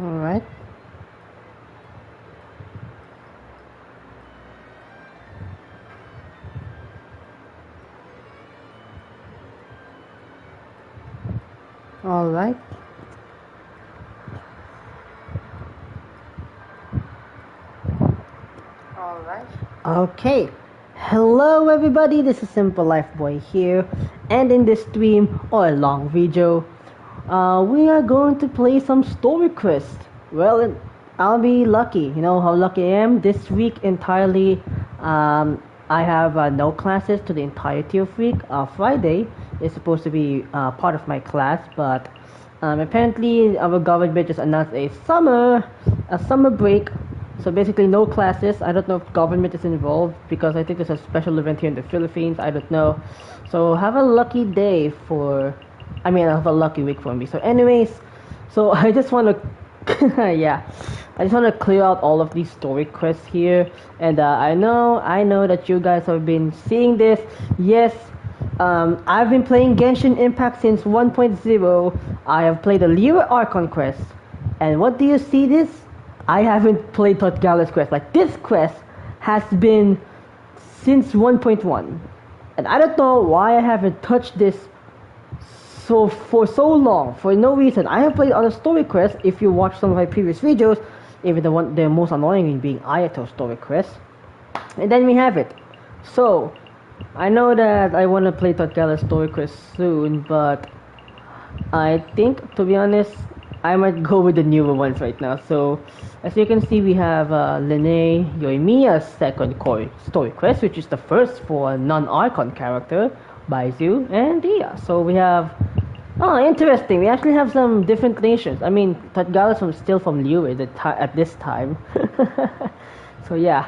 Alright. Alright. Alright. Okay. Hello everybody, this is Simple Life Boy here, and in this stream or a long video, we are going to play some story quest. Well, I'll be lucky. You know how lucky I am? This week entirely, I have no classes to the entirety of week. Friday is supposed to be part of my class, but apparently our government just announced a summer break. So basically no classes. I don't know if government is involved because I think there's a special event here in the Philippines. I don't know. So have a lucky day for, I mean, I have a lucky week for me. So anyways, so I just want to, yeah, I just want to clear out all of these story quests here. And I know that you guys have been seeing this. Yes, I've been playing Genshin Impact since 1.0. I have played the Lyra Archon quest. And what do you see this? I haven't played Totgala's quest. Like, this quest has been since 1.1. And I don't know why I haven't touched this for so long, for no reason. I have played other story quests, if you watch some of my previous videos, even the most annoying being Ayato story quests. And then we have it. So, I know that I want to play Totgala's story quest soon, but I think, to be honest, I might go with the newer ones right now. So, as you can see, we have Lyney, Yoimiya's second story quest, which is the first for a non-Archon character, Baizu, and Dia. So we have, oh, interesting. We actually have some different nations. I mean, Totgala's still from Liyue at this time. So yeah.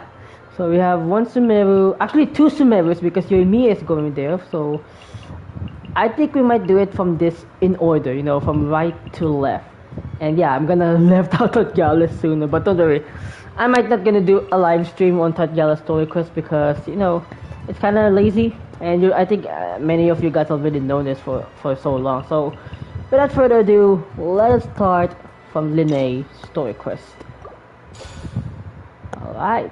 So we have one Sumeru, actually two Sumerus because Yoimiya is going there. So I think we might do it from this in order, you know, from right to left. And yeah, I'm gonna left out Totgala sooner, but don't worry, I might not gonna do a live stream on Totgala story quest because, you know, it's kind of lazy, and I think many of you guys already know this for so long. So without further ado, let us start from Lyney's story quest. Alright.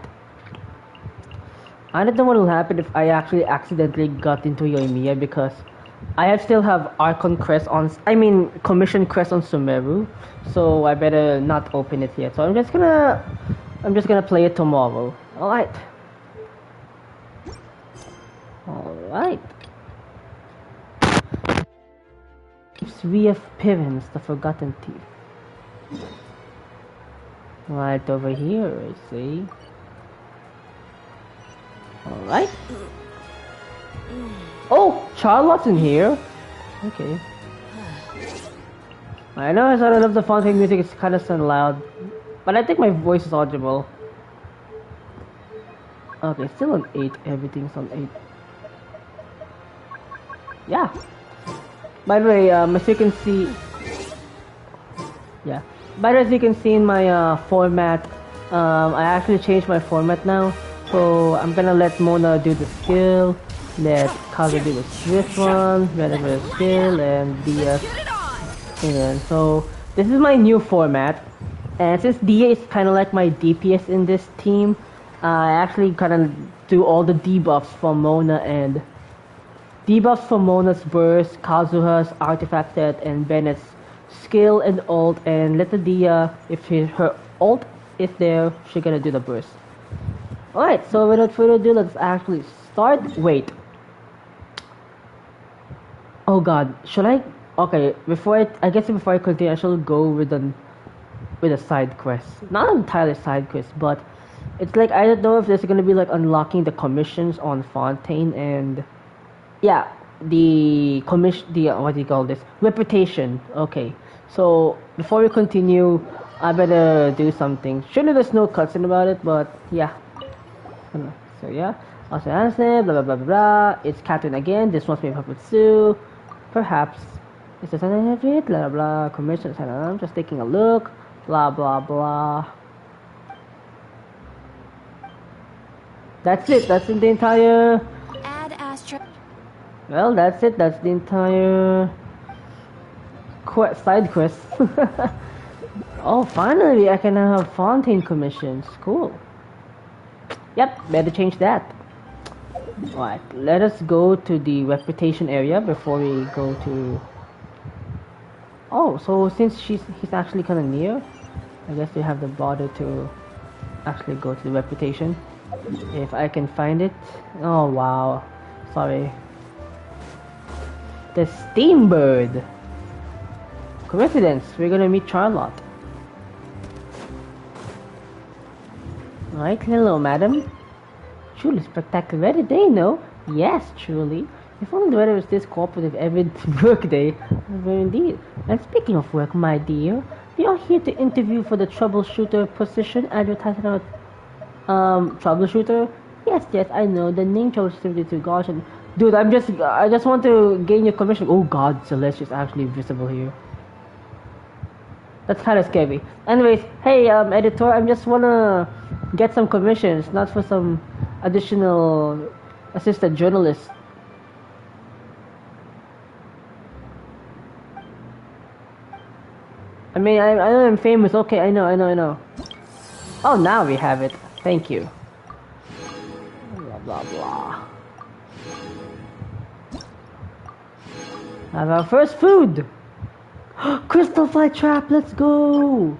I don't know what will happen if I actually accidentally got into Yoimiya because I still have Archon crest on, commission crest on Sumeru, so I better not open it yet. So I'm just gonna play it tomorrow. Alright. Alright. Three of Pyrrhons, the Forgotten Thief. Right over here, I see. Alright. Oh, Charlotte's in here. Okay. I know I sort of love the Fontaine music, it's kind of so loud. But I think my voice is audible. Okay, still on 8. Everything's on 8. Yeah. By the way, as you can see... Yeah. By the way, as you can see in my format, I actually changed my format now. So I'm gonna let Mona do the skill. Let Kazu do the Swift one, whatever the skill, and Dia. And so this is my new format, and since Dia is kind of like my DPS in this team, I actually kind of do all the debuffs for Mona and debuffs for Mona's burst, Kazuha's artifact set, and Bennett's skill and ult, and let the Dia, if her ult is there, she's gonna do the burst. Alright, so without further ado, let's actually start. Wait. Oh god, should I? Okay, before I continue, I should go with a side quest. Not entirely side quest, but it's like I don't know if there's gonna be like unlocking the commissions on Fontaine and yeah, the what do you call this? Reputation. Okay, so before we continue, I better do something. Surely there's no cutscene about it, but yeah. So yeah, also answer, blah blah blah blah. It's Catherine again. This must be Puppet Sue. Perhaps. Is there something I read? Blah blah. Commission. I'm just taking a look. Blah blah blah. That's it. That's the entire. Add Astra. Well, that's it. That's the entire side quest. Oh, finally I can have Fontaine commissions. Cool. Yep, better change that. Alright, let us go to the reputation area before we go to... Oh, so since he's actually kind of near, I guess we have the bother to actually go to the reputation. If I can find it. Oh, wow. Sorry. The Steambird. Coincidence, we're gonna meet Charlotte. Alright, hello madam. Truly spectacular weather day, no? Yes, truly. If only the weather was this cooperative every work day. Very indeed. And speaking of work, my dear, we are here to interview for the troubleshooter position advertised on troubleshooter? Yes, I know. The name troubleshooter to gosh and dude, I just want to gain your commission. Oh god, Celeste is actually visible here. That's kind of scary. Anyways, hey, editor, I just wanna get some commissions, not for some additional assistant journalist. I mean, I know I'm famous. Okay, I know. Oh, now we have it. Thank you. Blah, blah, blah. Have our first food. Crystal fly trap, let's go!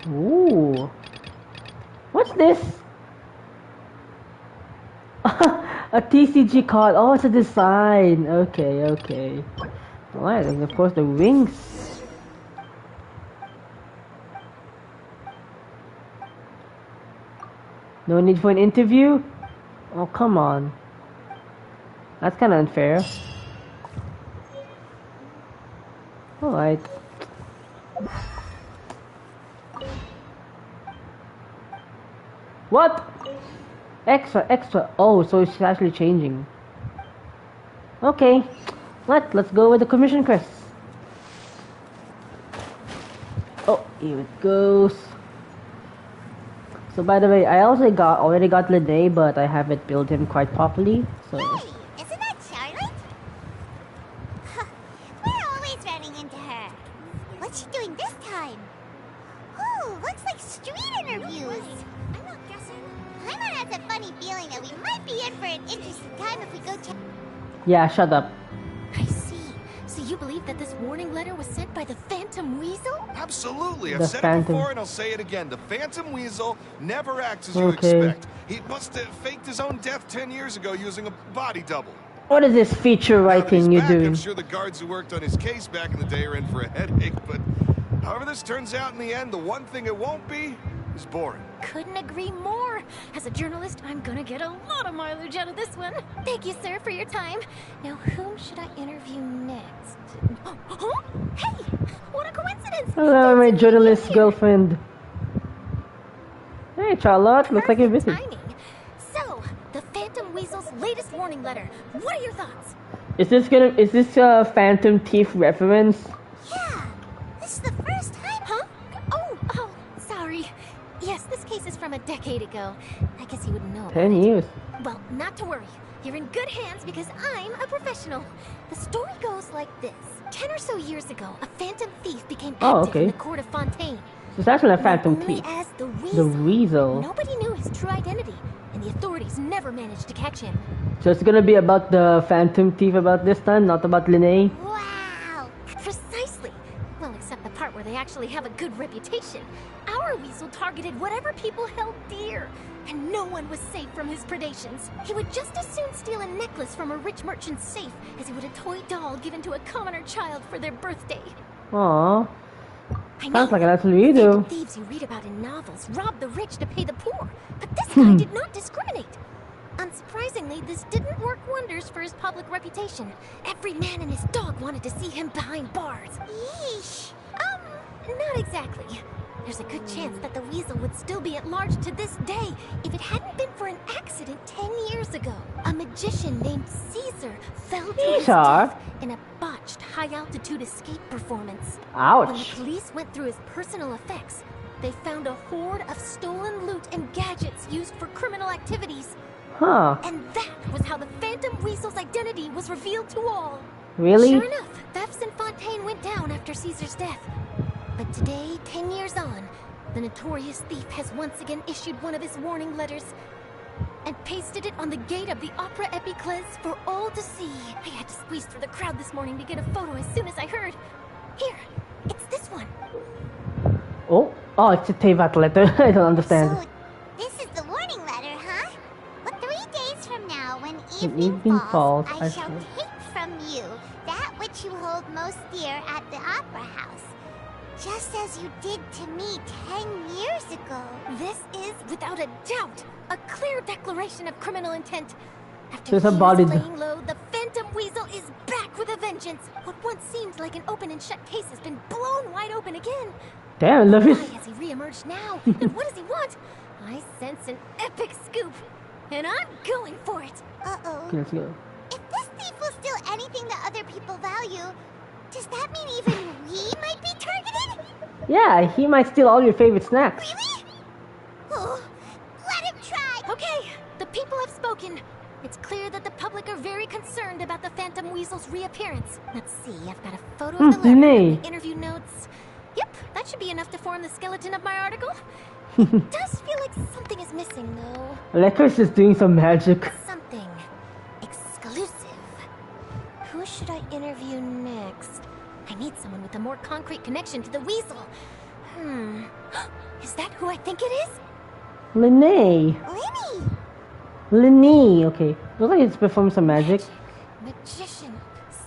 Ooh. What's this? A TCG card. Oh, it's a design. Okay. Alright, and of course the wings. No need for an interview? Oh, come on. That's kind of unfair. Alright. What? Extra. Oh, so it's actually changing. Okay. Let's go with the commission quest. Oh, here it goes. So by the way, I also already got Lyney, but I haven't built him quite properly. So. Hey, isn't that Charlotte? We're always running into her. What's she doing this time? Ooh, looks like street interviews. I'm not guessing. Paimon has a funny feeling that we might be in for an interesting time if we go check. Yeah, shut up. I see. So you believe that this warning letter was sent by the Phantom Weasel? Absolutely. I've said it before and I'll say it again. The Phantom Weasel never acts as you Okay. expect. He must have faked his own death 10 years ago using a body double. What is this feature Now that writing he's you're back, doing? I'm sure the guards who worked on his case back in the day are in for a headache, but however this turns out in the end, the one thing it won't be is boring. Couldn't agree more. As a journalist, I'm gonna get a lot of mileage out of this one. Thank you, sir, for your time. Now, whom should I interview next? Huh? Hey, what a coincidence! Hello, my That's journalist here. girlfriend. Hey, Charlotte. Looks like you're busy. Timing. So, the Phantom Weasel's latest warning letter. What are your thoughts? Is this a Phantom Thief reference? Yeah, this is the first time. Huh? Oh, sorry. Yes, this case is from a decade ago. I guess you wouldn't know about 10 it. years. Well, not to worry. You're in good hands because I'm a professional. The story goes like this. 10 or so years ago, a phantom thief became active Oh, okay. in the court of Fontaine. It's actually a Phantom Known only Thief. as the The Weasel. Weasel. Nobody knew his true identity, and the authorities never managed to catch him. So it's gonna be about the Phantom Thief about this time, not about Lyney. Wow. Precisely. Well, except the part where they actually have a good reputation. Our Weasel targeted whatever people held dear, and no one was safe from his predations. He would just as soon steal a necklace from a rich merchant's safe as he would a toy doll given to a commoner child for their birthday. Aww. I know. Sounds like that's what we do. Thieves you read about in novels rob the rich to pay the poor, but this guy did not discriminate. Unsurprisingly, this didn't work wonders for his public reputation. Every man and his dog wanted to see him behind bars. Yeesh. Not exactly. There's a good chance that the Weasel would still be at large to this day if it hadn't been for an accident 10 years ago. A magician named Caesar fell to his Caesar? death in a botched high-altitude escape performance. When the Ouch. police went through his personal effects, they found a hoard of stolen loot and gadgets used for criminal activities. Huh. And that was how the Phantom Weasel's identity was revealed to all. Really? Sure enough, thefts in Fontaine went down after Caesar's death. But today, 10 years on, the notorious thief has once again issued one of his warning letters and pasted it on the gate of the Opera Epiclese for all to see. I had to squeeze through the crowd this morning to get a photo as soon as I heard. Here, it's this one. Oh, it's a Tevat letter. I don't understand. So, this is the warning letter, huh? Well, 3 days from now, when When evening falls, I I shall take from you that which you hold most dear at the Opera House. Just as you did to me 10 years ago. This is, without a doubt, a clear declaration of criminal intent. After There's a years body- of laying low, the Phantom Weasel is back with a vengeance. What once seemed like an open and shut case has been blown wide open again. Damn, I love Why it. has he re-emerged now? And what does he want? I sense an epic scoop, and I'm going for it. Uh-oh. Okay, let's go. If this thief will steal anything that other people value, does that mean even we might be targeted? Yeah, he might steal all your favorite snacks. Really? Oh, let him try! Okay, the people have spoken. It's clear that the public are very concerned about the Phantom Weasel's reappearance. Let's see, I've got a photo of the letter, Lyney. and the interview notes. Yep, that should be enough to form the skeleton of my article. It does feel like something is missing, though. Leclerc's just doing some magic. Something exclusive. Who should I interview next? I need someone with a more concrete connection to the weasel. Is that who I think it is? Lyney. Lyney! Lyney. Okay. Looks like it's performed some magic. Magician.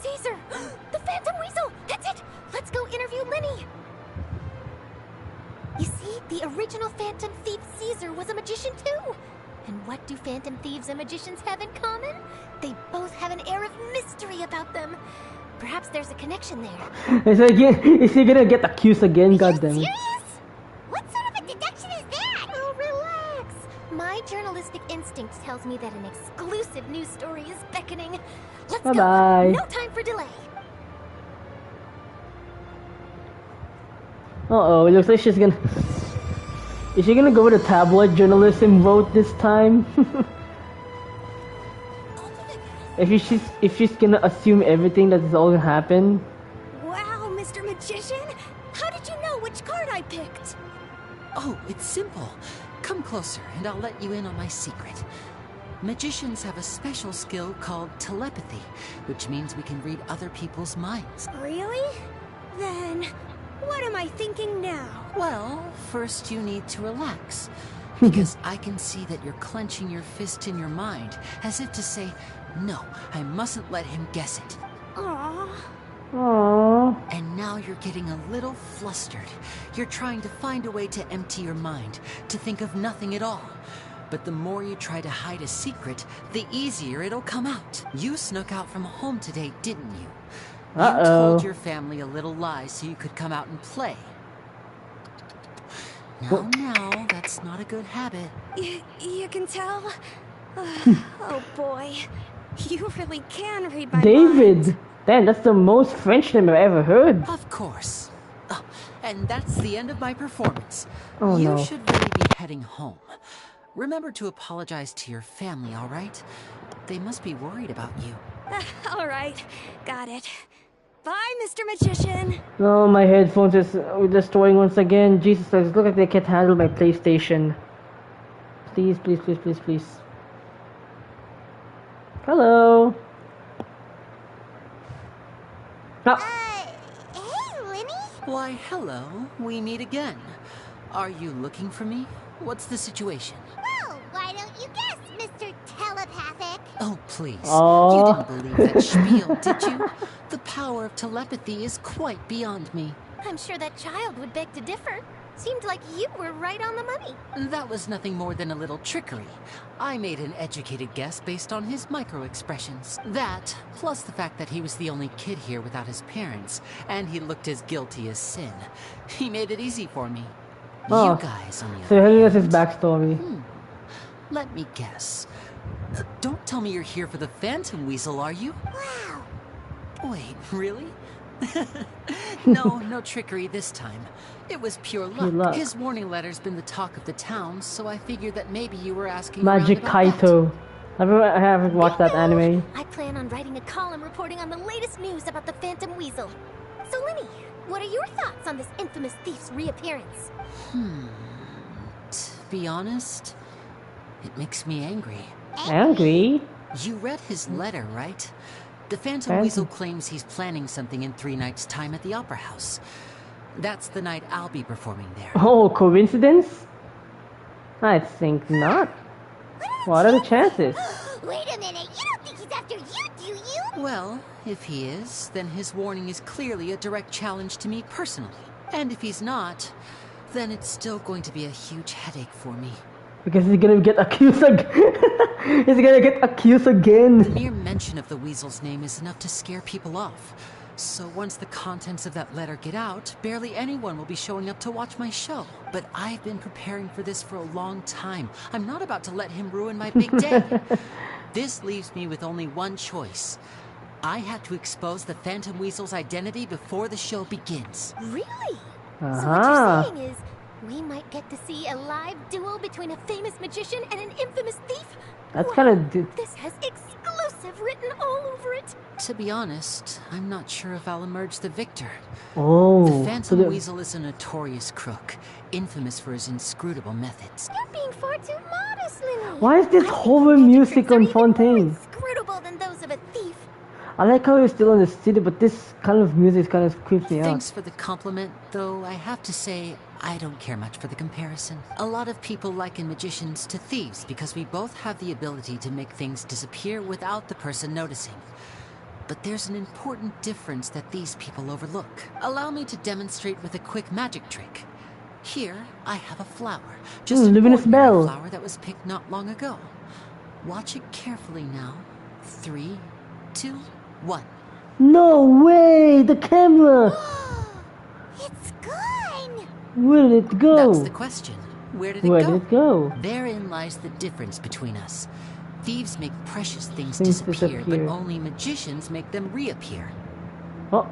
Caesar! The Phantom Weasel! That's it! Let's go interview Lyney! You see, the original Phantom Thief Caesar was a magician too! And what do Phantom Thieves and magicians have in common? They both have an air of mystery about them. Perhaps there's a connection there. Is he gonna get accused again? God damn it. Serious? What sort of a deduction is that? Oh, relax! My journalistic instinct tells me that an exclusive news story is beckoning. Let's Bye-bye. go! No time for delay! Uh-oh, it looks like she's gonna... Is she gonna go with the tabloid journalism route this time? if she's gonna assume everything that's all gonna happen. Wow, Mr. Magician! How did you know which card I picked? Oh, it's simple. Come closer and I'll let you in on my secret. Magicians have a special skill called telepathy, which means we can read other people's minds. Really? Then, what am I thinking now? Well, first you need to relax. Because I can see that you're clenching your fist in your mind, as if to say, no, I mustn't let him guess it. Aww. Aww. And now you're getting a little flustered. You're trying to find a way to empty your mind, to think of nothing at all. But the more you try to hide a secret, the easier it'll come out. You snuck out from home today, didn't you? You told your family a little lie so you could come out and play. Now, that's not a good habit. You can tell? Oh boy. You really can read my mind. David! Damn, that's the most French name I've ever heard. Of course. Oh, and that's the end of my performance. Oh, you no. should really be heading home. Remember to apologize to your family, all right? They must be worried about you. All right, got it. Bye, Mr. Magician. No, my headphones is destroying once again. Jesus, it look like they can't handle my PlayStation. Please, please, please, please, please. Hello. Ah, Hey, Lyney? Why, hello. We meet again. Are you looking for me? What's the situation? Well, why don't you guess, Mr. Telepathic? Oh, please. Aw. You didn't believe that spiel, did you? The power of telepathy is quite beyond me. I'm sure that child would beg to differ. Seemed like you were right on the money. That was nothing more than a little trickery. I made an educated guess based on his micro-expressions. That, plus the fact that he was the only kid here without his parents, and he looked as guilty as sin. He made it easy for me. Oh, You guys, on the so other telling us his hand, backstory. let me guess. Don't tell me you're here for the Phantom Weasel, are you? Wow. Wait, really? No trickery this time. It was pure luck. luck. His warning letter's been the talk of the town, so I figured that maybe you were asking Magic around about Kaito. I haven't watched that anime. I plan on writing a column reporting on the latest news about the Phantom Weasel. So, Lyney, What are your thoughts on this infamous thief's reappearance? To be honest, it makes me angry. Angry? You read his letter, right? The Phantom Weasel claims he's planning something in 3 nights' time at the Opera House. That's the night I'll be performing there. Oh, coincidence? I think not. What are the chances? Wait a minute, you don't think he's after you, do you? Well, if he is, then his warning is clearly a direct challenge to me personally. And if he's not, then it's still going to be a huge headache for me. Because he's gonna get accused again. He's gonna get accused The again. mere mention of the Weasel's name is enough to scare people off. So once the contents of that letter get out, barely anyone will be showing up to watch my show. But I've been preparing for this for a long time. I'm not about to let him ruin my big day. This leaves me with only one choice. I have to expose the Phantom Weasel's identity before the show begins. Really? So what Uh-huh. you're saying is, we might get to see a live duel between a famous magician and an infamous thief? That's Wow, kind of... This has exclusive written all over it. To be honest, I'm not sure if I'll emerge the victor. Oh. The so Phantom the- Weasel is a notorious crook, infamous for his inscrutable methods. You're being far too modest, Lyney. Why is this I think horror magic music tricks are on even more Fontaine? inscrutable than those of a thief. I like how he's still in the city, but this kind of music kind of creeps me out. Thanks for the compliment, though I have to say, I don't care much for the comparison. A lot of people liken magicians to thieves because we both have the ability to make things disappear without the person noticing. But there's an important difference that these people overlook. Allow me to demonstrate with a quick magic trick. Here, I have a flower. Just a luminous ordinary bell. flower that was picked not long ago. Watch it carefully now. 3, 2, 1. No way! The camera! It's gone! Where did it go? That's the question. Where did it Where go? did it go? Therein lies the difference between us. Thieves make precious things Things disappear, disappear. but only magicians make them reappear. Oh.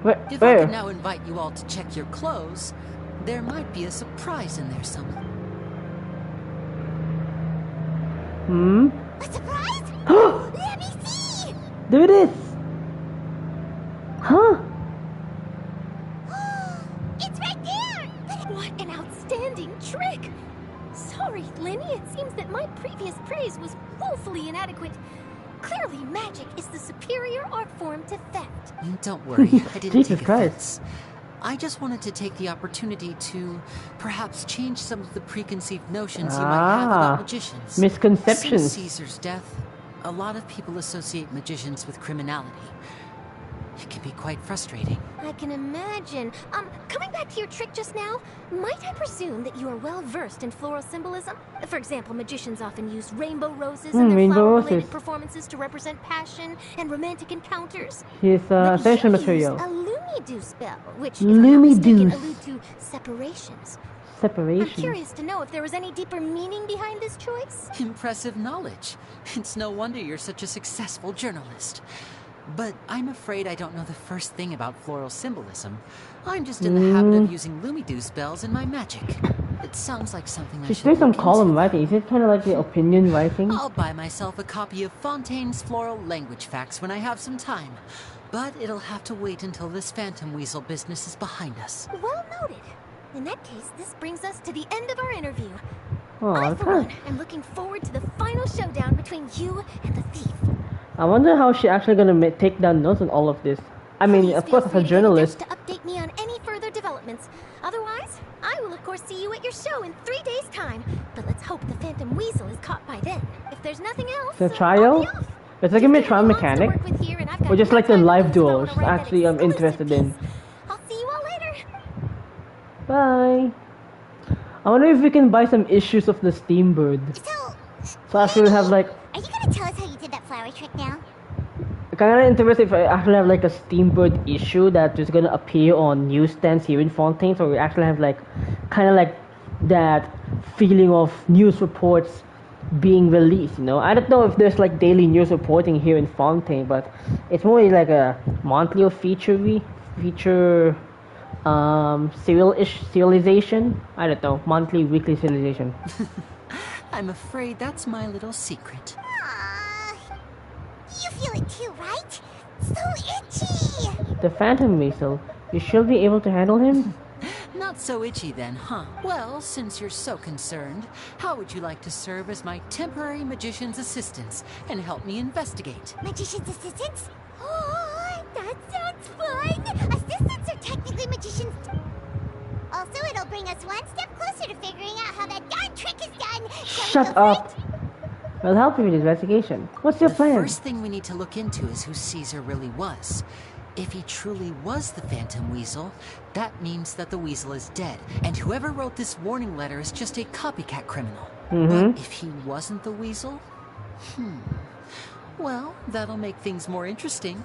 Where? If I Where? can now invite you all to check your clothes, there might be a surprise in there somewhere. Hmm? A surprise? Let me see! There it is! Huh? It's right there! What an outstanding trick! Sorry, Lyney, it seems that my previous praise was woefully inadequate. Clearly, magic is the superior art form to theft. Don't worry, I didn't Jesus take Christ. offense. I just wanted to take the opportunity to perhaps change some of the preconceived notions you might have Ah, about magicians. misconceptions. Since Caesar's death, a lot of people associate magicians with criminality. It can be quite frustrating. I can imagine. Coming back to your trick just now, might I presume that you are well versed in floral symbolism? For example, magicians often use rainbow roses in their rainbow flower-related roses. performances to represent passion and romantic encounters. His But essential you material. use a Lumidu spell, which, if I'm not mistaken, Lumidus. allude to separations. I'm Separation. curious to know if there was any deeper meaning behind this choice. Impressive knowledge. It's no wonder you're such a successful journalist. But I'm afraid I don't know the first thing about floral symbolism. I'm just in the habit of using Lumidu spells in my magic. It sounds like something I She's should doing some look column into. writing. Is it kind of like the opinion writing? I'll buy myself a copy of Fontaine's Floral Language Facts when I have some time. But it'll have to wait until this Phantom Weasel business is behind us. Well noted. In that case, this brings us to the end of our interview. Oh, I, that's for kind one, am looking forward to the final showdown between you and the thief. I wonder how she actually gonna take down notes on all of this. I mean, Please of feel course, as free a to get in journalist. touch to update me on any further developments. Otherwise, I will of course see you at your show in 3 days' time. But let's hope the Phantom Weasel is caught by then. If there's nothing else, The I'll trial? be off. Is it gonna be a trial You've got mechanic? lots to work with here, and I've got Or just no like the time to live lose if I duel, wanna which write that actually I'm exclusive interested in. piece. I'll see you all later. Bye. I wonder if we can buy some issues of the Steambird. So I actually have like, Are you gonna tell us how you did that flower trick now? kind of interested if I actually have like a Steambird issue that is gonna appear on newsstands here in Fontaine. So we actually have like, kind of like that feeling of news reports being released. You know, I don't know if there's like daily news reporting here in Fontaine, but it's more like a monthly or feature serialization. I don't know, monthly, weekly serialization. I'm afraid that's my little secret. Aww. You feel it too, right? So itchy! The Phantom Weasel. You should be able to handle him? Not so itchy then, huh? Well, since you're so concerned, how would you like to serve as my temporary magician's assistants and help me investigate? Magician's assistants? Oh, that sounds fun! Assistants are technically magicians. Also, it'll bring us one step closer to figuring out how that darn trick is done. Shall we Shut go up. for it? I'll help you with investigation. What's your The plan? first thing we need to look into is who Caesar really was. If he truly was the Phantom Weasel, that means that the Weasel is dead, and whoever wrote this warning letter is just a copycat criminal. But if he wasn't the Weasel? Well, that'll make things more interesting.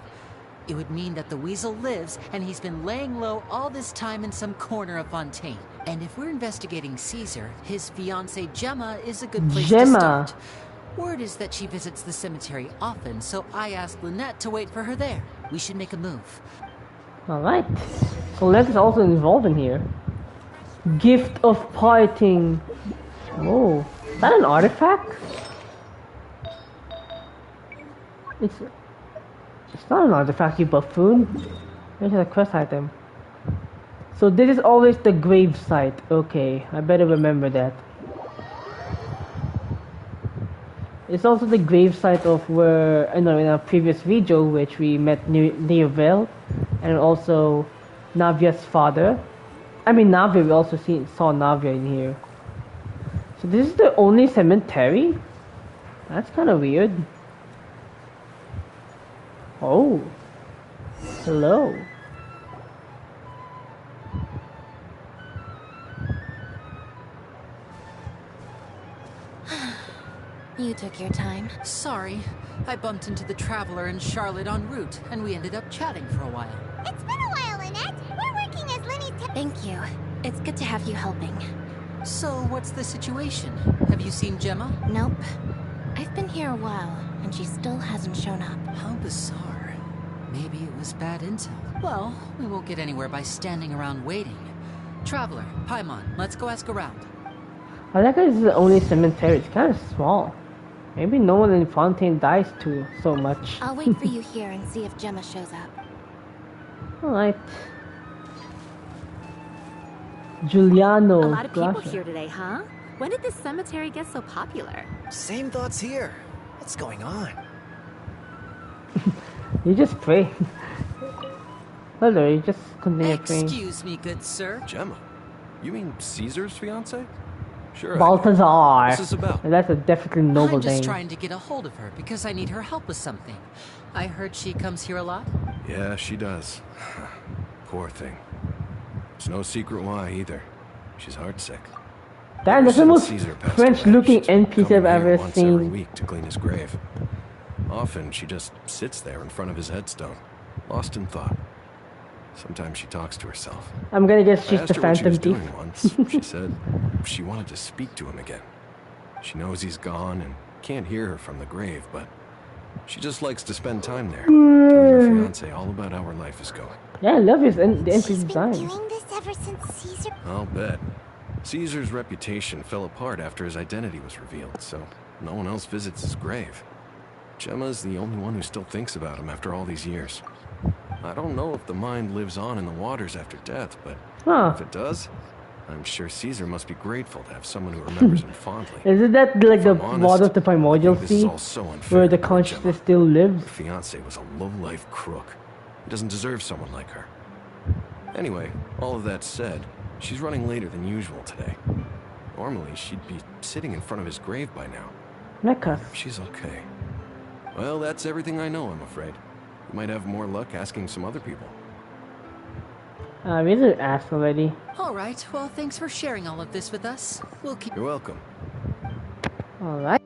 It would mean that the Weasel lives, and he's been laying low all this time in some corner of Fontaine. And if we're investigating Caesar, his fiancée Gemma is a good place to Gemma. start. Word is that she visits the cemetery often, so I asked Lynette to wait for her there. We should make a move. Alright. So Lex is also involved in here. Gift of parting. Oh, is that an artifact? It's not an artifact, you buffoon. This is a quest item. So this is always the grave site. Okay, I better remember that. It's also the grave site of where, in a previous video, which we met Neoville, and also Navia's father. I mean, Navia, we also saw Navia in here. So this is the only cemetery? That's kind of weird. Oh. Hello. You took your time. Sorry, I bumped into the Traveler and Charlotte en route, and we ended up chatting for a while. It's been a while, Lynette. We're working as Lyney's Thank you. It's good to have you helping. So, what's the situation? Have you seen Gemma? Nope. I've been here a while, and she still hasn't shown up. How bizarre. Maybe it was bad intel. Well, we won't get anywhere by standing around waiting. Traveler, Paimon, let's go ask around. I like that this is the only cemetery. It's kind of small. Maybe no one in Fontaine dies too so much. I'll wait for you here and see if Gemma shows up. Alright. Giuliano. A lot of people Gracia. here today, huh? When did this cemetery get so popular? Same thoughts here. What's going on? You just pray. Hello, you just continue praying. Excuse me, good sir. Gemma? You mean Caesar's fiance? Sure. Balthazar. What's this about? That's a definitely noble I'm just name. trying to get a hold of her because I need her help with something. I heard she comes here a lot. Yeah, she does. Poor thing. It's no secret why either. She's heartsick. Damn, that's the Since most Caesar passed French-looking away, she's NPC I've come here ever once every seen. week to clean his grave. Often she just sits there in front of his headstone, lost in thought. Sometimes she talks to herself. I'm gonna guess I she's asked the her what she Phantom was Thief. doing once. She said she wanted to speak to him again. She knows he's gone and can't hear her from the grave, but she just likes to spend time there, telling her fiance all about how her life is going. Yeah, I love his the NPC She's been design. doing this ever since Caesar. I'll bet. Caesar's reputation fell apart after his identity was revealed, so no one else visits his grave. Gemma's the only one who still thinks about him after all these years. I don't know if the mind lives on in the waters after death, but Huh. if it does, I'm sure Caesar must be grateful to have someone who remembers him fondly. Isn't that like the If I'm honest, water of the I primordial think this is sea? all so unfair Where the to poor consciousness Gemma. still lives? Her fiance was a low-life crook. He doesn't deserve someone like her. Anyway, all of that said, she's running later than usual today. Normally, she'd be sitting in front of his grave by now. Mecca. She's okay. Well, that's everything I know, I'm afraid. You might have more luck asking some other people. We didn't ask already. All right, well, thanks for sharing all of this with us. We'll keep... You're welcome. Alright.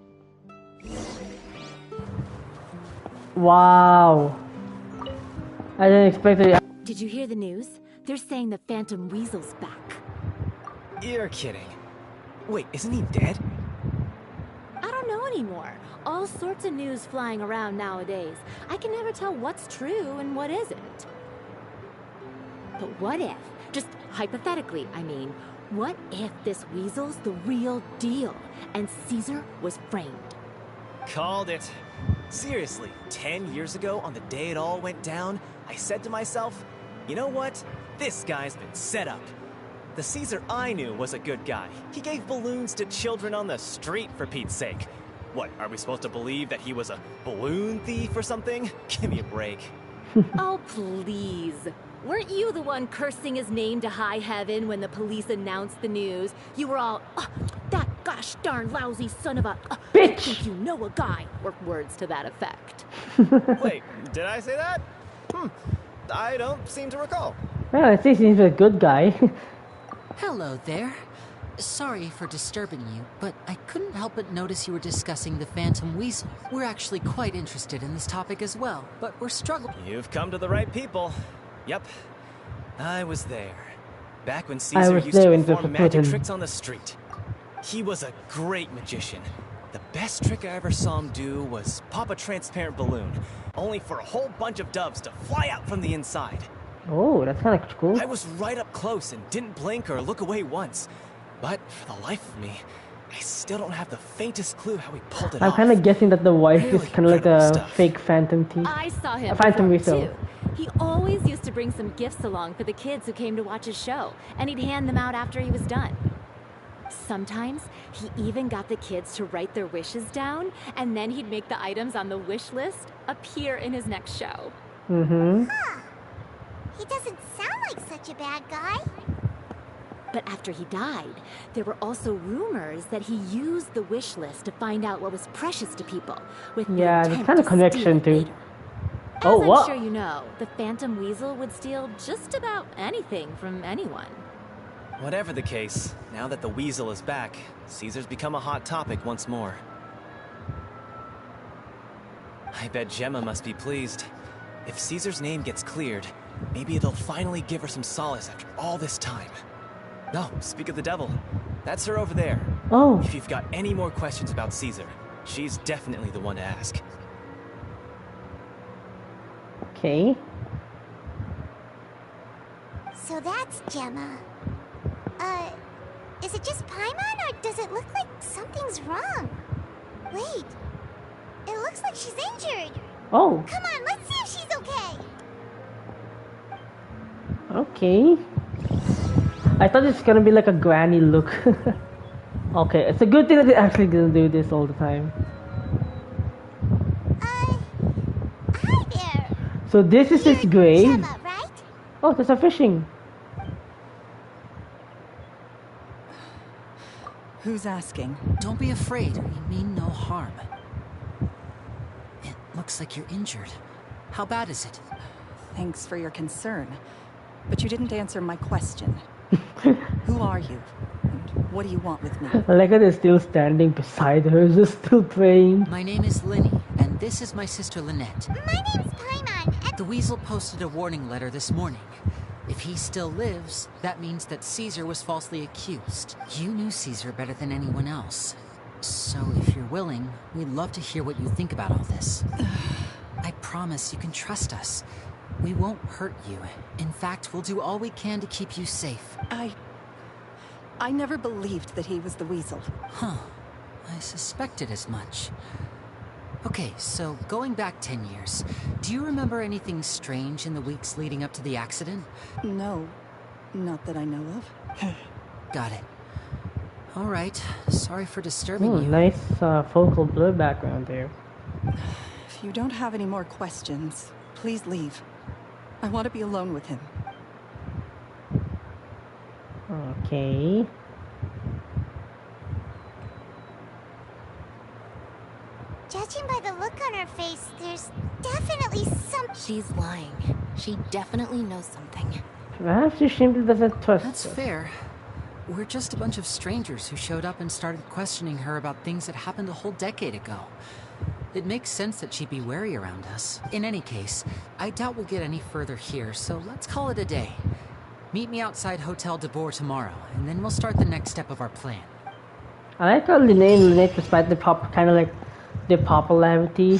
Wow. I didn't expect it. Did you hear the news? They're saying the Phantom Weasel's back. You're kidding. Wait, isn't he dead? I don't know anymore. All sorts of news flying around nowadays. I can never tell what's true and what isn't. But what if, just hypothetically, I mean, what if this weasel's the real deal and Caesar was framed? Called it. Seriously, 10 years ago, on the day it all went down, I said to myself, you know what? This guy's been set up. The Caesar I knew was a good guy. He gave balloons to children on the street, for Pete's sake. What, are we supposed to believe that he was a balloon thief or something? Give me a break. Oh, please. Weren't you the one cursing his name to high heaven when the police announced the news? You were all, that gosh darn lousy son of a... Bitch! I think you know a guy, or words to that effect. Wait, did I say that? I don't seem to recall. Well, I think he's a good guy. Hello there. Sorry for disturbing you, but I couldn't help but notice you were discussing the Phantom Weasel. We're actually quite interested in this topic as well, but we're struggling. You've come to the right people. Yep, I was there. Back when Caesar used to perform magic tricks on the street. He was a great magician. The best trick I ever saw him do was pop a transparent balloon, only for a whole bunch of doves to fly out from the inside. Oh, that's kind of cool. I was right up close and didn't blink or look away once. But for the life of me, I still don't have the faintest clue how he pulled it off. I'm kind of guessing that the wife Really is kind of like a stuff. fake Phantom thief. I saw him A Phantom perform, Weasel. too. He always used to bring some gifts along for the kids who came to watch his show, and he'd hand them out after he was done. Sometimes, he even got the kids to write their wishes down, and then he'd make the items on the wish list appear in his next show. Mm-hmm. Huh. He doesn't sound like such a bad guy. But after he died, there were also rumors that he used the wish list to find out what was precious to people, with the Yeah, there's intent kind of to connection steal it too. later. As Oh, I'm what? sure you know, the Phantom Weasel would steal just about anything from anyone. Whatever the case, now that the Weasel is back, Caesar's become a hot topic once more. I bet Gemma must be pleased. If Caesar's name gets cleared, maybe it'll finally give her some solace after all this time. No, speak of the devil. That's her over there. Oh, If you've got any more questions about Caesar, she's definitely the one to ask. okay. So that's Gemma. Is it just Paimon, or does it look like something's wrong? Wait, it looks like she's injured. Oh, Come on, let's see if she's okay. okay. I thought it's gonna be like a granny look. Okay, it's a good thing that they're actually gonna do this all the time. Hi there. So this is his You're grave. Gemma, right? Oh, there's a fishing. Who's asking? Don't be afraid, we mean no harm. It looks like you're injured. How bad is it? Thanks for your concern. But you didn't answer my question. Who are you? And what do you want with me? I like how they're still standing beside her, just still praying. My name is Lyney, and this is my sister Lynette. My name's Paimon, and The Weasel posted a warning letter this morning. If he still lives, that means that Caesar was falsely accused. You knew Caesar better than anyone else. So if you're willing, we'd love to hear what you think about all this. I promise you can trust us. We won't hurt you. In fact, we'll do all we can to keep you safe. I never believed that he was the Weasel. Huh. I suspected as much. Okay, so going back 10 years, do you remember anything strange in the weeks leading up to the accident? No, not that I know of. Got it. All right. Sorry for disturbing Oh, you. nice focal blur background there. If you don't have any more questions, please leave. I want to be alone with him. Okay. judging by the look on her face, there's definitely some... She's lying. She definitely knows something. Perhaps she simply doesn't trust That's us. fair. We're just a bunch of strangers who showed up and started questioning her about things that happened a whole decade ago. It makes sense that she'd be wary around us. In any case, I doubt we'll get any further here, so let's call it a day. Meet me outside Hotel de Boer tomorrow, and then we'll start the next step of our plan. I like how Lyney and Lynette, despite the kind of like their popularity,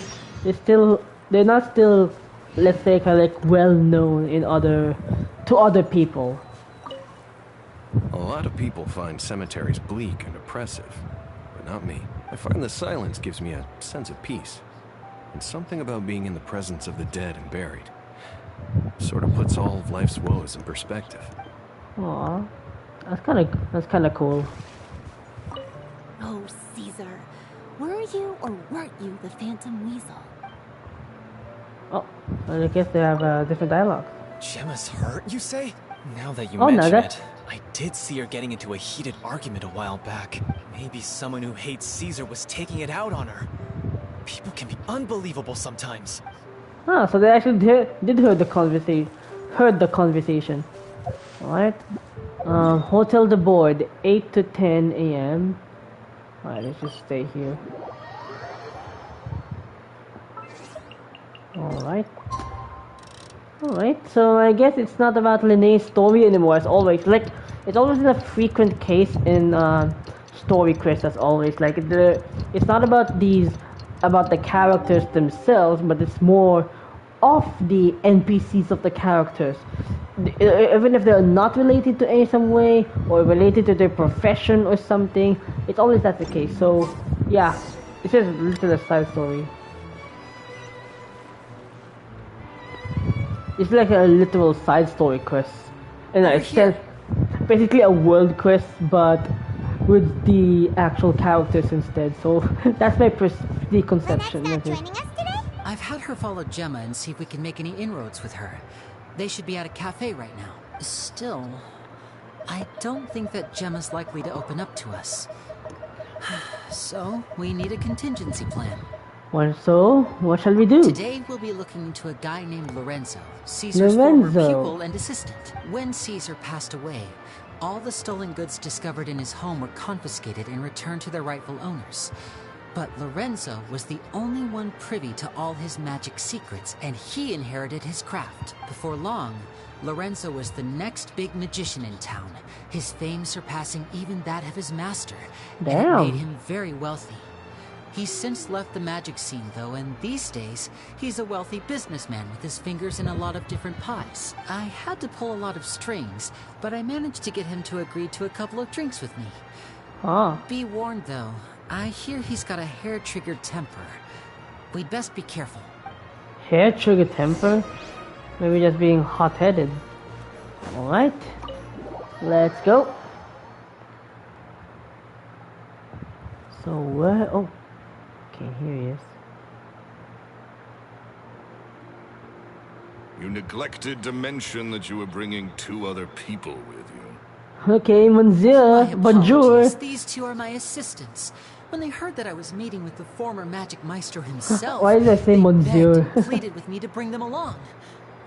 they're not still, let's say, kind of like well known to other people. A lot of people find cemeteries bleak and oppressive, but not me. I find the silence gives me a sense of peace, and something about being in the presence of the dead and buried. Sort of puts all of life's woes in perspective. Aw, that's kind of cool. Oh, Caesar, were you or weren't you the Phantom Weasel? Oh, I guess they have different dialogue. Gemma's hurt, you say? Now that you mention it, I did see her getting into a heated argument a while back. Maybe someone who hates Caesar was taking it out on her. People can be unbelievable sometimes. Ah, so they actually did heard the conversation. Alright. Hotel the Board, 8 to 10 a.m. Alright, let's just stay here. Alright. Alright, so I guess it's not about Lyney's story anymore as always. Like, it's always a frequent case in story quests as always. Like, it's not about the characters themselves, but it's more of the NPCs of the characters. Even if they're not related to any some way, or related to their profession or something, it's always that's the case. So, yeah, it's just a little side story. It's like a literal side story quest. And it's basically a world quest, but with the actual characters instead. So that's my preconception. Joining us today? I've had her follow Gemma and see if we can make any inroads with her. They should be at a cafe right now. Still, I don't think that Gemma's likely to open up to us. So, we need a contingency plan. Well, so, what shall we do? Today, we'll be looking into a guy named Lorenzo, Caesar's former pupil and assistant. When Caesar passed away, all the stolen goods discovered in his home were confiscated and returned to their rightful owners. But Lorenzo was the only one privy to all his magic secrets, and he inherited his craft. Before long, Lorenzo was the next big magician in town, his fame surpassing even that of his master. Damn. And it made him very wealthy. He's since left the magic scene, though, and these days, he's a wealthy businessman with his fingers in a lot of different pies. I had to pull a lot of strings, but I managed to get him to agree to a couple of drinks with me. Ah. Be warned, though. I hear he's got a hair-triggered temper. We'd best be careful. Hair-triggered temper? Maybe just being hot-headed. Alright. Let's go. So where... Oh. Okay, here he is. You neglected to mention that you were bringing 2 other people with you. Okay, Monsieur. Bonjour. These 2 are my assistants. When they heard that I was meeting with the former magic maestro himself, why did I say Monsieur? They pleaded with me to bring them along.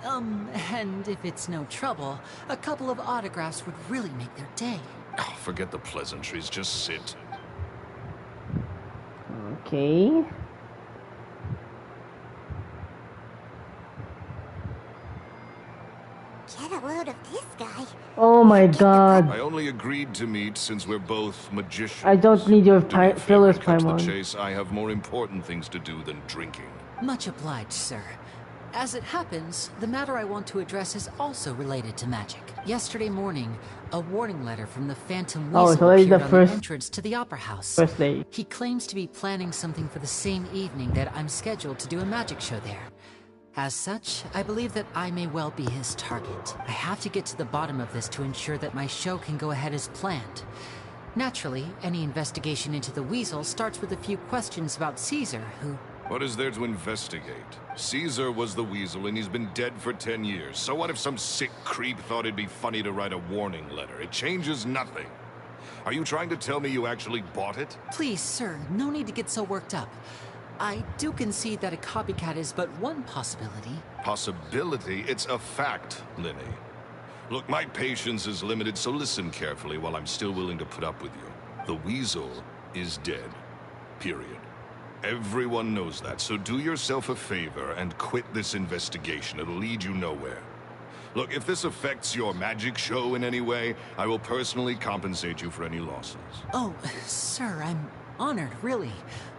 And if it's no trouble, a couple of autographs would really make their day. Oh, forget the pleasantries, just sit. Okay. Get a load of this guy. Oh my god. I only agreed to meet since we're both magicians. I don't need your fillers, Paimon. To the chase, I have more important things to do than drinking. Much obliged, sir. As it happens, the matter I want to address is also related to magic. Yesterday morning, a warning letter from the Phantom Weasel appeared on the entrance to the Opera House. He claims to be planning something for the same evening that I'm scheduled to do a magic show there. As such, I believe that I may well be his target. I have to get to the bottom of this to ensure that my show can go ahead as planned. Naturally, any investigation into the Weasel starts with a few questions about Caesar, who... What is there to investigate? Caesar was the Weasel and he's been dead for 10 years. So what if some sick creep thought it'd be funny to write a warning letter? It changes nothing. Are you trying to tell me you actually bought it? Please, sir, no need to get so worked up. I do concede that a copycat is but one possibility. Possibility? It's a fact, Lyney. Look, my patience is limited, so listen carefully while I'm still willing to put up with you. The Weasel is dead. Period. Everyone knows that, so do yourself a favor and quit this investigation. It'll lead you nowhere. Look, if this affects your magic show in any way, I will personally compensate you for any losses. Oh, sir, I'm honored, really.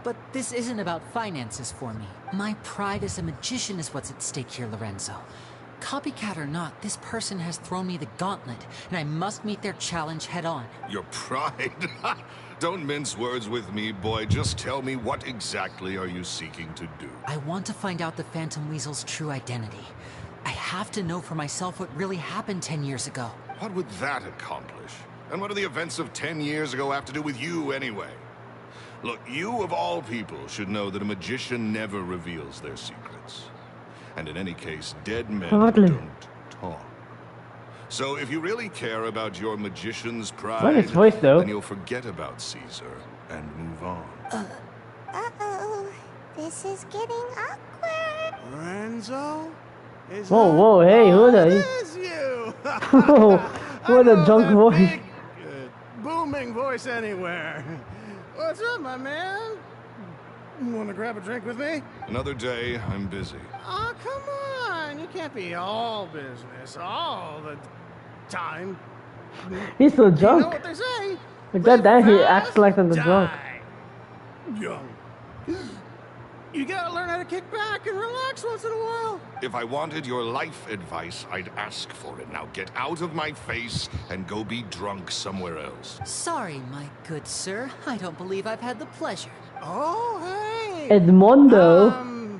But this isn't about finances for me. My pride as a magician is what's at stake here, Lorenzo. Copycat or not, this person has thrown me the gauntlet, and I must meet their challenge head-on. Your pride? Don't mince words with me, boy. Just tell me, what exactly are you seeking to do? I want to find out the Phantom Weasel's true identity. I have to know for myself what really happened 10 years ago. What would that accomplish? And what do the events of 10 years ago have to do with you anyway? Look, you of all people should know that a magician never reveals their secrets. And in any case, dead men don't talk. So if you really care about your magician's pride, then you'll forget about Caesar and move on. Uh-oh. This is getting awkward. Lorenzo? Whoa, hey, who the... is you? What a drunk voice. Big, booming voice anywhere. What's up, my man? You want to grab a drink with me? Another day, I'm busy. Oh, come on. You can't be all business all the time. He's so drunk. You know what they say? But goddamn, he acts like I'm drunk. Young. You gotta learn how to kick back and relax once in a while. If I wanted your life advice, I'd ask for it. Now get out of my face and go be drunk somewhere else. Sorry, my good sir. I don't believe I've had the pleasure. Oh, hey! Edmondo.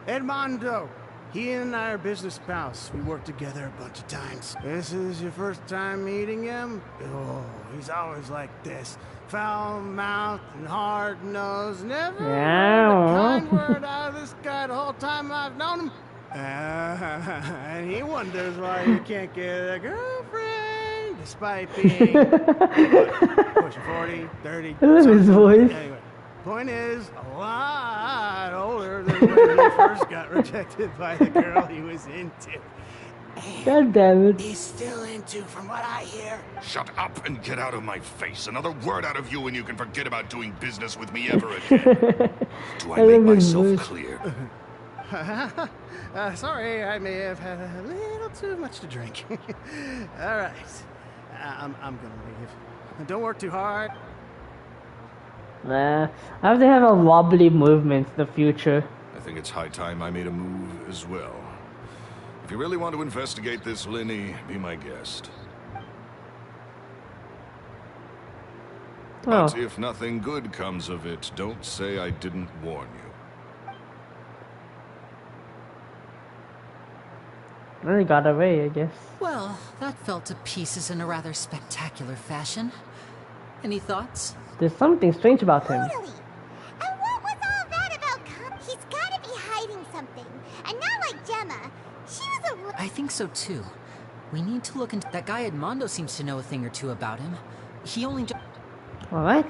Edmondo. He and I are business pals. We worked together a bunch of times. This is your first time meeting him? Oh, he's always like this. Foul-mouthed and hard-nosed. Never heard a kind word out of this guy the whole time I've known him. And he wonders why he can't get a girlfriend, despite being pushing 40, 30. I love his voice. Anyway, point is, a lot older than when he first got rejected by the girl he was into. God damn it. He's still into, from what I hear. Shut up and get out of my face. Another word out of you and you can forget about doing business with me ever again. Do I make myself clear? Sorry, I may have had a little too much to drink. All right. I'm gonna leave. Don't work too hard. Nah, I have to have a wobbly movements in the future. I think it's high time I made a move as well. If you really want to investigate this, Lyney, be my guest. But if nothing good comes of it, don't say I didn't warn you. Well, he got away, I guess. Well, that fell to pieces in a rather spectacular fashion. Any thoughts? There's something strange about him. Totally. And what was all that about? He's gotta be hiding something. And not like Gemma. She was a... I think so too. We need to look into... That guy Edmondo seems to know a thing or two about him. He only just... Alright.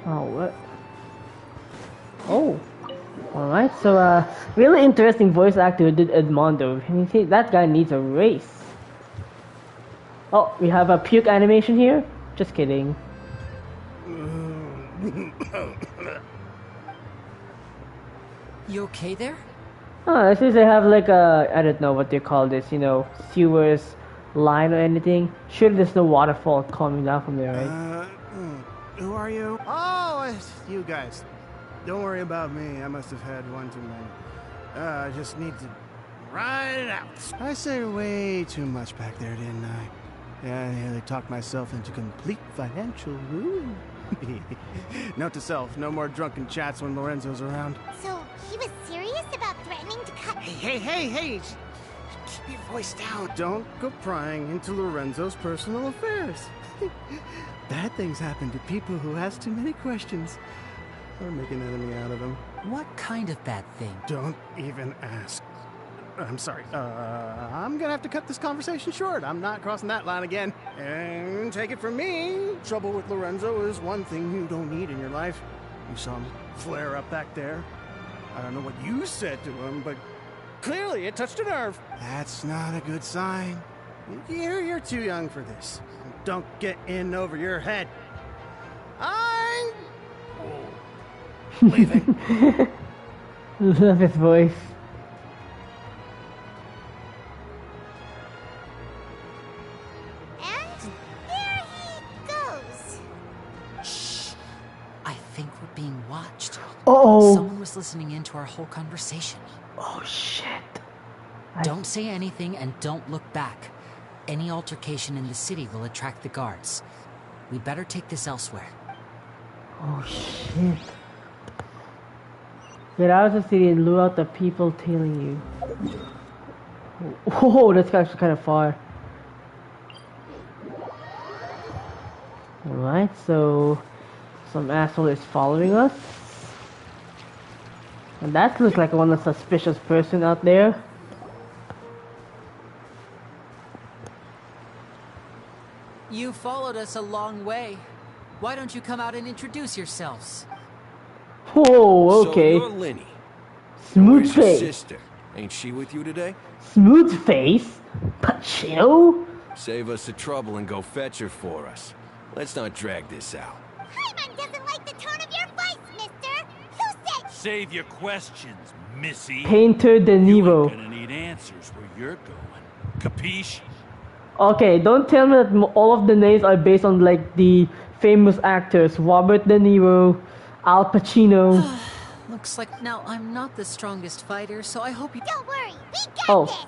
Oh, what? Oh. Alright, so, really interesting voice actor who did Edmondo. And you see, that guy needs a race. Oh, we have a puke animation here? Just kidding. You okay there? Oh, it seems they have like a, I don't know what they call this, you know, sewers line or anything. Surely there's no waterfall coming down from there, right? Who are you? Oh, it's you guys. Don't worry about me. I must have had one too many. I just need to ride it out. I said way too much back there, didn't I? Yeah, I nearly talked myself into complete financial ruin. Note to self, no more drunken chats when Lorenzo's around. So, he was serious about threatening to cut... Hey! Keep your voice down. Don't go prying into Lorenzo's personal affairs. Bad things happen to people who ask too many questions. Or make an enemy out of them. What kind of bad thing? Don't even ask. I'm sorry. I'm gonna have to cut this conversation short. I'm not crossing that line again. And take it from me, trouble with Lorenzo is one thing you don't need in your life. You saw him flare up back there. I don't know what you said to him, but clearly it touched a nerve. That's not a good sign. You're too young for this. Don't get in over your head. I'm leaving. Love his voice. And there he goes. Shh. I think we're being watched. Uh-oh. Someone was listening in to our whole conversation. Oh, shit. Don't say anything and don't look back. Any altercation in the city will attract the guards. We better take this elsewhere. Oh, shit. Get out of the city and lure out the people tailing you. Whoa, that's actually kind of far. Alright, so some asshole is following us. And that looks like one suspicious person out there. You followed us a long way. Why don't you come out and introduce yourselves? Whoa, okay. So you're Lyney. Smooth Where's face. your sister? Ain't she with you today? Smooth face? Pacino? Save us the trouble and go fetch her for us. Let's not drag this out. Paimon doesn't like the tone of your voice, mister. Who said... Save your questions, missy. Painter De You Niro. ain't gonna need answers where you're going. Capiche? Okay, don't tell me that all of the names are based on like the famous actors. Robert De Niro, Al Pacino. Looks like now I'm not the strongest fighter, so I hope you... Don't worry, we got this.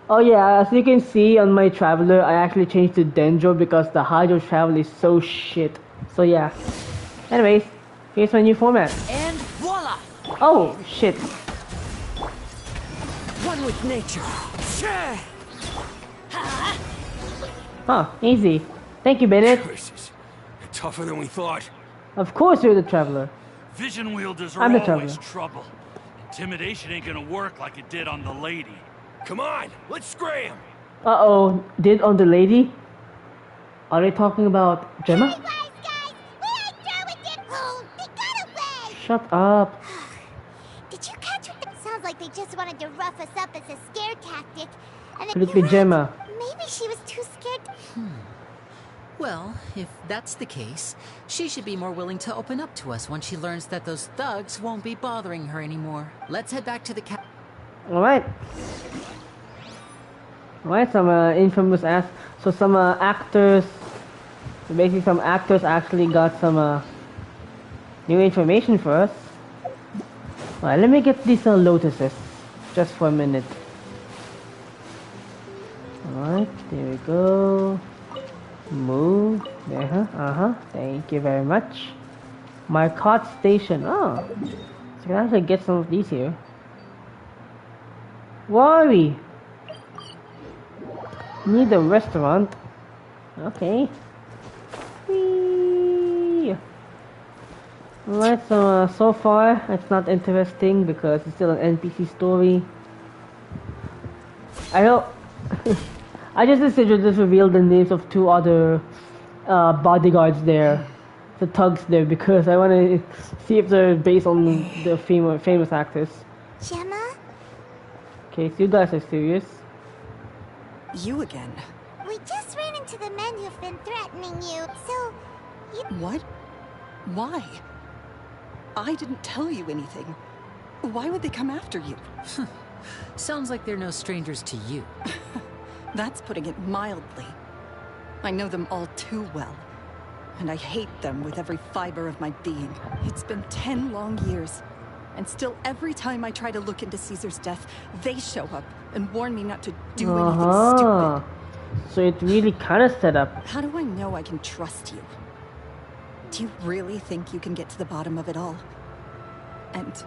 Oh yeah, as you can see on my Traveler, I actually changed to Denjo because the Hydro Travel is so shit. So yeah. Anyways, here's my new format. And voila! Oh, shit. One with nature. Huh, easy. Thank you, Bennett. Curses. Tougher than we thought. Of course you're the Traveler. Vision wielders are I'm the always Traveler. trouble. Intimidation ain't gonna work like it did on the lady. Come on, let's scram! Uh-oh, did on the lady? Are they talking about Gemma? Hey, wise guys, we ain't through with it. Oh, they got away. Shut up. Did you catch what sounds like they just wanted to rough us up as a scare tactic. And Could it be Gemma? Maybe she was too scared. Well, if that's the case, she should be more willing to open up to us once she learns that those thugs won't be bothering her anymore. Let's head back to the Alright. Alright, some infamous ass. So some actors, so basically some actors actually got some new information for us. Alright, let me get these lotuses just for a minute. Alright, there we go. Move. There, thank you very much. Marcotte Station. Oh, so I can actually get some of these here. Worry. Need a restaurant. Okay. Whee. Alright, so far it's not interesting because it's still an NPC story. I hope. I just decided to just reveal the names of two other bodyguards there, the thugs there, because I want to see if they're based on the famous actors. Gemma? Okay, so you guys are serious. You again? We just ran into the men who've been threatening you, so you... What? Why? I didn't tell you anything. Why would they come after you? Sounds like they're no strangers to you. That's putting it mildly. I know them all too well, and I hate them with every fiber of my being. It's been 10 long years, and still every time I try to look into Caesar's death, they show up and warn me not to do anything stupid. So it really kind of set up. How do I know I can trust you? Do you really think you can get to the bottom of it all? And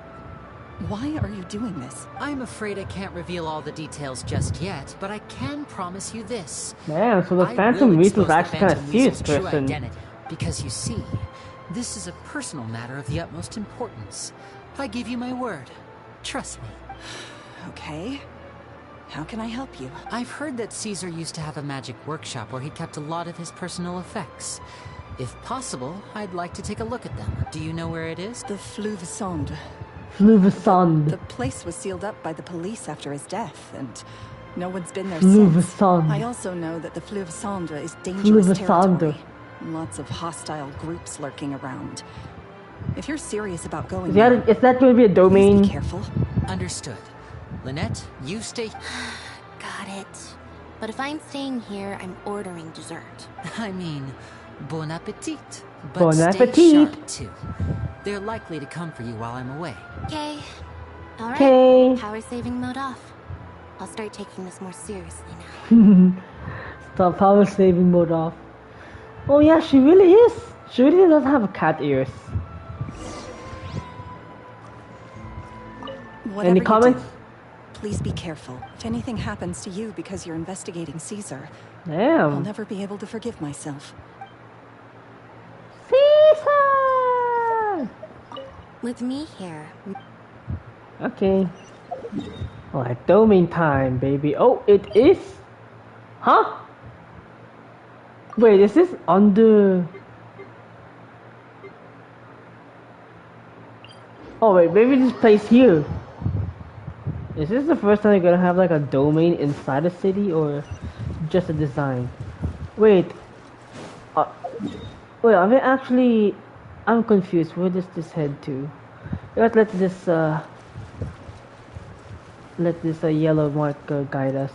why are you doing this? I'm afraid I can't reveal all the details just yet, but I can promise you this. Man, so the Phantom Weasel's actually kind of serious person. Identity, because you see, this is a personal matter of the utmost importance. I give you my word. Trust me. Okay. How can I help you? I've heard that Caesar used to have a magic workshop where he kept a lot of his personal effects. If possible, I'd like to take a look at them. Do you know where it is? The Fleuve Sonde. Fluvesand. The place was sealed up by the police after his death, and no one's been there Fluvesand. since. I also know that the Fleuve Sonde is dangerous Fluvesand. territory. Lots of hostile groups lurking around. If you're serious about going Is that going to be a domain? Please be careful. Understood. Lynette, you stay... Got it. But if I'm staying here, I'm ordering dessert. I mean, bon appetit. But Bon stay appetit. sharp, too. They're likely to come for you while I'm away. Okay. Alright. Okay. Power saving mode off. I'll start taking this more seriously now. Stop power saving mode off. Oh yeah, she really is. She really does have cat ears. Whatever Any you comments? do, please be careful. If anything happens to you because you're investigating Caesar, Damn. I'll never be able to forgive myself. Caesar! With me here. Okay. Alright, domain time, baby. Oh, it is? Huh? Wait, is this under... Oh wait, maybe this place here. Is this the first time you're gonna have like a domain inside a city or just a design? Wait. Wait, are we actually... I'm confused. Where does this head to? Let this yellow marker guide us.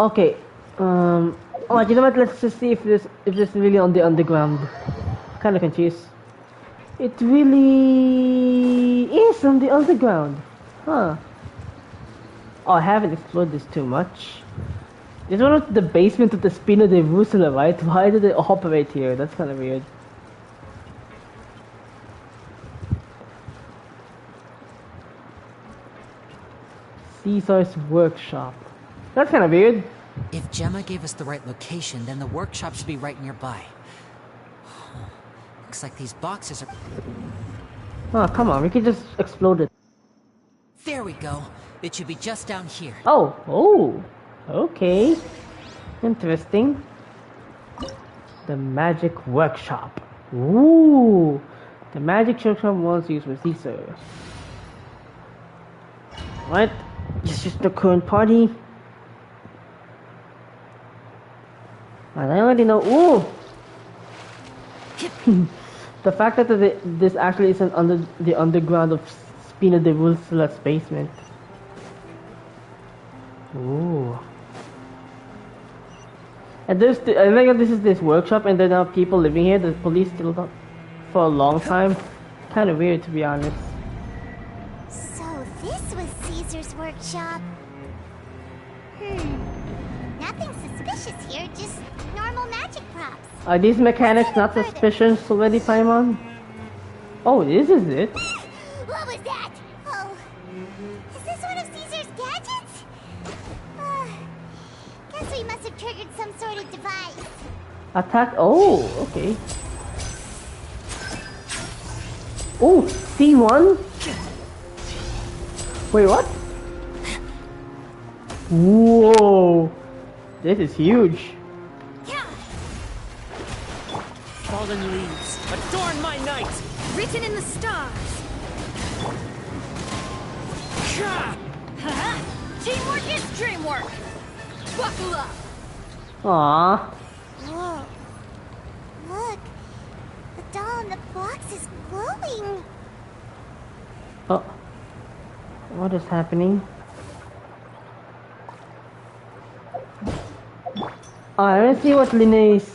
Okay. Oh, you know what? Let's just see if this is really on the underground. Kind of confused. It really is on the underground. Huh. Oh, I haven't explored this too much. It's one of the basement of the Spina de Rusula, right? Why do they operate here? That's kind of weird. Caesar's workshop. That's kind of weird. If Gemma gave us the right location, then the workshop should be right nearby. Looks like these boxes are... Oh, come on, we can just explode it. There we go. It should be just down here. Oh, okay. Interesting. The magic workshop. Ooh, the magic workshop was used with Caesar. What? This is the current party. And I already know. Ooh. The fact that this actually isn't under the underground of Spina de Rusula's basement. Ooh. And I think this is this workshop, and there are people living here. The police still up for a long time. Kind of weird, to be honest. So this was Caesar's workshop. Nothing suspicious here, just normal magic props. Are these mechanics not suspicious already, Paimon? Oh, this is it. What was that? Oh, is this one of Caesar's gadgets? Guess we must have triggered some sort of device. Attack. Oh, okay. Oh, C1? Wait, what? Whoa. This is huge. Fallen leaves, adorn my night! Written in the stars. Teamwork is dreamwork. Buckle up. Aww. Whoa. Look. The doll in the box is glowing. Oh. What is happening? Let's see what Lyney's...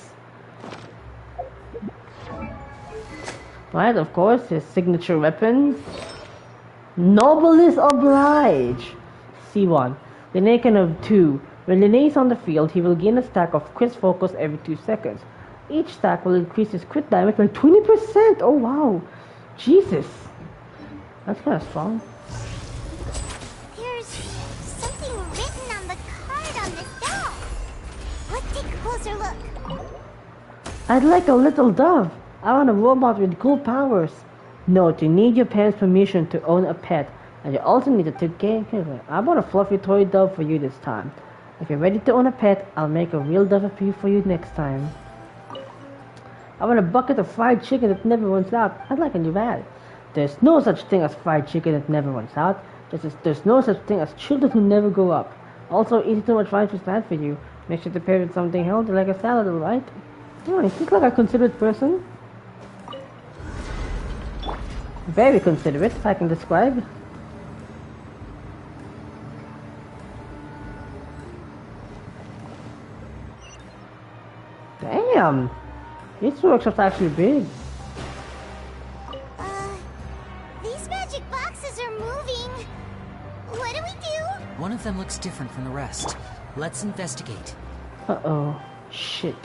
Right, of course, his signature weapon. Noblesse oblige. C1. Lyney can have 2. When Lyney is on the field, he will gain a stack of crit focus every 2 seconds. Each stack will increase his crit damage by 20%. Oh wow. Jesus. That's kind of strong. There's something written on the card on this doll. Let's take a closer look. I'd like a little dove. I want a robot with cool powers. Note, you need your parents' permission to own a pet, and you also need to take care of it. I bought a fluffy toy dove for you this time. If you're ready to own a pet, I'll make a real dove appear for you next time. I want a bucket of fried chicken that never runs out. I'd like a new ad. There's no such thing as fried chicken that never runs out. Just as there's no such thing as children who never grow up. Also, eating too much rice is bad for you. Make sure to pair with something healthy like a salad, alright? Oh, is this like a considerate person? Very considerate, if I can describe. Damn! This workshop's actually big. These magic boxes are moving. What do we do? One of them looks different from the rest. Let's investigate. Uh-oh. Shit.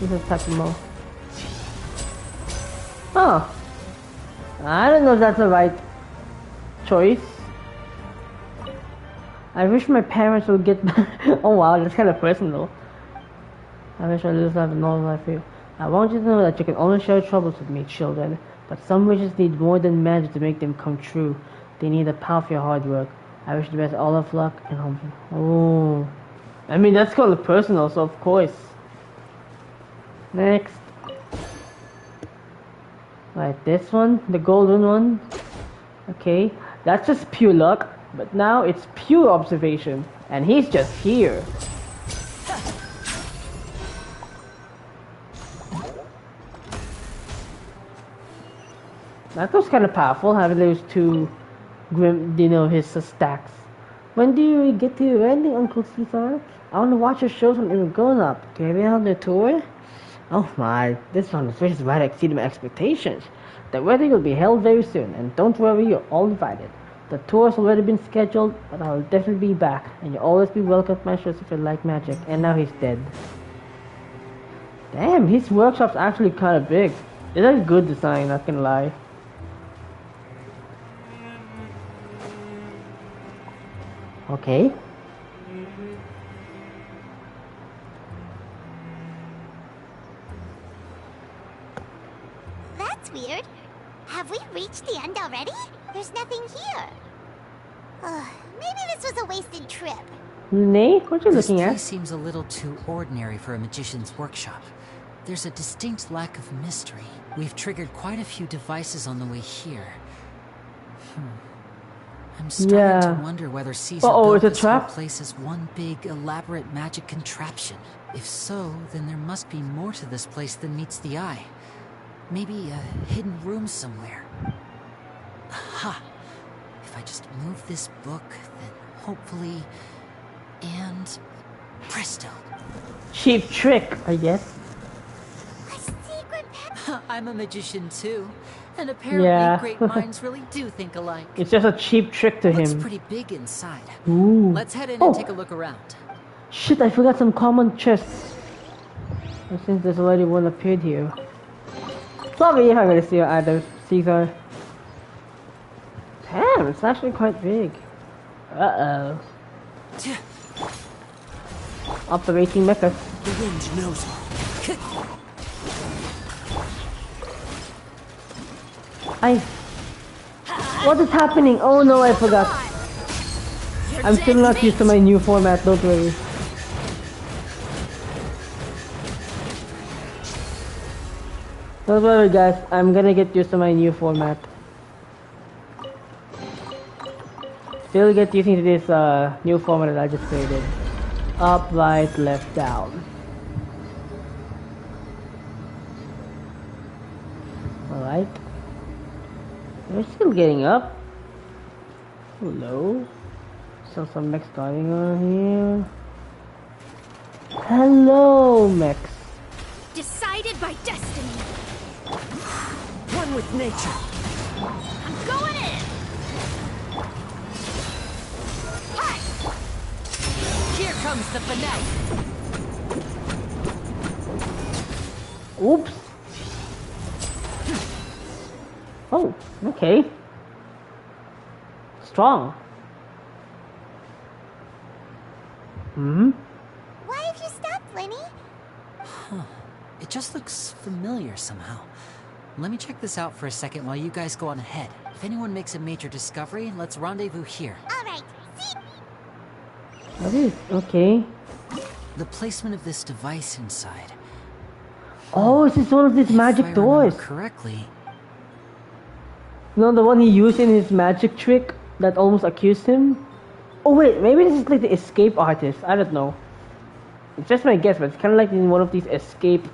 This is Takimo. Oh. I don't know if that's the right choice. I wish my parents would get oh wow, that's kind of personal. I wish I lived have a normal life for you. I want you to know that you can only share troubles with me, children. But some wishes need more than magic to make them come true. They need the power of your hard work. I wish the best all of luck and hope. Oh. I mean, that's kind of personal, so of course. Next. Right, this one, the golden one. Okay, that's just pure luck, but now it's pure observation, and he's just here. That was kind of powerful, having those two grim, his stacks. When do you get to your ending, Uncle Caesar? I want to watch your shows when you're going up. Can we on the tour? Oh my, this one is right exceeding my expectations. The wedding will be held very soon, and don't worry, you're all invited. The tour has already been scheduled, but I will definitely be back, and you'll always be welcome at my shows if you like magic. And now he's dead. Damn, his workshop's actually kind of big. It's a good design, not gonna lie. Okay. That's weird. Have we reached the end already? There's nothing here. Maybe this was a wasted trip. Lyney, what are you looking at? This place seems a little too ordinary for a magician's workshop. There's a distinct lack of mystery. We've triggered quite a few devices on the way here. I'm starting to wonder whether Caesar built this whole place as one big, elaborate magic contraption. If so, then there must be more to this place than meets the eye. Maybe a hidden room somewhere. Aha! If I just move this book, then hopefully... And... presto! Cheap trick, I guess. A secret I'm a magician too. And apparently great minds really do think alike. It's just a cheap trick to him. Looks pretty big inside. Ooh. Let's head in and take a look around. Shit, I forgot some common chests. Since there's already one appeared here. Sorry if I'm gonna see your either, Caesar. Damn, it's actually quite big. Uh-oh. Operating mecha. The wind knows me. What is happening? Oh no, I forgot. I'm still not used to my new format, don't worry. Don't worry guys, I'm gonna get used to my new format. Still get used to this new format that I just created. Up, right, left, down. Alright. We're still getting up. Hello. Still some mechs going on here. Hello, mechs. Decided by destiny. One with nature. I'm going in. Hi. Here comes the finale. Oops. Oh, okay. Strong. Why have you stopped, Lyney? Huh. It just looks familiar somehow. Let me check this out for a second while you guys go on ahead. If anyone makes a major discovery, let's rendezvous here. Alright, see? What is? Okay. The placement of this device inside. Oh, this is one of these magic doors. Correctly. You know the one he used in his magic trick that almost accused him? Oh wait, maybe this is like the escape artist. I don't know. It's just my guess, but it's kind of like in one of these escape...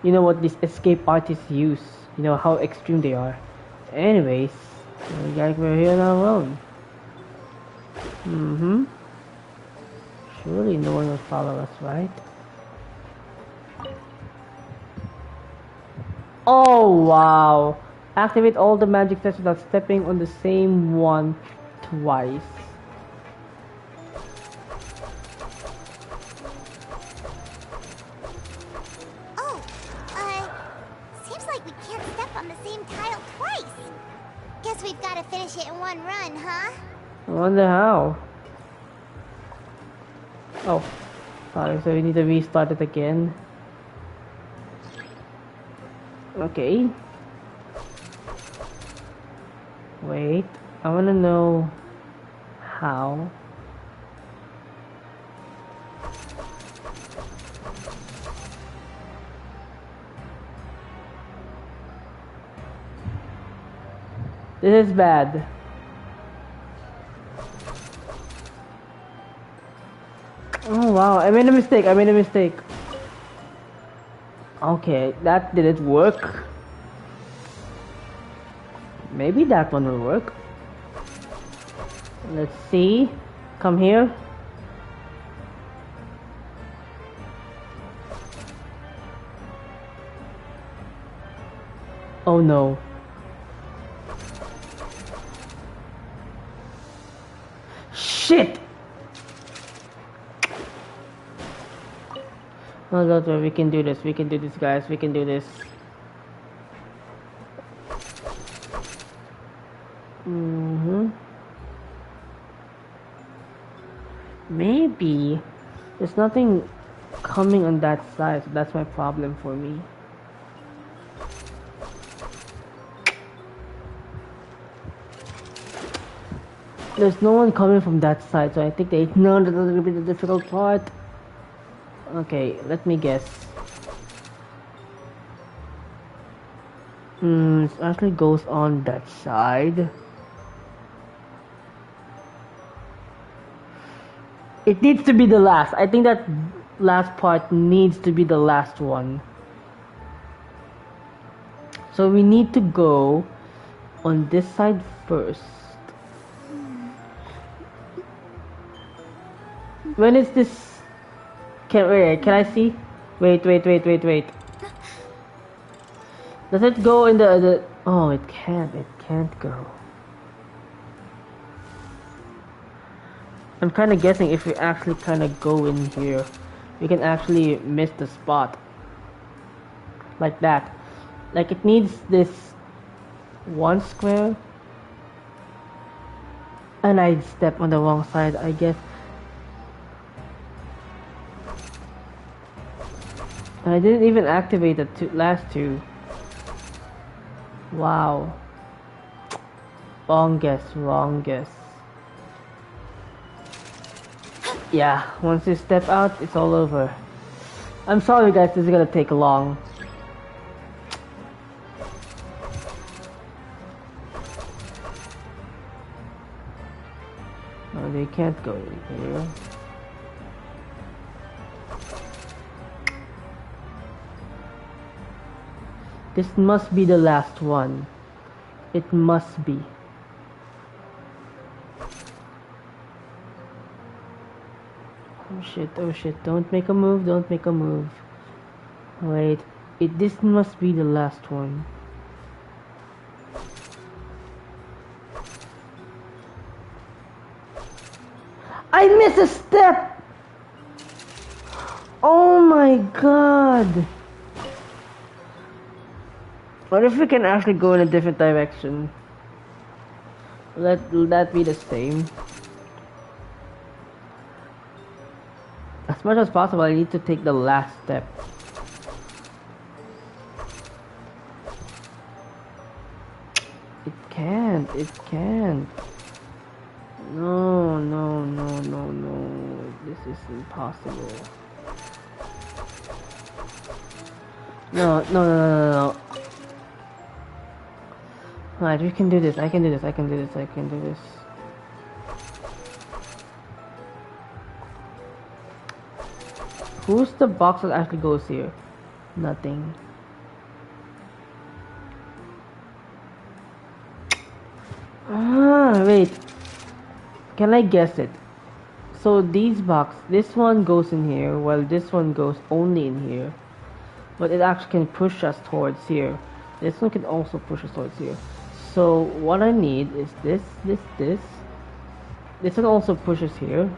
You know what these escape artists use. You know how extreme they are. Anyways, we're here on our own. Surely no one will follow us, right? Oh wow! Activate all the magic sets without stepping on the same one twice. Oh, Guess we've got to finish it in one run, huh? I wonder how. Oh, sorry, so we need to restart it again. Okay. Wait, I wanna know how. This is bad. Oh wow, I made a mistake, Okay, that didn't work. Maybe that one will work. Let's see. Come here. Oh no. Shit! No, don't worry, we can do this, guys, we can do this. Maybe there's nothing coming on that side, so that's my problem for me. There's no one coming from that side, so I think they ignored a little bit of the difficult part. Okay, let me guess. It actually goes on that side. It needs to be the last. I think that last part needs to be the last one. So we need to go on this side first. When is this? Can I see? Wait. Does it go in the? Oh, it can't go. I'm kind of guessing if we actually kind of go in here, we can actually miss the spot. Like that. Like it needs this one square. And I stepped on the wrong side, I guess. I didn't even activate the last two. Wow. Wrong guess. Yeah, once you step out, it's all over. I'm sorry guys, this is gonna take long. No, they can't go in here. This must be the last one. It must be. Oh shit, don't make a move. Wait, this must be the last one. I missed a step! Oh my god! What if we can actually go in a different direction? Will that be the same? As much as possible, I need to take the last step. It can't. No. This is impossible. No. Alright, we can do this. I can do this. Who's the box that actually goes here? Nothing. Wait. Can I guess it? So these boxes, this one goes in here, while this one goes only in here. But it actually can push us towards here. This one can also push us towards here. So what I need is this. This one also pushes here.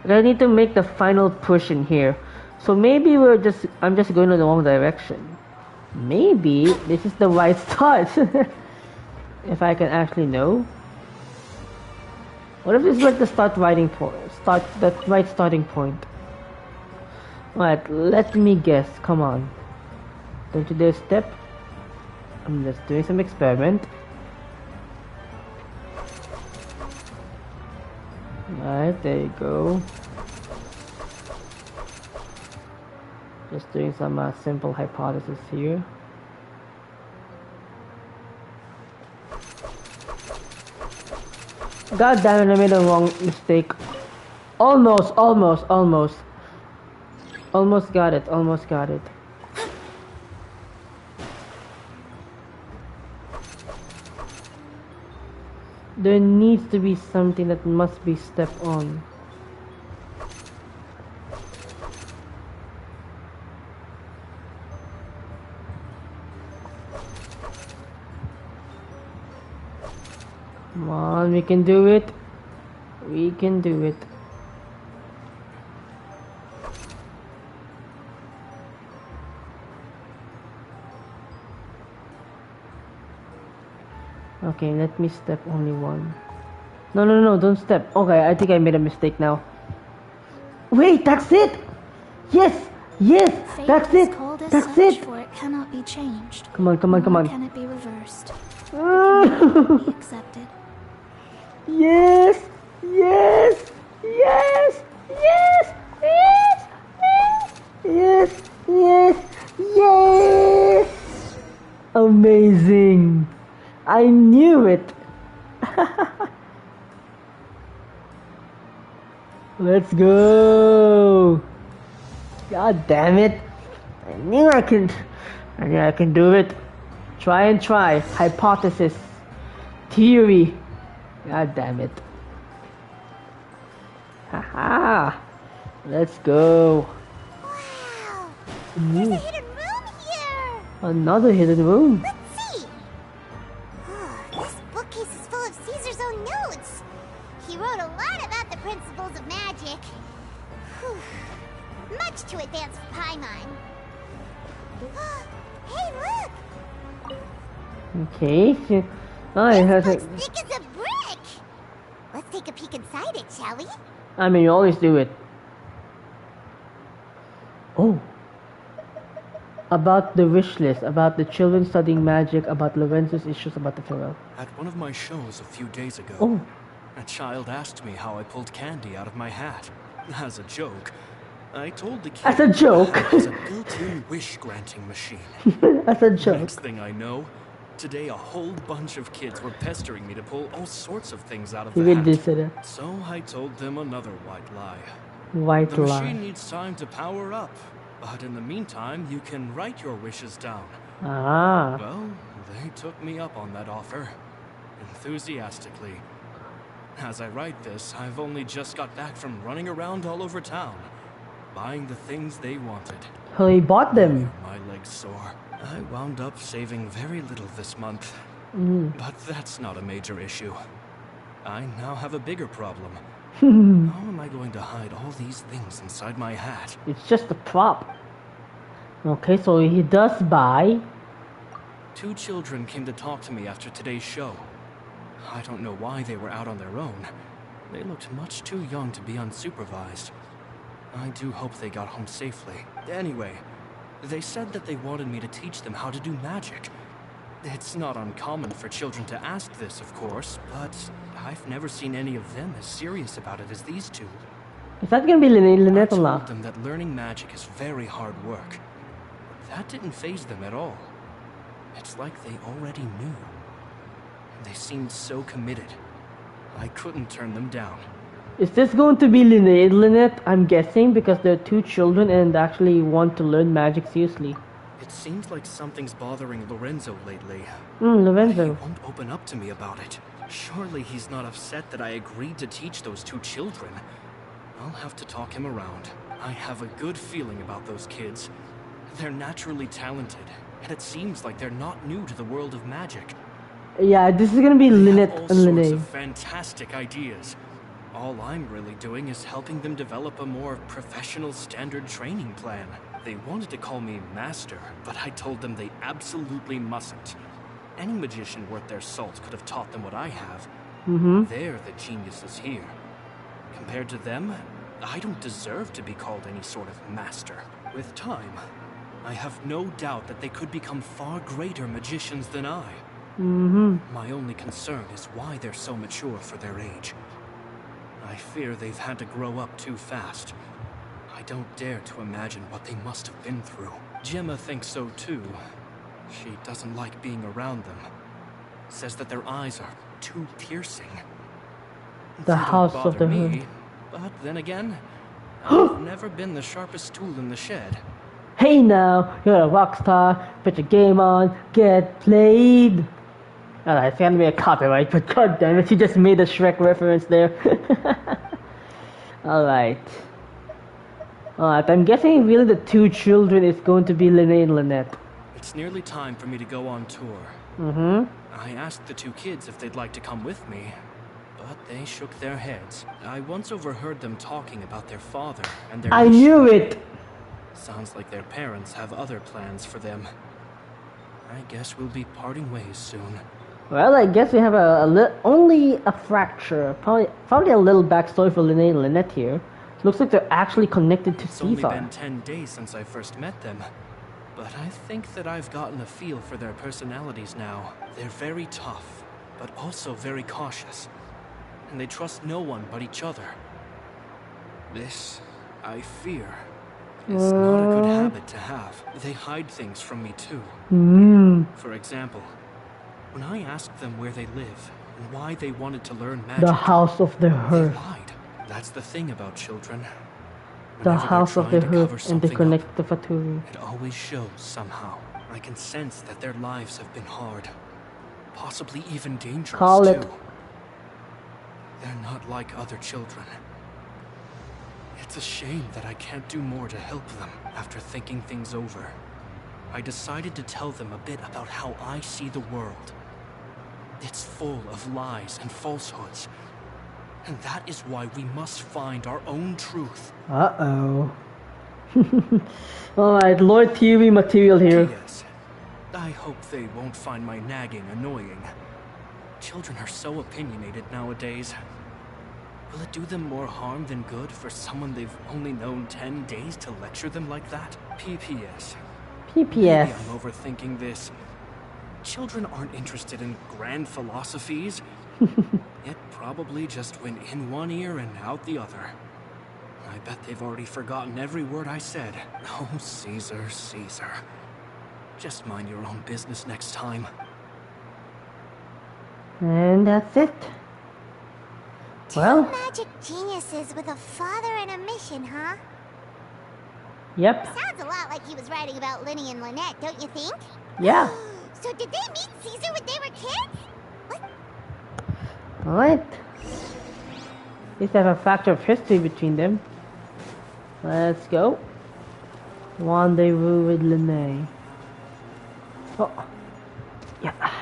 And I need to make the final push in here. So maybe I'm just going in the wrong direction. Maybe this is the right start. If I can actually know. What if this is like the starting point? Alright, let me guess. Come on. Don't you dare step. I'm just doing some experiment. Alright, there you go. Just doing some simple hypothesis here. God damn it, I made a wrong mistake. Almost got it. There needs to be something that must be stepped on. Come on, we can do it. We can do it. Okay, let me step only one. No, don't step. Okay, I think I made a mistake now. Wait, that's it! Yes! That's it! That's it! For it cannot be changed. Come on. Can it be reversed? It cannot be accepted. Yes! Amazing! I knew it! Let's go! God damn it! I knew I can do it. Try. Hypothesis. Theory. God damn it. Haha. Let's go. Wow! There's a hidden room here! Another hidden room. Let's see. This bookcase is full of Caesar's own notes. He wrote a lot about the principles of magic. Much too advanced for Paimon. Hey, look! Okay. Oh, it has Looks thick as a brick! Let's take a peek inside it, shall we? I mean, you always do it. Oh. About the wish list, about the children studying magic, about Lorenzo's issues about the farewell. At one of my shows a few days ago, Oh. a child asked me how I pulled candy out of my hat. As a joke, I told the kid As a joke. it was a built-in wish-granting machine. As a joke. Next thing I know, today a whole bunch of kids were pestering me to pull all sorts of things out of the hat. So I told them another white lie. White The lie. machine needs time to power up, but in the meantime, you can write your wishes down. Ah. Well, they took me up on that offer, enthusiastically. As I write this, I've only just got back from running around all over town, buying the things they wanted. Oh, he bought them. My legs sore. I wound up saving very little this month. But that's not a major issue. I now have a bigger problem. How am I going to hide all these things inside my hat? It's just a prop. Okay, so he does buy. 2 children came to talk to me after today's show. I don't know why they were out on their own. They looked much too young to be unsupervised. I do hope they got home safely. Anyway, they said that they wanted me to teach them how to do magic. It's not uncommon for children to ask this, of course, but I've never seen any of them as serious about it as these 2. Is that gonna be Lynette I or told not? them that learning magic is very hard work. That didn't faze them at all. It's like they already knew. They seemed so committed. I couldn't turn them down. Is this going to be Lynette? I'm guessing because they're 2 children and actually want to learn magic seriously. It seems like something's bothering Lorenzo lately. Lorenzo. He won't open up to me about it. Surely he's not upset that I agreed to teach those 2 children. I'll have to talk him around. I have a good feeling about those kids. They're naturally talented, and it seems like they're not new to the world of magic. Yeah, this is gonna be Lynette and All sorts Lynette. of fantastic ideas. All I'm really doing is helping them develop a more professional standard training plan. They wanted to call me Master, but I told them they absolutely mustn't. Any magician worth their salt could have taught them what I have. They're the geniuses here. Compared to them, I don't deserve to be called any sort of master. With time, I have no doubt that they could become far greater magicians than I. My only concern is why they're so mature for their age. I fear they've had to grow up too fast. I don't dare to imagine what they must have been through. Gemma thinks so too. She doesn't like being around them. Says that their eyes are too piercing. The House of the Hood. But then again, I've never been the sharpest tool in the shed. Hey now, you're a rock star, put your game on, get played. Alright, it's gonna be a copyright, but god damn it, you just made a Shrek reference there. Alright. Alright, I'm guessing really the two children is going to be Lyney and Lynette. It's nearly time for me to go on tour. I asked the two kids if they'd like to come with me, but they shook their heads. I once overheard them talking about their father and their I knew it! Sounds like their parents have other plans for them. I guess we'll be parting ways soon. Well, I guess we have only a fracture. Probably a little backstory for Lyney and Lynette here. Looks like they're actually connected to It's Caesar. only been 10 days since I first met them, but I think that I've gotten a feel for their personalities now. They're very tough, but also very cautious, and they trust no one but each other. This, I fear, is not a good habit to have. They hide things from me too. For example, when I asked them where they live and why they wanted to learn magic, the House of the Hood. they lied. That's the thing about children. The Whenever House they're of the trying to Hood cover and they something connect up, the Faturi. it always shows somehow. I can sense that their lives have been hard. Possibly even dangerous Call too. it. They're not like other children. It's a shame that I can't do more to help them. After thinking things over, I decided to tell them a bit about how I see the world. It's full of lies and falsehoods. And that is why we must find our own truth. Uh-oh. Alright, Lord TV material here. Yes. I hope they won't find my nagging annoying. Children are so opinionated nowadays. Will it do them more harm than good for someone they've only known 10 days to lecture them like that? PPS. Maybe I'm overthinking this. Children aren't interested in grand philosophies. It probably just went in one ear and out the other. I bet they've already forgotten every word I said. Oh, Caesar, Caesar. Just mind your own business next time. And that's it. Two magic geniuses with a father and a mission, huh? Yep. Sounds a lot like he was writing about Lyney and Lynette, don't you think? Yeah. So did they meet Caesar when they were kids? What? Alright. Let's have a factor of history between them. Let's go. Rendezvous with Lyney. Oh. Yeah.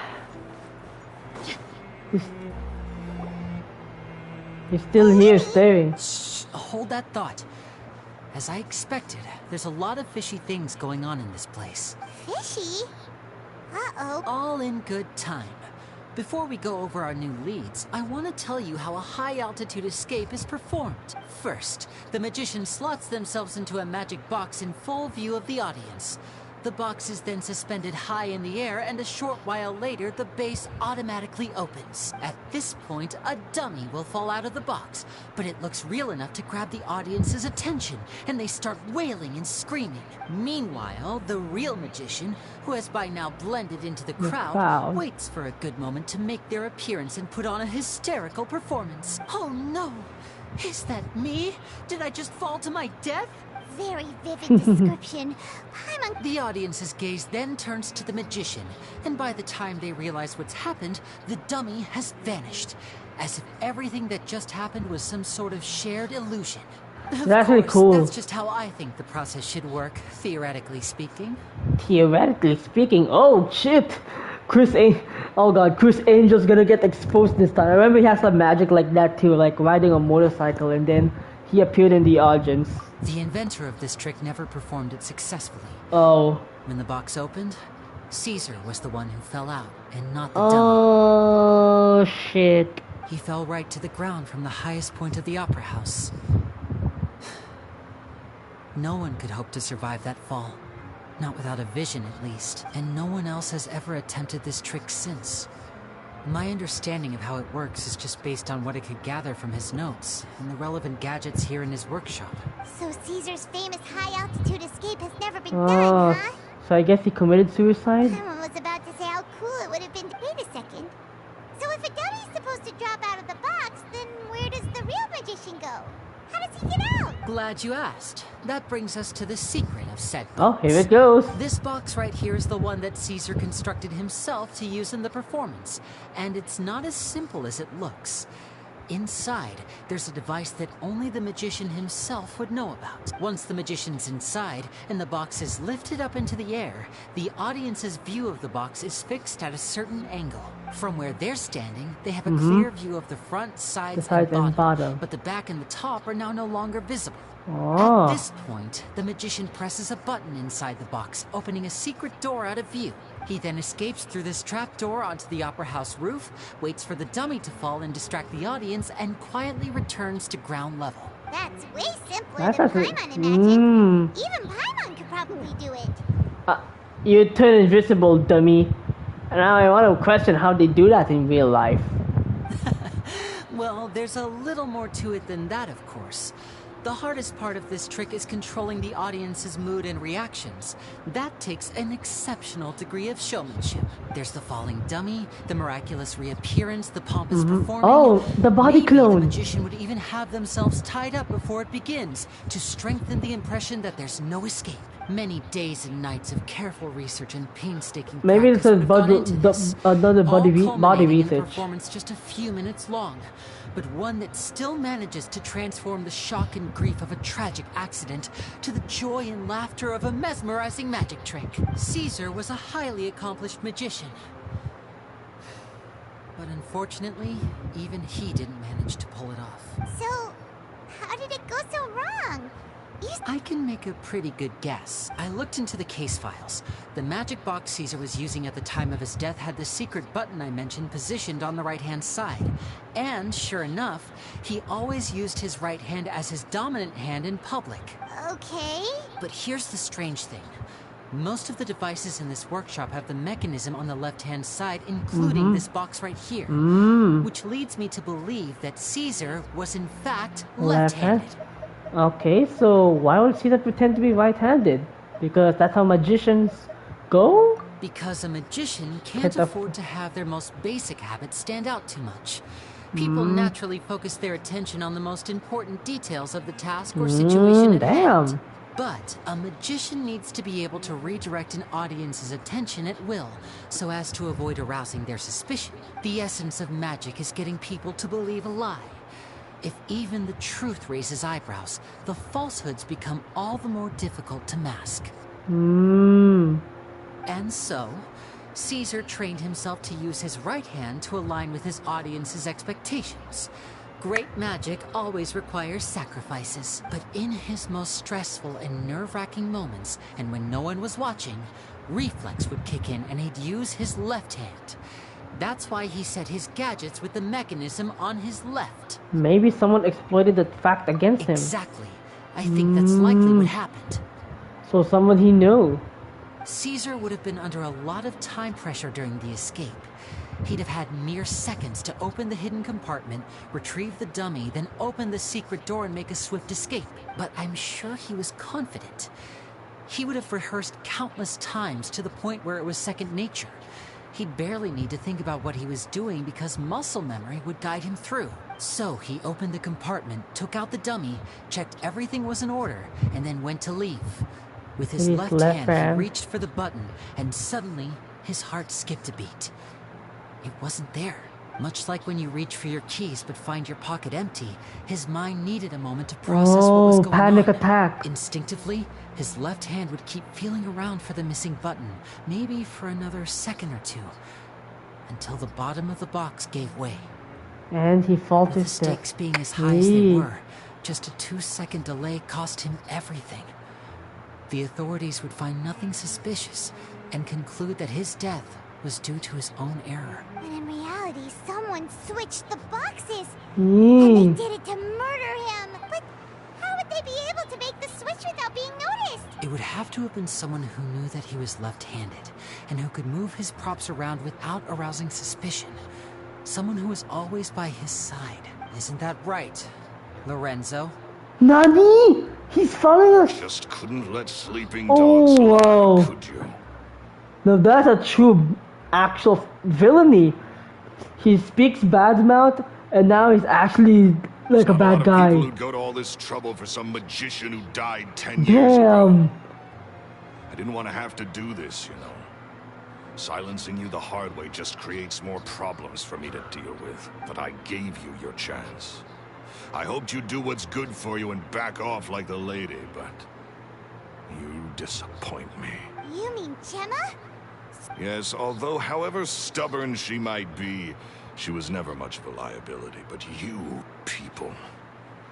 He's still here staring. Shh, hold that thought. As I expected, there's a lot of fishy things going on in this place. Fishy? Uh-oh. All in good time. Before we go over our new leads, I want to tell you how a high-altitude escape is performed. First, the magician slots themselves into a magic box in full view of the audience. The box is then suspended high in the air, and a short while later, the base automatically opens. At this point, a dummy will fall out of the box, but it looks real enough to grab the audience's attention, and they start wailing and screaming. Meanwhile, the real magician, who has by now blended into the crowd, waits for a good moment to make their appearance and put on a hysterical performance. Oh no! Is that me? Did I just fall to my death? Very vivid description. The audience's gaze then turns to the magician, and by the time they realize what's happened, the dummy has vanished, as if everything that just happened was some sort of shared illusion. That's really cool. That's just how I think the process should work, theoretically speaking. Theoretically speaking? Oh shit! Chris Angel's gonna get exposed this time. I remember he has some magic like that too, like riding a motorcycle, and then he appeared in the audience. The inventor of this trick never performed it successfully. Oh. When the box opened, Caesar was the one who fell out, and not the dummy. Oh, shit. He fell right to the ground from the highest point of the opera house. No one could hope to survive that fall. Not without a vision, at least. And no one else has ever attempted this trick since. My understanding of how it works is just based on what I could gather from his notes and the relevant gadgets here in his workshop. So Caesar's famous high-altitude escape has never been done, huh? So I guess he committed suicide? Someone was about to say how cool it would have been to... Wait a second. So if a dummy's supposed to drop out of the box, then where does the real magician go? How does he get out? Glad you asked. That brings us to the secret of said box. Oh, here it goes. This box right here is the one that Caesar constructed himself to use in the performance. And it's not as simple as it looks. Inside, there's a device that only the magician himself would know about. Once the magician's inside and the box is lifted up into the air, the audience's view of the box is fixed at a certain angle. From where they're standing, they have a clear view of the front, sides, and bottom, but the back and the top are now no longer visible. Oh. At this point, the magician presses a button inside the box, opening a secret door out of view. He then escapes through this trap door onto the opera house roof, waits for the dummy to fall and distract the audience, and quietly returns to ground level. That's way simpler than Paimon imagined. Even Paimon could probably do it. You turn invisible, dummy. And now I want to question how they do that in real life. Well, there's a little more to it than that, of course. The hardest part of this trick is controlling the audience's mood and reactions. That takes an exceptional degree of showmanship. There's the falling dummy, the miraculous reappearance, the pompous performing. Oh, the body clone. The magician would even have themselves tied up before it begins to strengthen the impression that there's no escape. Many days and nights of careful research and painstaking maybe it's another body research. Performance just a few minutes long, but one that still manages to transform the shock and grief of a tragic accident to the joy and laughter of a mesmerizing magic trick. Caesar was a highly accomplished magician. But unfortunately, even he didn't manage to pull it off. So, how did it go so wrong? I can make a pretty good guess. I looked into the case files. The magic box Caesar was using at the time of his death had the secret button I mentioned positioned on the right-hand side. And, sure enough, he always used his right hand as his dominant hand in public. Okay. But here's the strange thing. Most of the devices in this workshop have the mechanism on the left-hand side, including this box right here. Which leads me to believe that Caesar was in fact left-handed. Okay, so why would Caesar pretend to be right-handed? Because that's how magicians go? Because a magician can't afford to have their most basic habits stand out too much. People naturally focus their attention on the most important details of the task or situation at hand. But a magician needs to be able to redirect an audience's attention at will, so as to avoid arousing their suspicion. The essence of magic is getting people to believe a lie. If even the truth raises eyebrows, the falsehoods become all the more difficult to mask. And so, Caesar trained himself to use his right hand to align with his audience's expectations. Great magic always requires sacrifices, but in his most stressful and nerve-wracking moments, and when no one was watching, reflex would kick in and he'd use his left hand. That's why he set his gadgets with the mechanism on his left. Maybe someone exploited the fact against him. Exactly. I think that's likely what happened. So someone he knew. Caesar would have been under a lot of time pressure during the escape. He'd have had mere seconds to open the hidden compartment, retrieve the dummy, then open the secret door and make a swift escape. But I'm sure he was confident. He would have rehearsed countless times to the point where it was second nature. He'd barely need to think about what he was doing because muscle memory would guide him through. So he opened the compartment, took out the dummy, checked everything was in order, and then went to leave. With his left hand, he reached for the button, and suddenly, his heart skipped a beat. It wasn't there. Much like when you reach for your keys but find your pocket empty, his mind needed a moment to process what was going on. Panic attack. Instinctively, his left hand would keep feeling around for the missing button, maybe for another second or two, until the bottom of the box gave way. And he faltered. With the stakes being as high as they were, Just a 2-second delay cost him everything. The authorities would find nothing suspicious and conclude that his death was due to his own error. When in reality, someone switched the boxes. And they did it to murder him. But how would they be able to make the switch without being noticed? It would have to have been someone who knew that he was left-handed and who could move his props around without arousing suspicion. Someone who was always by his side. Isn't that right, Lorenzo? Nani? He's following us. Just couldn't let sleeping dogs lie, could you? Now that's a true actual villainy. He speaks bad mouth, and now he's actually like a bad guy. People who'd go to all this trouble for some magician who died 10 years ago. I didn't want to have to do this, you know. Silencing you the hard way just creates more problems for me to deal with. But I gave you your chance. I hoped you'd do what's good for you and back off like the lady, but you disappoint me. You mean Gemma? Yes, although however stubborn she might be, she was never much of a liability. But you people,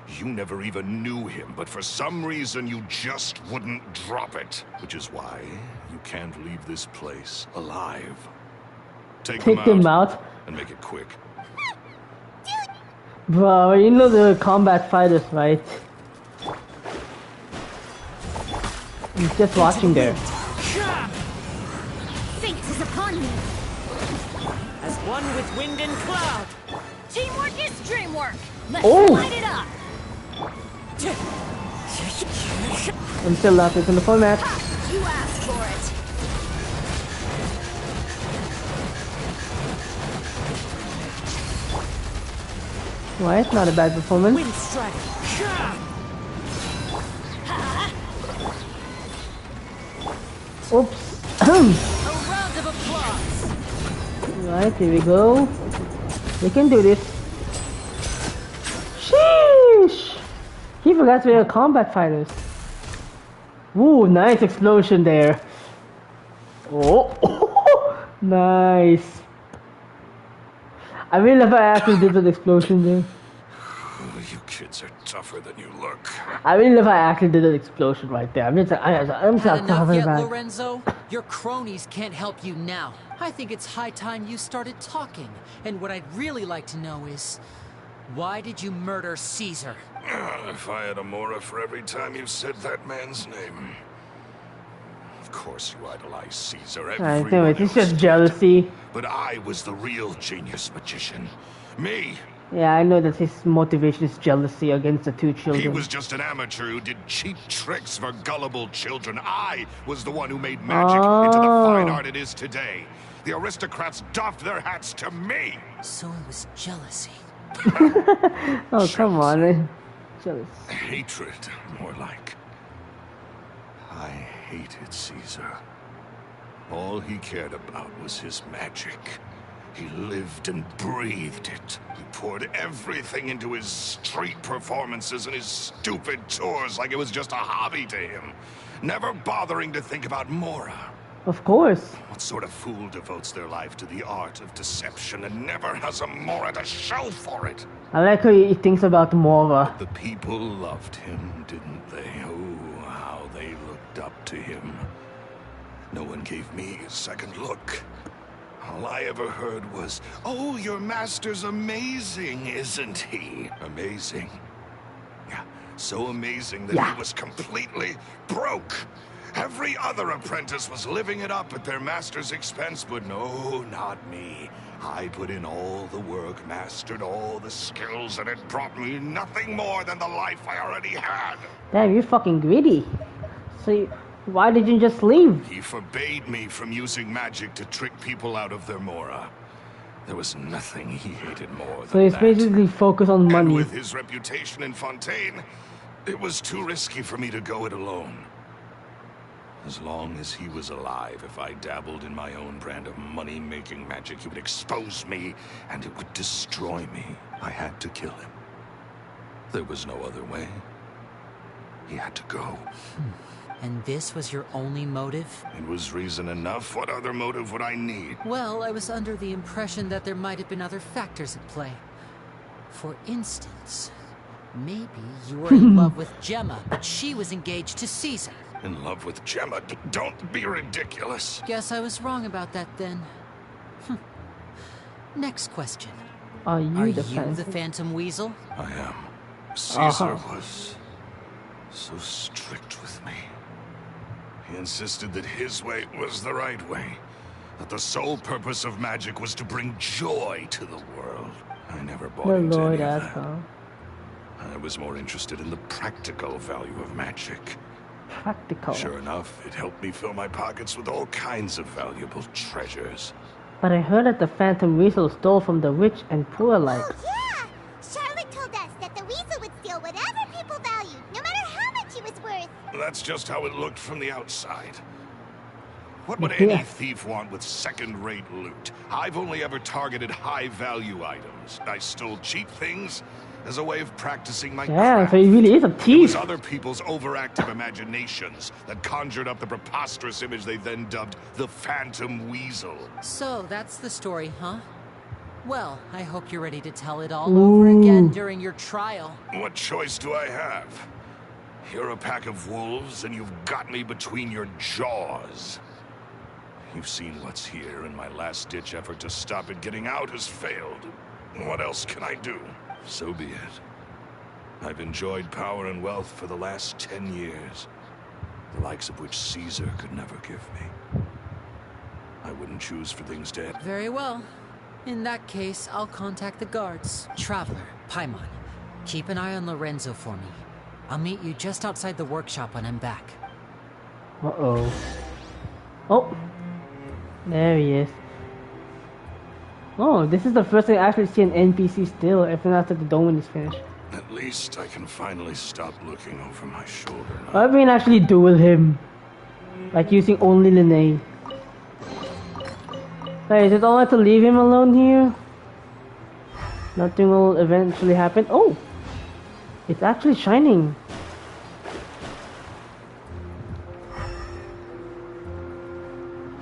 you never even knew him, but for some reason you just wouldn't drop it. Which is why you can't leave this place alive. Take them out and make it quick. Bro, you know the combat fighters, right? He's just watching there. Fate is upon me. As one with wind and cloud. Teamwork is dreamwork. Let's Oh. light it up. I'm still up. It's in the format. You asked for it. Why? It's not a bad performance. Wind strike. Oops. A round of applause. Right, here we go. We can do this. Sheesh! He forgot we are combat fighters. Ooh, nice explosion there. Oh, nice. I really love how I actually did that explosion there. You kids are tougher than you look. I really love how I actually did that explosion right there. I'm just enough yet, back. Lorenzo? Your cronies can't help you now. I think it's high time you started talking. And what I'd really like to know is, why did you murder Caesar? If I had a Mora for every time you said that man's name. Of course you idolize Caesar. I know it. It's just jealousy. But I was the real genius magician. Me. Yeah, I know that his motivation is jealousy against the two children. He was just an amateur who did cheap tricks for gullible children. I was the one who made magic into the fine art it is today. The aristocrats doffed their hats to me. So it was jealousy. Oh, come on. Jealous. Hatred, more like. I hated Caesar. All he cared about was his magic. He lived and breathed it. He poured everything into his street performances and his stupid tours like it was just a hobby to him. Never bothering to think about Mora. Of course. What sort of fool devotes their life to the art of deception and never has a Mora to show for it? I like how he thinks about Mora. The people loved him, didn't they? Oh, how they looked up to him. No one gave me a second look. All I ever heard was, "Oh, your master's amazing, isn't he?" Amazing. Yeah, so amazing that he was completely broke. Every other apprentice was living it up at their master's expense, but no, not me. I put in all the work, mastered all the skills, and it brought me nothing more than the life I already had. Damn, you're fucking greedy. So why did you just leave? He forbade me from using magic to trick people out of their Mora. There was nothing he hated more than So he's that. basically focused on money. And with his reputation in Fontaine, it was too risky for me to go it alone. As long as he was alive, if I dabbled in my own brand of money-making magic, he would expose me, and it would destroy me. I had to kill him. There was no other way. He had to go. And this was your only motive? It was reason enough. What other motive would I need? Well, I was under the impression that there might have been other factors at play. For instance, Maybe you were in love with Gemma, but she was engaged to Caesar. In love with Gemma? Don't be ridiculous. Guess I was wrong about that then. Next question. Are you the Phantom Weasel? I am. Caesar was so strict with me. He insisted that his way was the right way. That the sole purpose of magic was to bring joy to the world. I never bought into any of that. I was more interested in the practical value of magic. Practical? Sure enough, it helped me fill my pockets with all kinds of valuable treasures. But I heard that the Phantom Weasel stole from the rich and poor alike. Oh, yeah! Charlotte told us that the weasel would steal whatever people valued, no matter how much it was worth. That's just how it looked from the outside. What would any thief want with second-rate loot? I've only ever targeted high-value items. I stole cheap things as a way of practicing my craft. So he really is a thief. It was other people's overactive imaginations that conjured up the preposterous image they then dubbed the Phantom Weasel. So that's the story, huh? Well, I hope you're ready to tell it all over again during your trial. What choice do I have? You're a pack of wolves, and you've got me between your jaws. You've seen what's here, and my last-ditch effort to stop it getting out has failed. What else can I do? So be it. I've enjoyed power and wealth for the last 10 years, the likes of which Caesar could never give me. I wouldn't choose for things dead. Very well. In that case, I'll contact the guards. Traveler, Paimon, keep an eye on Lorenzo for me. I'll meet you just outside the workshop when I'm back. Uh-oh. Oh! There he is. Oh, this is the first time I actually see an NPC still, even after the domain is finished. At least I can finally stop looking over my shoulder now. I mean, actually duel him. Like using only Lyney. Hey, is it alright to leave him alone here? Nothing will eventually happen. Oh! It's actually shining.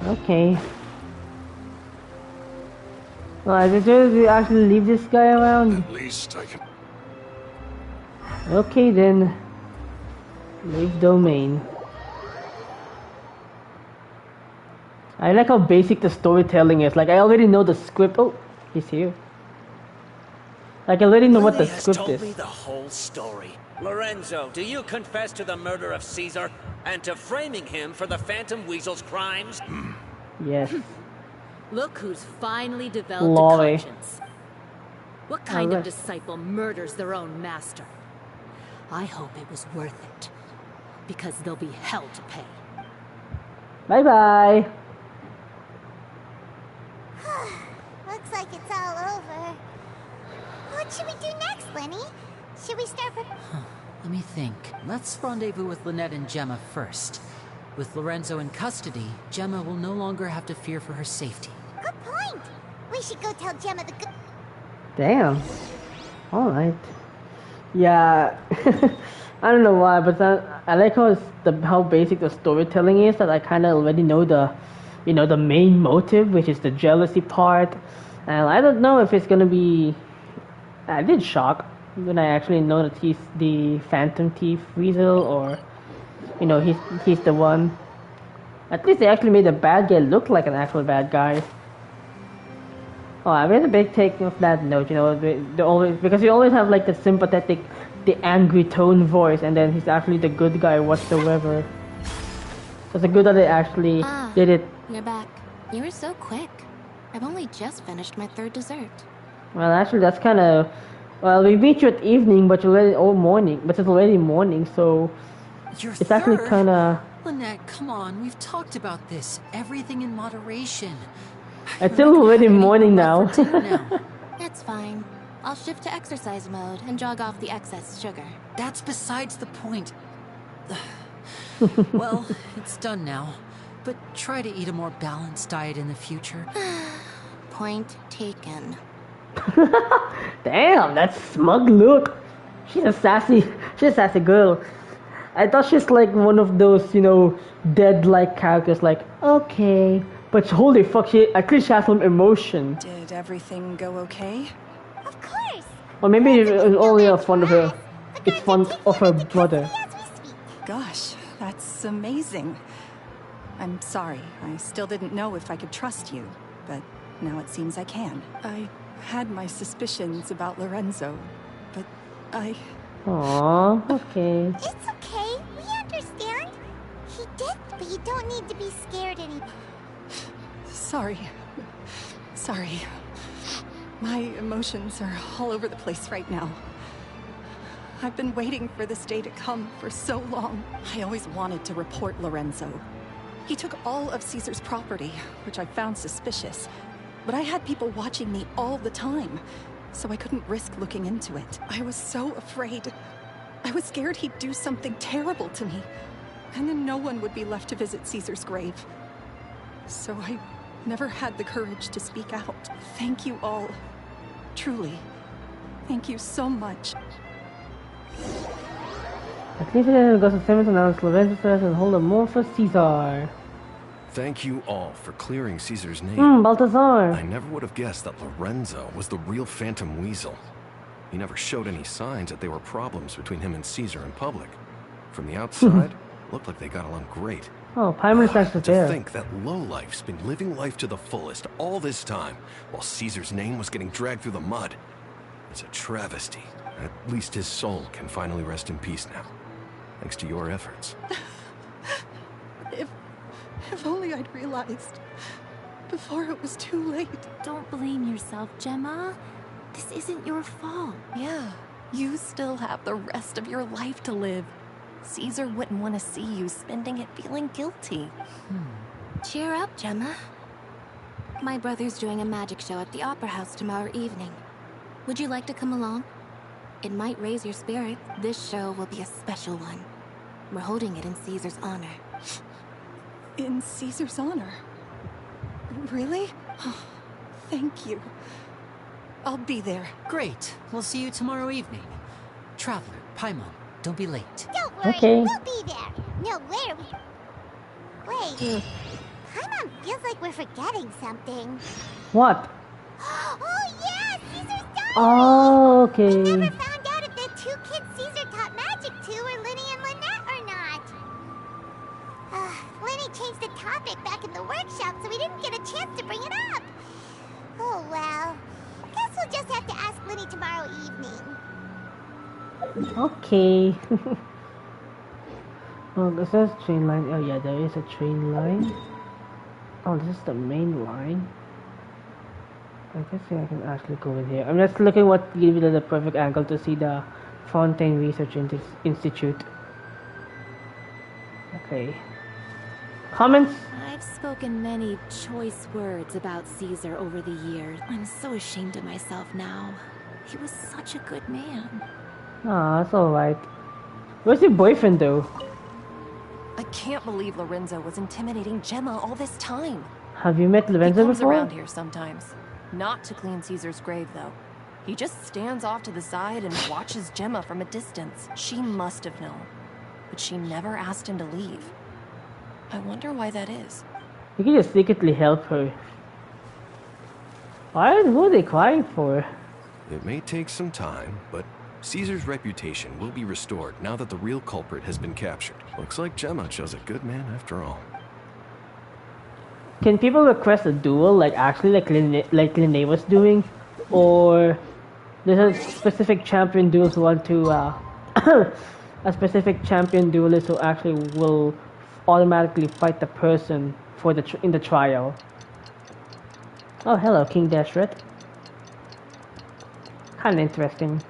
Okay. Well, I suggest we actually leave this guy around. At least I can... Okay then. Leave domain. I like how basic the storytelling is. Like, I already know the script. Oh, he's here. Like, I already know what the script told is. Me the whole story. Lorenzo, do you confess to the murder of Caesar and to framing him for the Phantom Weasel's crimes? Yes. Look who's finally developed a conscience. What kind of disciple murders their own master? I hope it was worth it, because there'll be hell to pay. Bye-bye. Looks like it's all over. What should we do next, Lyney? Should we start with... Let me think. Let's rendezvous with Lynette and Gemma first. With Lorenzo in custody, Gemma will no longer have to fear for her safety. Good point. We should go tell Gemma the good... Damn. Alright. Yeah. I don't know why, but I like how basic the storytelling is, that I kind of already know the main motive, which is the jealousy part. And I don't know if it's gonna be... I did shock when I actually know that he's the Phantom Thief Weasel, or he's the one. At least they actually made the bad guy look like an actual bad guy. Oh, I made a big take of that note. Because you always have like the sympathetic, the angry tone voice, and then he's actually the good guy whatsoever. So it's good that they actually did it. You're back. You were so quick. I've only just finished my third dessert. Well, actually, that's kind of... Well, we meet you at evening, but it's already morning, so... It's actually kind of... Lynette, come on, we've talked about this. Everything in moderation. It's still already morning now. That's fine. I'll shift to exercise mode and jog off the excess sugar. That's besides the point. Well, it's done now. But try to eat a more balanced diet in the future. Point taken. Damn, that smug look. She's a sassy girl. I thought she's like one of those, dead-like characters, like, okay. But holy fuck, at least she has some emotion. Did everything go okay? Of course. Or maybe it was only a fun of her. it's font of her brother. Gosh, that's amazing. I'm sorry. I still didn't know if I could trust you, but now it seems I can. I had my suspicions about Lorenzo, but I... Aww, okay. It's okay. We understand. He did, but you don't need to be scared anymore. Sorry. Sorry. My emotions are all over the place right now. I've been waiting for this day to come for so long. I always wanted to report Lorenzo. He took all of Caesar's property, which I found suspicious. But I had people watching me all the time, so I couldn't risk looking into it. I was so afraid. I was scared he'd do something terrible to me, and then no one would be left to visit Caesar's grave. So I never had the courage to speak out. Thank you all. Truly. Thank you so much. At least it goes to Simmons announced Lorenzo says and hold a more for Caesar. Thank you all for clearing Caesar's name. Balthazar. I never would have guessed that Lorenzo was the real Phantom Weasel. He never showed any signs that there were problems between him and Caesar in public. From the outside, looked like they got along great. Oh, Paimon's actually there. To think that lowlife's been living life to the fullest all this time, while Caesar's name was getting dragged through the mud. It's a travesty. At least his soul can finally rest in peace now, thanks to your efforts. If only I'd realized before it was too late. Don't blame yourself, Gemma. This isn't your fault. Yeah, you still have the rest of your life to live. Caesar wouldn't want to see you spending it feeling guilty. Cheer up, Gemma. My brother's doing a magic show at the Opera House tomorrow evening. Would you like to come along? It might raise your spirits. This show will be a special one. We're holding it in Caesar's honor. In Caesar's honor? Really? Thank you. I'll be there. Great. We'll see you tomorrow evening. Traveler, Paimon, don't be late. Don't worry, okay. We'll be there. No, where we... Wait. Paimon feels like we're forgetting something. What? Oh, yeah! Caesar's diary! Oh, okay. We never found out if the two kids Caesar taught magic to were Lyney and Lynette or not. Lyney changed the topic back in the workshop, so we didn't get a chance to bring it up. Oh, well. Guess we'll just have to ask Lyney tomorrow evening. Okay. Oh, this says train line. Oh, yeah, there is a train line. Oh, this is the main line. I guess I can actually go in here. I'm just looking what gives it the perfect angle to see the Fontaine Research Institute. Okay. Comments? I've spoken many choice words about Caesar over the years. I'm so ashamed of myself now. He was such a good man. Ah, that's alright. Where's your boyfriend though? I can't believe Lorenzo was intimidating Gemma all this time. Have you met Lorenzo he comes before? around here sometimes. Not to clean Caesar's grave, though. He just stands off to the side and watches Gemma from a distance. She must have known. But she never asked him to leave. I wonder why that is. You can just secretly help her. Who are they crying for? It may take some time, but Caesar's reputation will be restored now that the real culprit has been captured. Looks like Gemma chose a good man after all. Can people request a duel, like Lyney was doing? Or there's a specific champion duels who want to, a specific champion duelist who actually will automatically fight the person for in the trial. Oh, hello, King Dashret. Kinda interesting.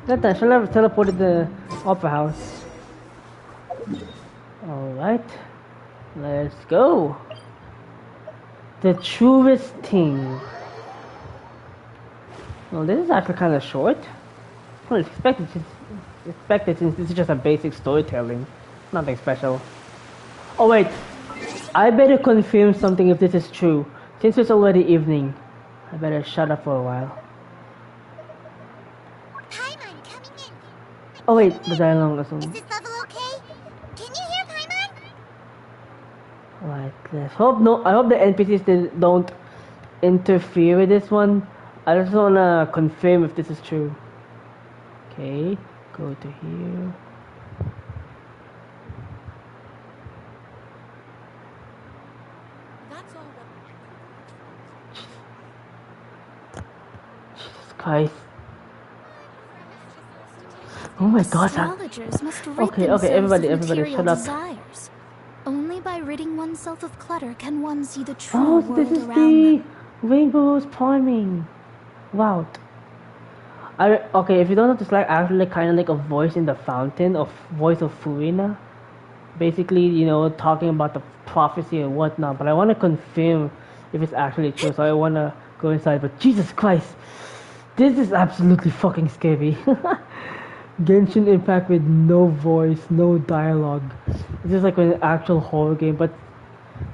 That time, shall I have teleported the Opera House? Alright. Let's go. The truest thing. Well, this is actually kind of short. Well, expected since this is just a basic storytelling. Nothing special. Oh wait. I better confirm something if this is true. Since it's already evening, I better shut up for a while. Oh wait, the dialogue is on. Is this level okay? Can you hear Paimon? Right, let's hope I hope the NPCs don't interfere with this one. I just wanna confirm if this is true. Okay, go to here. That's all. Jesus Christ. Oh my gosh. Astrologers must rid Okay, themselves everybody, of shut material up. desires. Only by ridding oneself of clutter can one see the true Oh, world this is around the them. rainbows priming. Wow. Okay, if you don't know, it's like actually kind of like a voice in the fountain, of voice of Furina. Basically, you know, talking about the prophecy and whatnot. But I want to confirm if it's actually true, so I want to go inside. But Jesus Christ, this is absolutely fucking scary. Genshin Impact with no voice, no dialogue. It's just like an actual horror game, but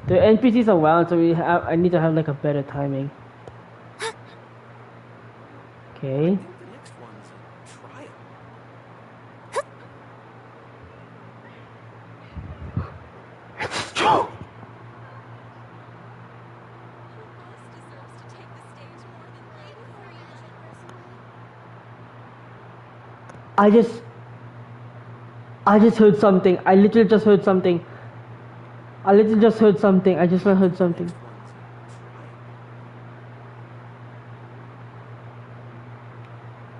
the NPCs are wild, so I need to have like a better timing. Okay. It's true! I just heard something. I literally just heard something. I just heard something.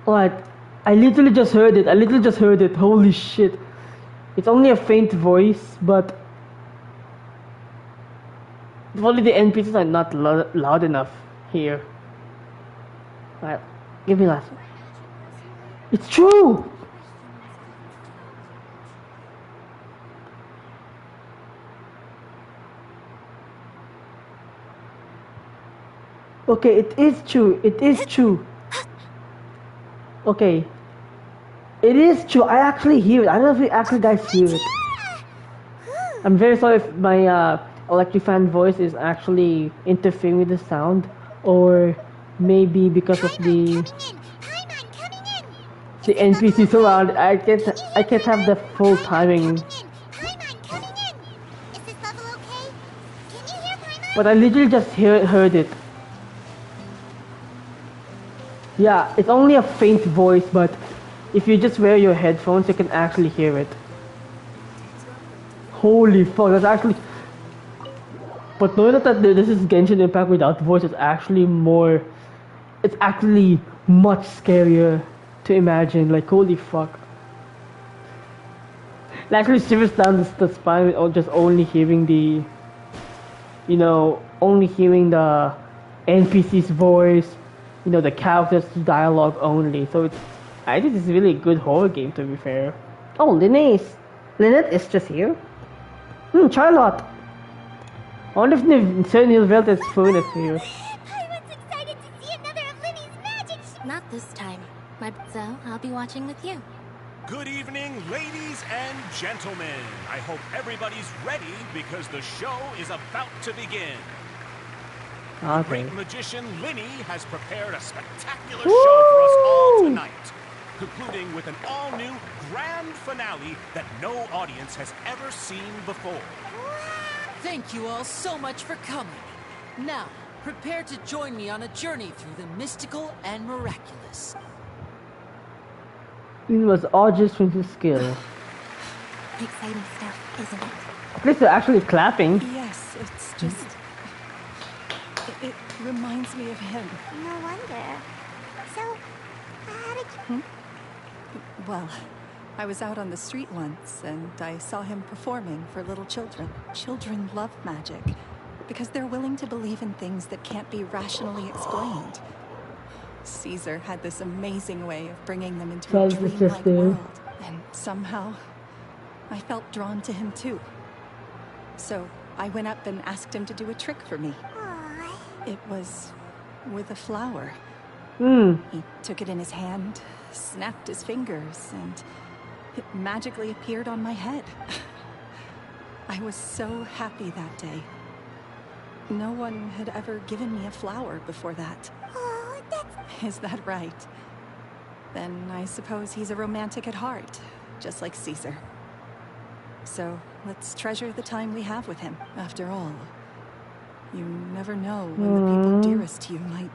Alright. I literally just heard it. Holy shit. It's only a faint voice, but only the NPCs are not loud enough here. Alright. Give me last one. It's true! Okay, it is true. Okay. It is true. I actually hear it. I don't know if you actually guys hear it. I'm very sorry if my electrifan voice is actually interfering with the sound, or maybe because of the NPCs around. I can't have the full timing. But I literally just heard it. Yeah, it's only a faint voice, but if you just wear your headphones, you can actually hear it. Holy fuck, that's actually... But knowing that this is Genshin Impact without voice is actually more... It's actually much scarier to imagine, like holy fuck. It actually shivers down the spine with just only hearing the... You know, only hearing the NPC's voice, you know, the characters' dialogue only. So it's... I think it's really a good horror game, to be fair. Oh, Lynette is just here. Charlotte! I wonder if Neil Velvet's phone is here. Everyone's excited to see another of Lyney's magic. Not this time. So, I'll be watching with you. Good evening, ladies and gentlemen. I hope everybody's ready because the show is about to begin. Okay. Great magician Lyney has prepared a spectacular show for us all tonight, concluding with an all-new grand finale that no audience has ever seen before. Thank you all so much for coming. Now, prepare to join me on a journey through the mystical and miraculous. It was all just from his skill. Exciting stuff, isn't it? At least they're actually clapping. Yes, it's just... It reminds me of him. No wonder. So, how did you... Well, I was out on the street once, and I saw him performing for little children. Children love magic, because they're willing to believe in things that can't be rationally explained. Caesar had this amazing way of bringing them into a dreamlike world, and somehow, I felt drawn to him too. So, I went up and asked him to do a trick for me. It was with a flower. He took it in his hand, snapped his fingers, and it magically appeared on my head. I was so happy that day. No one had ever given me a flower before that. Oh, that's... Is that right? Then I suppose he's a romantic at heart, just like Caesar. So let's treasure the time we have with him. After all, You never know when the people dearest to you might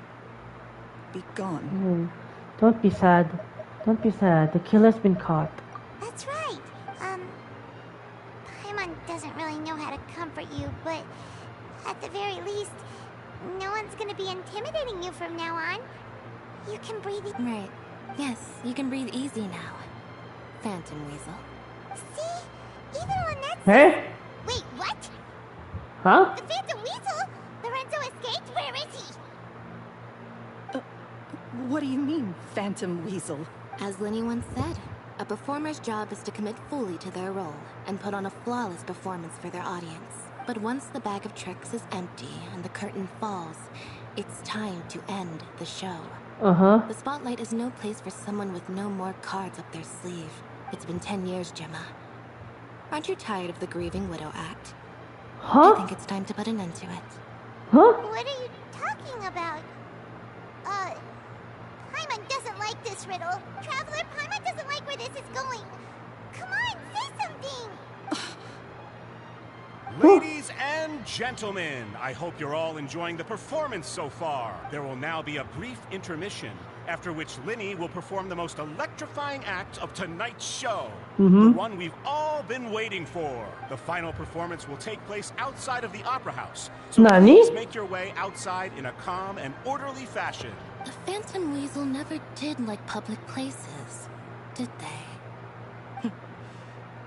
be gone. Don't be sad. Don't be sad. The killer's been caught. That's right. Paimon doesn't really know how to comfort you, but at the very least, no one's gonna be intimidating you from now on. You can breathe. Right. Yes, you can breathe easy now. Phantom Weasel. See? Even when that's... Hey? Wait, what? Huh? The Phantom Weasel? Lorenzo escaped? Where is he? What do you mean, Phantom Weasel? As Lyney once said, a performer's job is to commit fully to their role and put on a flawless performance for their audience. But once the bag of tricks is empty and the curtain falls, it's time to end the show. The spotlight is no place for someone with no more cards up their sleeve. It's been 10 years, Gemma. Aren't you tired of the grieving widow act? I think it's time to put an end to it. What are you talking about? Paimon doesn't like this riddle. Traveler, Paimon doesn't like where this is going. Come on, say something! Ladies and gentlemen, I hope you're all enjoying the performance so far. There will now be a brief intermission, after which Lyney will perform the most electrifying act of tonight's show. The one we've all been waiting for. The final performance will take place outside of the Opera House. So please make your way outside in a calm and orderly fashion. The Phantom Weasel never did like public places, did they?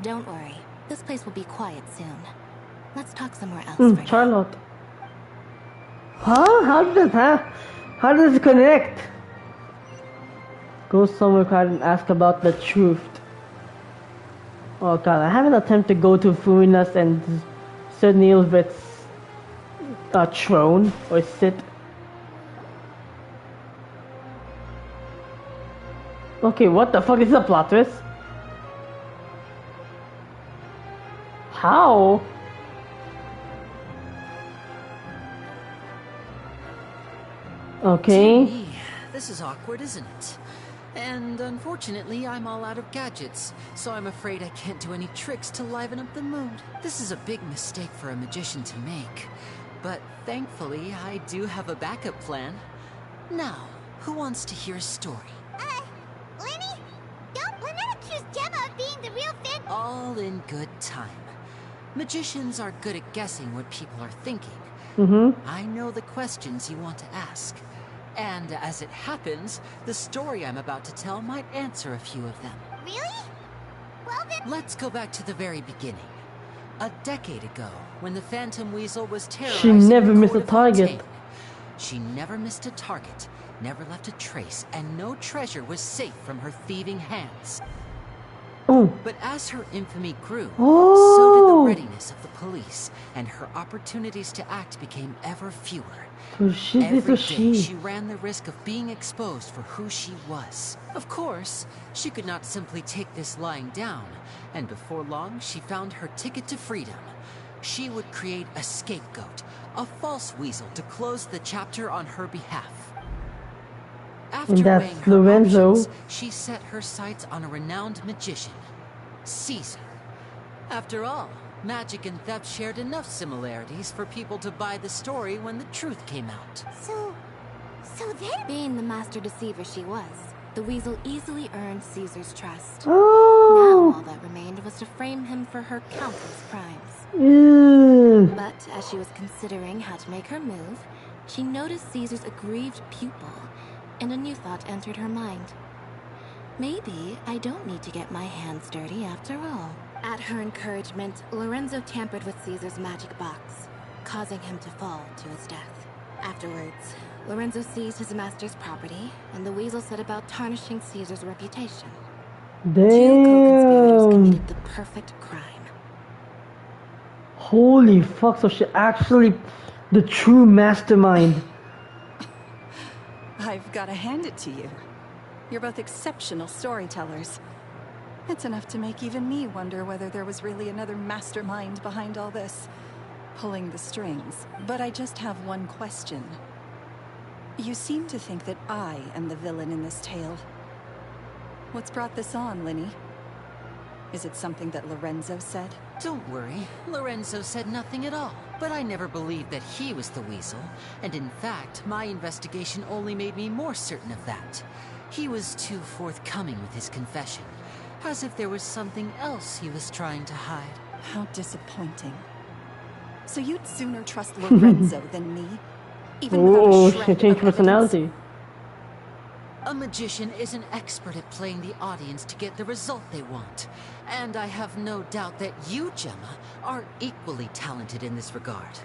Don't worry, this place will be quiet soon. Let's talk somewhere else for now. Charlotte. Huh? How does it connect? Go somewhere quiet and ask about the truth. Oh god, I have an attempt to go to Fumina's and Sir Neilvet's throne or sit. Okay, what the fuck is the plot twist? How? Okay. Gee, this is awkward, isn't it? And unfortunately, I'm all out of gadgets, so I'm afraid I can't do any tricks to liven up the mood. This is a big mistake for a magician to make, but thankfully, I do have a backup plan. Now, who wants to hear a story? Lyney? We're not accused Gemma of being the real fan. All in good time. Magicians are good at guessing what people are thinking. I know the questions you want to ask. And as it happens, the story I'm about to tell might answer a few of them. Really? Well then... Let's go back to the very beginning. A decade ago, when the Phantom Weasel was terrorizing She never missed a target. She never missed a target, never left a trace, and no treasure was safe from her thieving hands. But as her infamy grew, so did the readiness of the police, and her opportunities to act became ever fewer. Every day she ran the risk of being exposed for who she was. Of course, she could not simply take this lying down, and before long she found her ticket to freedom. She would create a scapegoat, a false weasel to close the chapter on her behalf. After weighing her options, she set her sights on a renowned magician, Caesar. After all, magic and theft shared enough similarities for people to buy the story when the truth came out. So then... Being the master deceiver she was, the weasel easily earned Caesar's trust. Now all that remained was to frame him for her countless crimes. But as she was considering how to make her move, she noticed Caesar's aggrieved pupil, and a new thought entered her mind. Maybe I don't need to get my hands dirty after all. At her encouragement, Lorenzo tampered with Caesar's magic box, causing him to fall to his death. Afterwards, Lorenzo seized his master's property, and the weasel set about tarnishing Caesar's reputation. Damn. Two co-conspirators committed the perfect crime. Holy fuck, so she actually the true mastermind. I've got to hand it to you. You're both exceptional storytellers. It's enough to make even me wonder whether there was really another mastermind behind all this, pulling the strings. But I just have one question. You seem to think that I am the villain in this tale. What's brought this on, Lyney? Is it something that Lorenzo said? Don't worry, Lorenzo said nothing at all. But I never believed that he was the weasel, and in fact, my investigation only made me more certain of that. He was too forthcoming with his confession, as if there was something else he was trying to hide. How disappointing. So you'd sooner trust Lorenzo than me? Even without a shred she changed of personality. A magician is an expert at playing the audience to get the result they want. And I have no doubt that you, Gemma, are equally talented in this regard.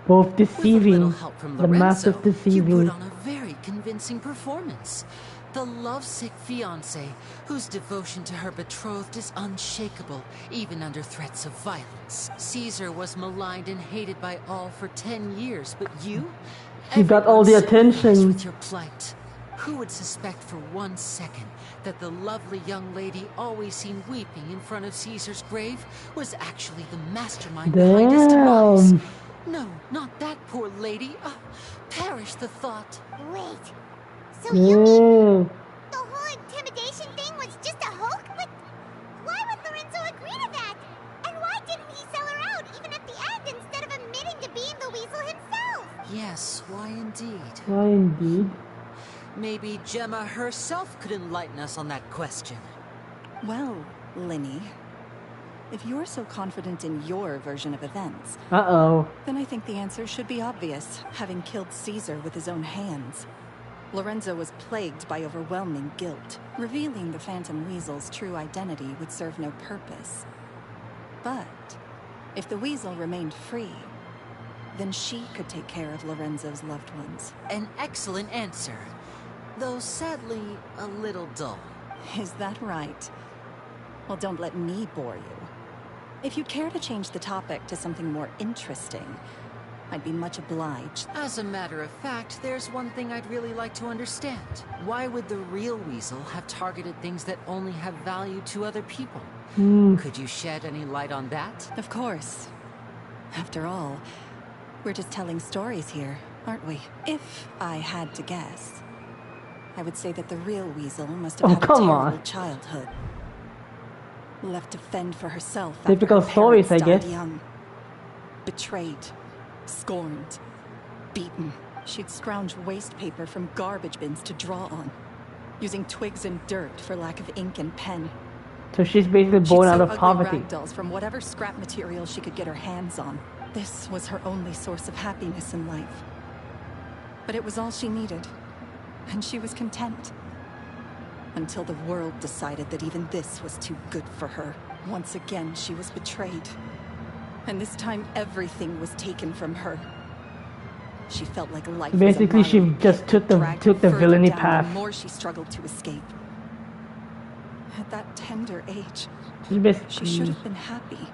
Both deceiving. With a little help from The Lorenzo, massive deceiving. you put on a very convincing performance. The lovesick fiancé, whose devotion to her betrothed is unshakable, even under threats of violence. Caesar was maligned and hated by all for 10 years, but you? You got all the attention. With your plight. Who would suspect for 1 second that the lovely young lady always seen weeping in front of Caesar's grave was actually the mastermind behind his demise? No, not that poor lady. Perish the thought. Wait. So you mean the whole intimidation thing was just a hoax? But why would Lorenzo agree to that? And why didn't he sell her out even at the end instead of admitting to being the weasel himself? Yes, why indeed? Why indeed? Maybe Gemma herself could enlighten us on that question. Well, Lyney, if you're so confident in your version of events, then I think the answer should be obvious, having killed Caesar with his own hands. Lorenzo was plagued by overwhelming guilt. Revealing the Phantom Weasel's true identity would serve no purpose. But if the weasel remained free, then she could take care of Lorenzo's loved ones. An excellent answer, though sadly a little dull. Is that right? Well, don't let me bore you. If you'd care to change the topic to something more interesting, I'd be much obliged. As a matter of fact, there's one thing I'd really like to understand. Why would the real weasel have targeted things that only have value to other people? Could you shed any light on that? Of course. After all, we're just telling stories here, aren't we? If I had to guess, I would say that the real weasel must have had a terrible childhood. Left to fend for herself Typical after her stories, I parents guess. died young. Betrayed, scorned, beaten. She'd scrounge waste paper from garbage bins to draw on, using twigs and dirt for lack of ink and pen. So she's basically born out of poverty. Rag dolls from whatever scrap material she could get her hands on. This was her only source of happiness in life. But it was all she needed, and she was content. Until the world decided that even this was too good for her. Once again, she was betrayed. And this time, everything was taken from her. She felt like life was Basically, she just took the villainy down, path. The more she struggled to escape. At that tender age, she should have been happy.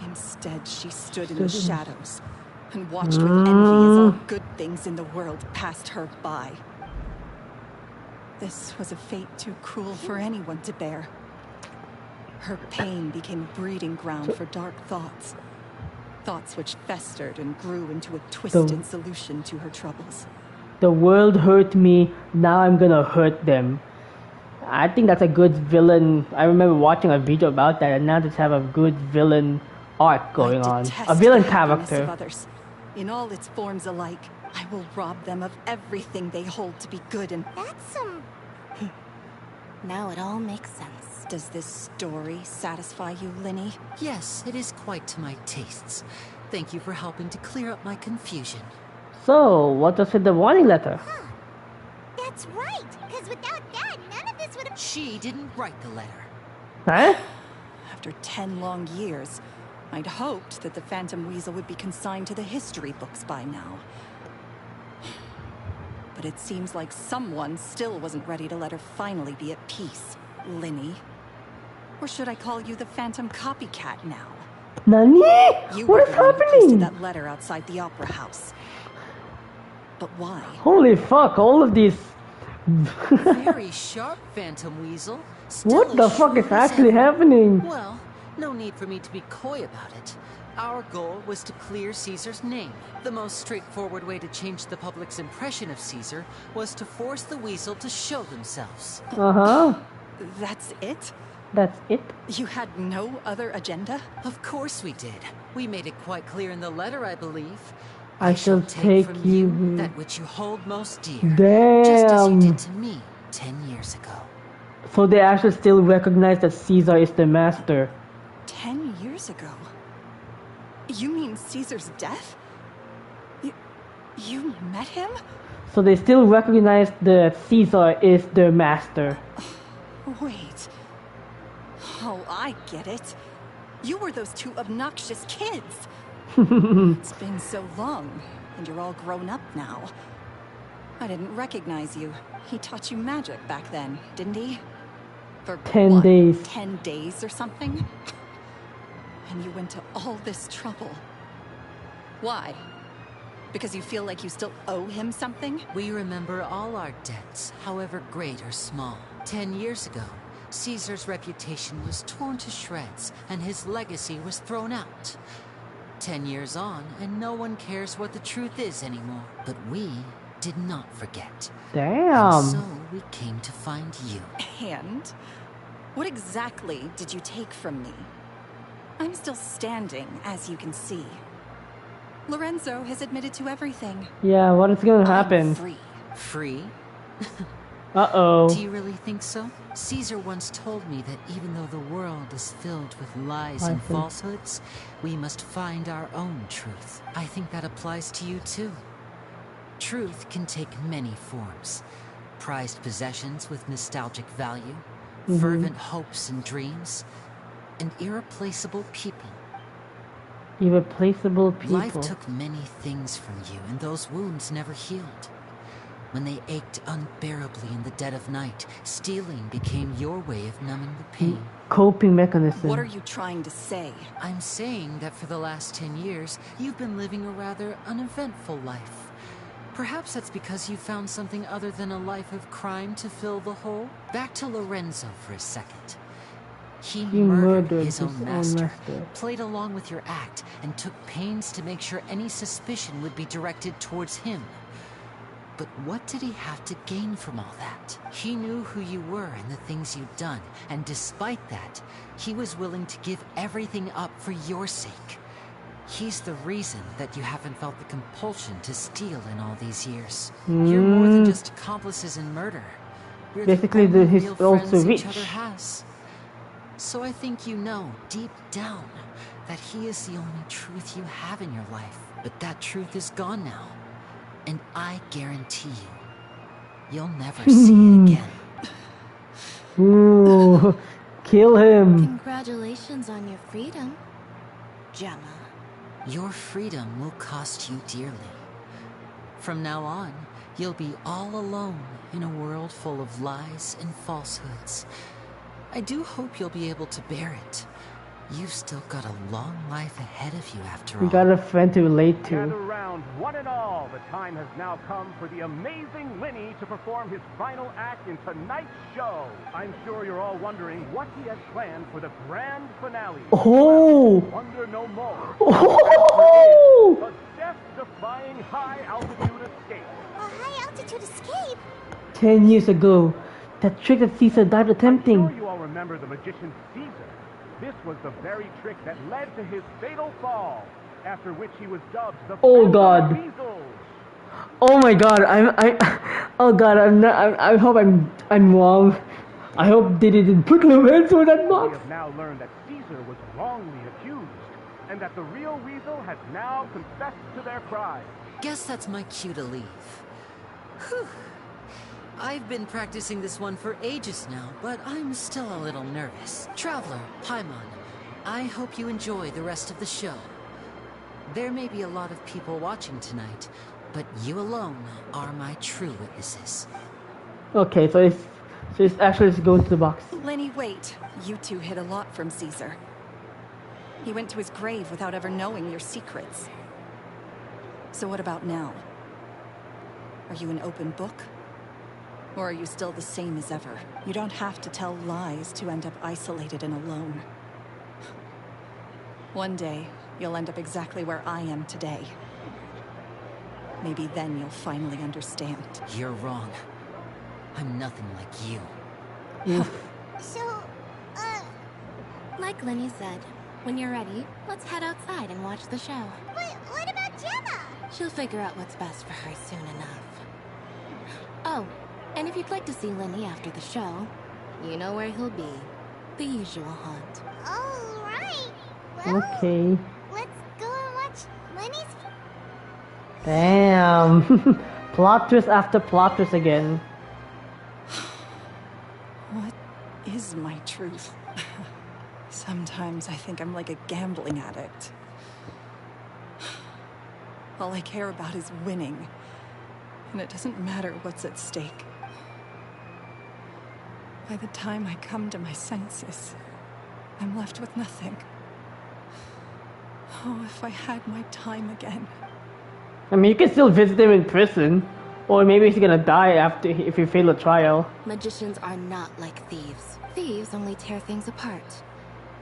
Instead, she stood in the shadows and watched with envy as all good things in the world passed her by. This was a fate too cruel for anyone to bear. Her pain became a breeding ground for dark thoughts. Thoughts which festered and grew into a twisted solution to her troubles. The world hurt me, now I'm gonna hurt them. I think that's a good villain. I remember watching a video about that, and now just have a good villain arc going on. A villain character. Of others. In all its forms alike, I will rob them of everything they hold to be good and... That's some... Now it all makes sense. Does this story satisfy you, Lyney? Yes, it is quite to my tastes. Thank you for helping to clear up my confusion. So, what was with the warning letter? Huh. That's right, because without that, none of this would have... She didn't write the letter. Huh? After 10 long years, I'd hoped that the Phantom Weasel would be consigned to the history books by now. But it seems like someone still wasn't ready to let her finally be at peace, Lyney. Or should I call you the Phantom Copycat now? Nani? What is happening? Posted that letter outside the opera house. But why? Holy fuck, all of these... Very sharp, Phantom Weasel. Still what the fuck is actually happening? Well, no need for me to be coy about it. Our goal was to clear Caesar's name. The most straightforward way to change the public's impression of Caesar was to force the Weasel to show themselves. Uh-huh. That's it? That's it? You had no other agenda? Of course we did. We made it quite clear in the letter, I believe. I shall take from you that which you hold most dear. Damn. Just as you did to me 10 years ago. So they actually still recognize that Caesar is the master. 10 years ago? You mean Caesar's death? You met him? So they still recognize that Caesar is their master. Wait. Oh, I get it. You were those two obnoxious kids. It's been so long, and you're all grown up now. I didn't recognize you. He taught you magic back then, didn't he? For 10 days. 10 days or something? And you went to all this trouble. Why? Because you feel like you still owe him something? We remember all our debts, however great or small. 10 years ago, Caesar's reputation was torn to shreds, and his legacy was thrown out. 10 years on, and no one cares what the truth is anymore. But we did not forget. Damn. And so we came to find you. And? What exactly did you take from me? I'm still standing, as you can see. Lorenzo has admitted to everything. Yeah, what is gonna happen? I'm free. Free? Uh-oh. Do you really think so? Caesar once told me that even though the world is filled with lies and falsehoods, we must find our own truth. I think that applies to you too. Truth can take many forms. Prized possessions with nostalgic value, fervent hopes and dreams, and irreplaceable people. Irreplaceable people. Life took many things from you, and those wounds never healed. When they ached unbearably in the dead of night, stealing became your way of numbing the pain. Coping mechanism. What are you trying to say? I'm saying that for the last 10 years, you've been living a rather uneventful life. Perhaps that's because you found something other than a life of crime to fill the hole. Back to Lorenzo for a second. He murdered his own master, played along with your act, and took pains to make sure any suspicion would be directed towards him. But what did he have to gain from all that? He knew who you were and the things you'd done, and despite that, he was willing to give everything up for your sake. He's the reason that you haven't felt the compulsion to steal in all these years. You're more than just accomplices in murder. You're basically the he's also rich. each other has. So I think you know, deep down, that he is the only truth you have in your life. But that truth is gone now. And I guarantee you, you'll never see it again. Ooh, kill him. Congratulations on your freedom, Gemma. Your freedom will cost you dearly. From now on, you'll be all alone in a world full of lies and falsehoods. I do hope you'll be able to bear it. You've still got a long life ahead of you after all. We got a friend to relate to. Gather round, one and all. The time has now come for the amazing Lyney to perform his final act in tonight's show. I'm sure you're all wondering what he has planned for the grand finale. Oh! Wonder no more. Oh! A death-defying high-altitude escape. A high-altitude escape? 10 years ago, that trick that Caesar died attempting. I'm sure you all remember the magician Caesar. This was the very trick that led to his fatal fall, after which he was dubbed the Oh God! Weasel. Oh my God! Oh God! I hope I'm wrong. I hope they didn't put Lorenzo in that box. We have now learned that Caesar was wrongly accused, and that the real Weasel has now confessed to their crime. Guess that's my cue to leave. Whew. I've been practicing this one for ages now, but I'm still a little nervous. Traveler, Paimon, I hope you enjoy the rest of the show. There may be a lot of people watching tonight, but you alone are my true witnesses. Okay, so it's actually just going to the box. Lyney, wait. You two hid a lot from Caesar. He went to his grave without ever knowing your secrets. So what about now? Are you an open book? Or are you still the same as ever? You don't have to tell lies to end up isolated and alone. One day, you'll end up exactly where I am today. Maybe then you'll finally understand. You're wrong. I'm nothing like you. So, Like Lyney said, when you're ready, let's head outside and watch the show. But what about Gemma? She'll figure out what's best for her soon enough. Oh, and if you'd like to see Lyney after the show, you know where he'll be. The usual haunt. All right. Well, okay. Let's go and watch Lyney's... Damn. Plot twist after plot twist again. What is my truth? Sometimes I think I'm like a gambling addict. All I care about is winning. And it doesn't matter what's at stake. By the time I come to my senses, I'm left with nothing. Oh, if I had my time again. I mean, you can still visit him in prison. Or maybe he's gonna die if you fail a trial. Magicians are not like thieves. Thieves only tear things apart.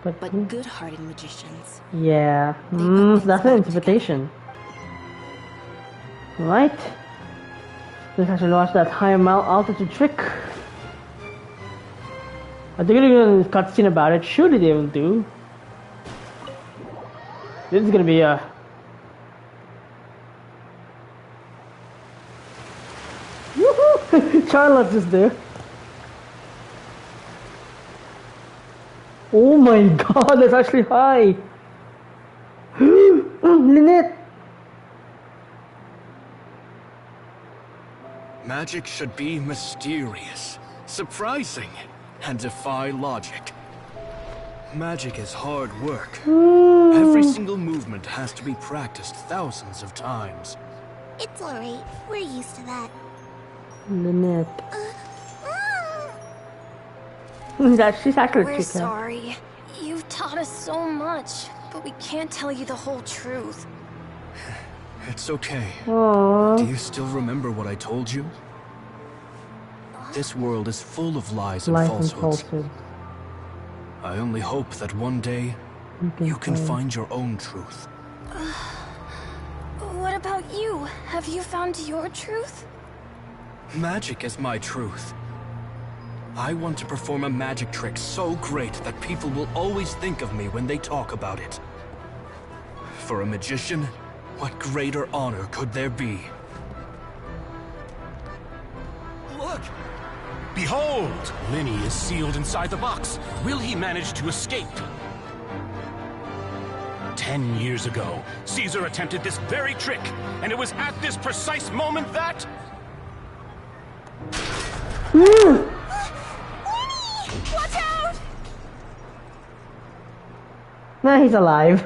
But good-hearted magicians... Yeah, that's an interpretation. Right. Let's actually watch that high altitude trick. Are they gonna do a cutscene about it? Surely they will do. This is gonna be a... Woohoo! Charlotte's just there. Oh my god, that's actually high! Lynette! Magic should be mysterious, surprising, and defy logic. Magic is hard work. Every single movement has to be practiced thousands of times. It's alright. We're used to that. Lynette. She's actually We're sorry. You've taught us so much, but we can't tell you the whole truth. It's okay. Aww. Do you still remember what I told you? This world is full of lies and falsehoods. I only hope that one day you can find your own truth. What about you? Have you found your truth? Magic is my truth. I want to perform a magic trick so great that people will always think of me when they talk about it. For a magician, what greater honor could there be? Look! Behold! Lyney is sealed inside the box. Will he manage to escape? 10 years ago, Caesar attempted this very trick, and it was at this precise moment that... Watch out! Nah, he's alive.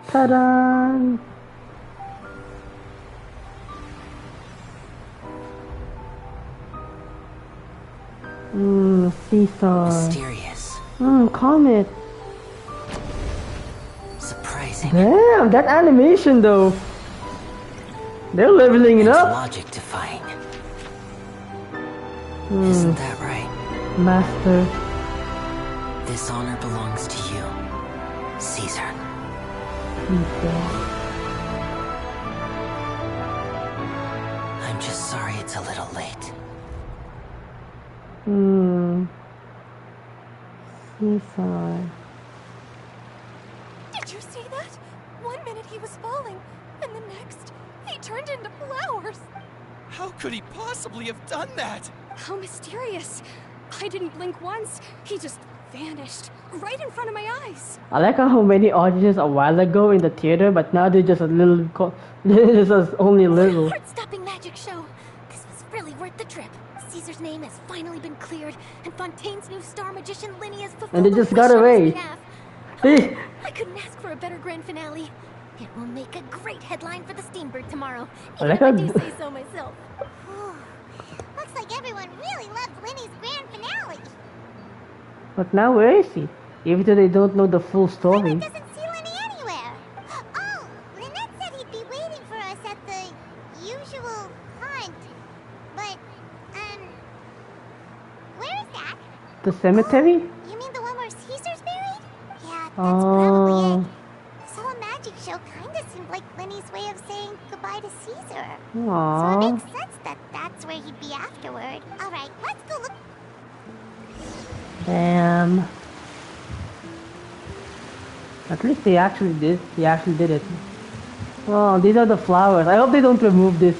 Ta-da! Seesaw. Mysterious. Comet. Surprising. Damn, that animation though. They're leveling it up. Logic defying. Isn't that right? Master. This honor belongs to you, Caesar. I'm just sorry it's a little late. Seesaw. Did you see that? 1 minute he was falling, and the next, he turned into flowers. How could he possibly have done that? How mysterious. I didn't blink once. He just vanished right in front of my eyes. I like how many audiences a while ago in the theater, but now they're just a little, just only little. Heart-stopping magic show. This was really worth the trip. Caesar's name has finally been cleared, and Fontaine's new star magician Lyney has fulfilled And they just got away. I couldn't ask for a better grand finale. It will make a great headline for the Steambird tomorrow. I like Even how- if I do say so myself. Looks like everyone really loved Lyney's grand finale. But now where is he? Even though they don't know the full story. Doesn't see Lyney anywhere. Oh, Lynette said he'd be waiting for us at the usual hunt. But, where is that? The cemetery? You mean the one where Caesar's buried? Yeah, that's probably it. So a magic show kinda seemed like Lyney's way of saying goodbye to Caesar. So Aww. it makes sense that that's where he'd be afterward. Alright, let's go look. Damn. At least they actually did. He actually did it. Oh, these are the flowers. I hope they don't remove this.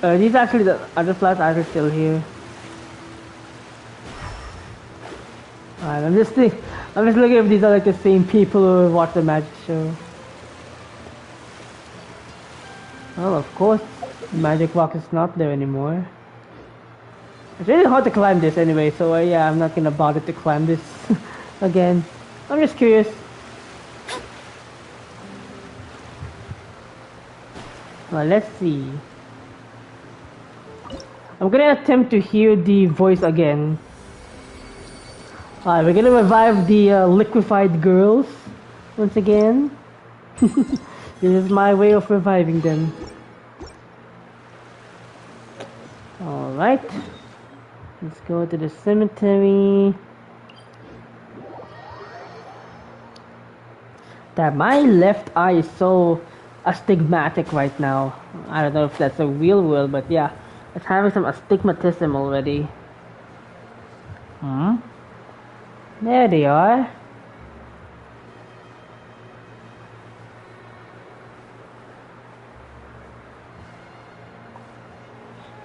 These actually the other flowers are still here. Alright, I'm just looking if these are like the same people who watch the magic show. Well, of course, the magic box is not there anymore. It's really hard to climb this anyway, so yeah, I'm not gonna bother to climb this again. I'm just curious. Well, let's see. I'm gonna attempt to hear the voice again. Alright, we're gonna revive the liquefied girls once again. This is my way of reviving them. Alright. Let's go to the cemetery. That my left eye is so astigmatic right now. I don't know if that's a real word, but yeah. It's having some astigmatism already. There they are.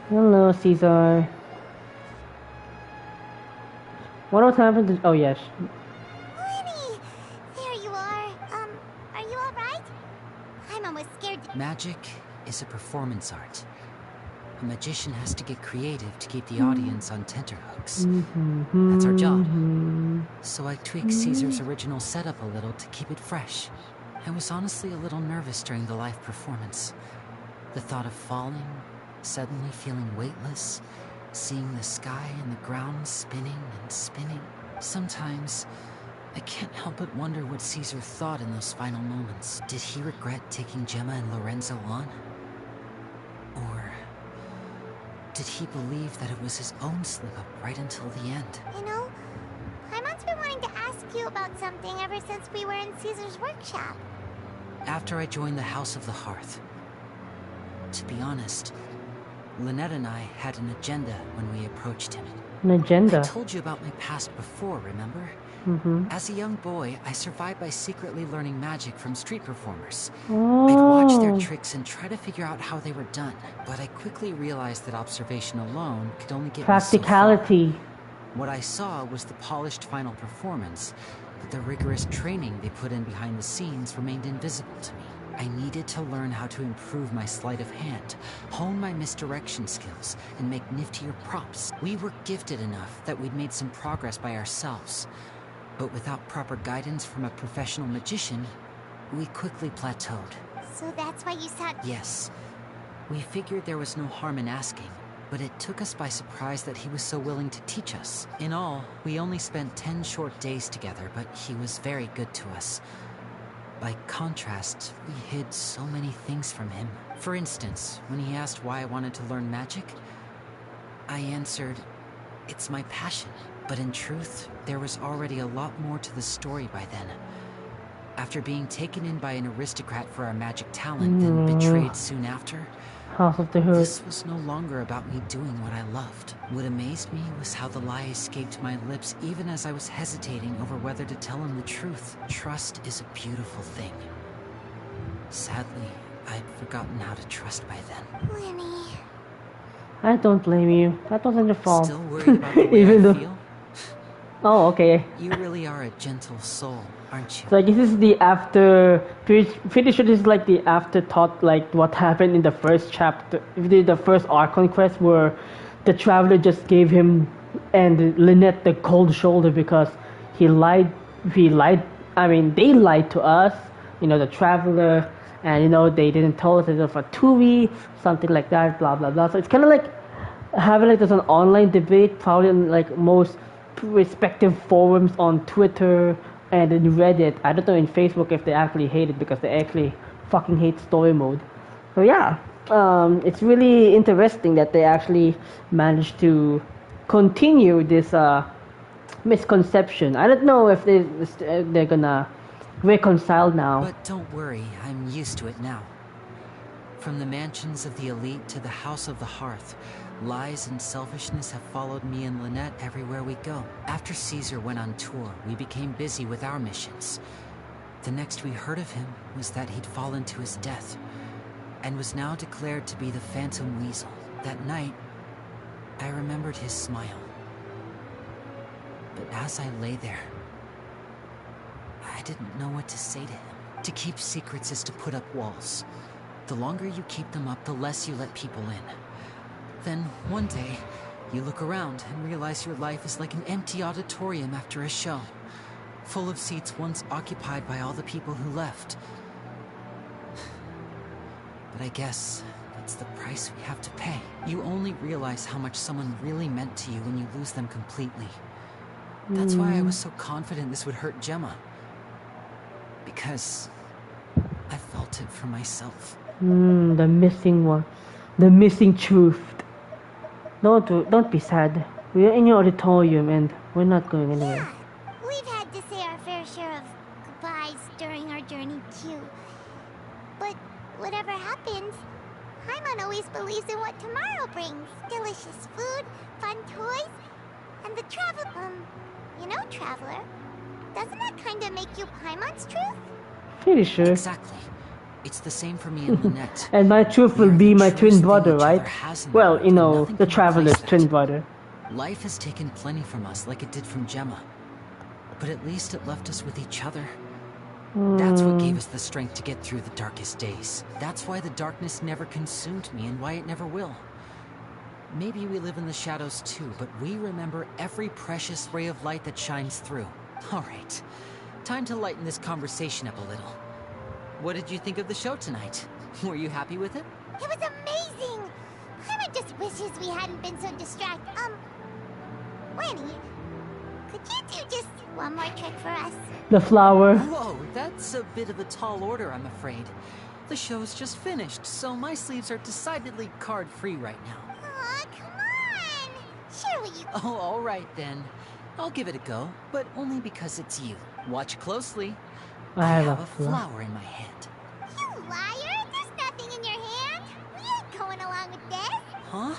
Hello, Caesar. What was happening to... Oh, yes. Lyney! There you are. Are you alright? I'm almost scared to... Magic is a performance art. A magician has to get creative to keep the audience on tenterhooks. That's our job. So I tweaked Caesar's original setup a little to keep it fresh. I was honestly a little nervous during the live performance. The thought of falling, suddenly feeling weightless, seeing the sky and the ground spinning and spinning. Sometimes, I can't help but wonder what Caesar thought in those final moments. Did he regret taking Gemma and Lorenzo on? Or did he believe that it was his own slip-up right until the end? You know, Paimon's been wanting to ask you about something ever since we were in Caesar's workshop. After I joined the House of the Hearth. To be honest, Lynette and I had an agenda when we approached him. An agenda? I told you about my past before, remember? As a young boy, I survived by secretly learning magic from street performers. I'd watch their tricks and try to figure out how they were done, but I quickly realized that observation alone could only get practicality. me so far. What I saw was the polished final performance, but the rigorous training they put in behind the scenes remained invisible to me. I needed to learn how to improve my sleight of hand, hone my misdirection skills, and make niftier props. We were gifted enough that we'd made some progress by ourselves. But without proper guidance from a professional magician, we quickly plateaued. So that's why you said... Yes. We figured there was no harm in asking, but it took us by surprise that he was so willing to teach us. In all, we only spent 10 short days together, but he was very good to us. By contrast, we hid so many things from him. For instance, when he asked why I wanted to learn magic, I answered, it's my passion. But in truth, there was already a lot more to the story by then. After being taken in by an aristocrat for our magic talent, then betrayed soon after, House of the Hearth. This was no longer about me doing what I loved. What amazed me was how the lie escaped my lips even as I was hesitating over whether to tell him the truth. Trust is a beautiful thing. Sadly, I'd forgotten how to trust by then. Lyney. I don't blame you. That wasn't your fault. Still worried about the way I feel? Oh, okay. You really are a gentle soul, aren't you? So this is the after... Pretty sure this is like the afterthought, like what happened in the first chapter. The first Archon quest where the Traveler just gave him and Lynette the cold shoulder because he lied. I mean, they lied to us, you know, the Traveler, and you know, they didn't tell us it was a 2v, something like that, blah blah blah. So it's kind of like having like there's an online debate, probably in like most respective forums on Twitter and in Reddit. I don't know in Facebook if they actually hate it because they actually fucking hate story mode. So yeah, it's really interesting that they actually managed to continue this misconception. I don't know if they're gonna reconcile now. But don't worry, I'm used to it now. From the mansions of the elite to the House of the Hearth, Lies and selfishness have followed me and Lynette everywhere we go. After Caesar went on tour, we became busy with our missions. The next we heard of him was that he'd fallen to his death, and was now declared to be the Phantom Weasel. That night, I remembered his smile. But as I lay there, I didn't know what to say to him. To keep secrets is to put up walls. The longer you keep them up, the less you let people in. Then, one day, you look around and realize your life is like an empty auditorium after a show, full of seats once occupied by all the people who left. But I guess that's the price we have to pay. You only realize how much someone really meant to you when you lose them completely. That's why I was so confident this would hurt Gemma. Because I felt it for myself. The missing one. The missing truth. Don't be sad. We're in your auditorium and we're not going anywhere. Yeah, we've had to say our fair share of goodbyes during our journey too. But whatever happens, Paimon always believes in what tomorrow brings. Delicious food, fun toys, and the travel... you know, Traveler, doesn't that kind of make you Paimon's truth? Pretty sure. Exactly. It's the same for me and Lynette. And my truth will be my twin brother, right? Well, you know, the Traveler's twin brother. Life has taken plenty from us, like it did from Gemma. But at least it left us with each other. That's what gave us the strength to get through the darkest days. That's why the darkness never consumed me and why it never will. Maybe we live in the shadows too, but we remember every precious ray of light that shines through. All right, time to lighten this conversation up a little. What did you think of the show tonight? Were you happy with it? It was amazing! Paimon just wishes we hadn't been so distracted. Lyney, could you do just one more trick for us? The flower. Whoa, that's a bit of a tall order, I'm afraid. The show's just finished, so my sleeves are decidedly card-free right now. Aw, come on! Surely you... Oh, all right then. I'll give it a go, but only because it's you. Watch closely. I have a flower in my hand. You liar! There's nothing in your hand! We ain't going along with this! Huh?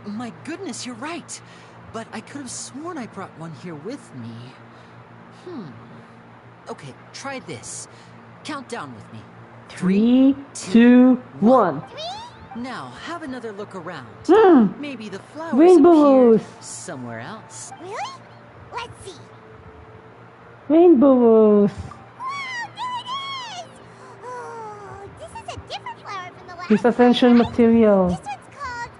My goodness, you're right. But I could have sworn I brought one here with me. Okay, try this. Count down with me. 3, 2, 1. Now, have another look around. Maybe the flowers Rainbows. appeared somewhere else. Really? Let's see. Rainbows. Wow, there it is! Oh, this is a different flower from the last This essential one, material. This one's called,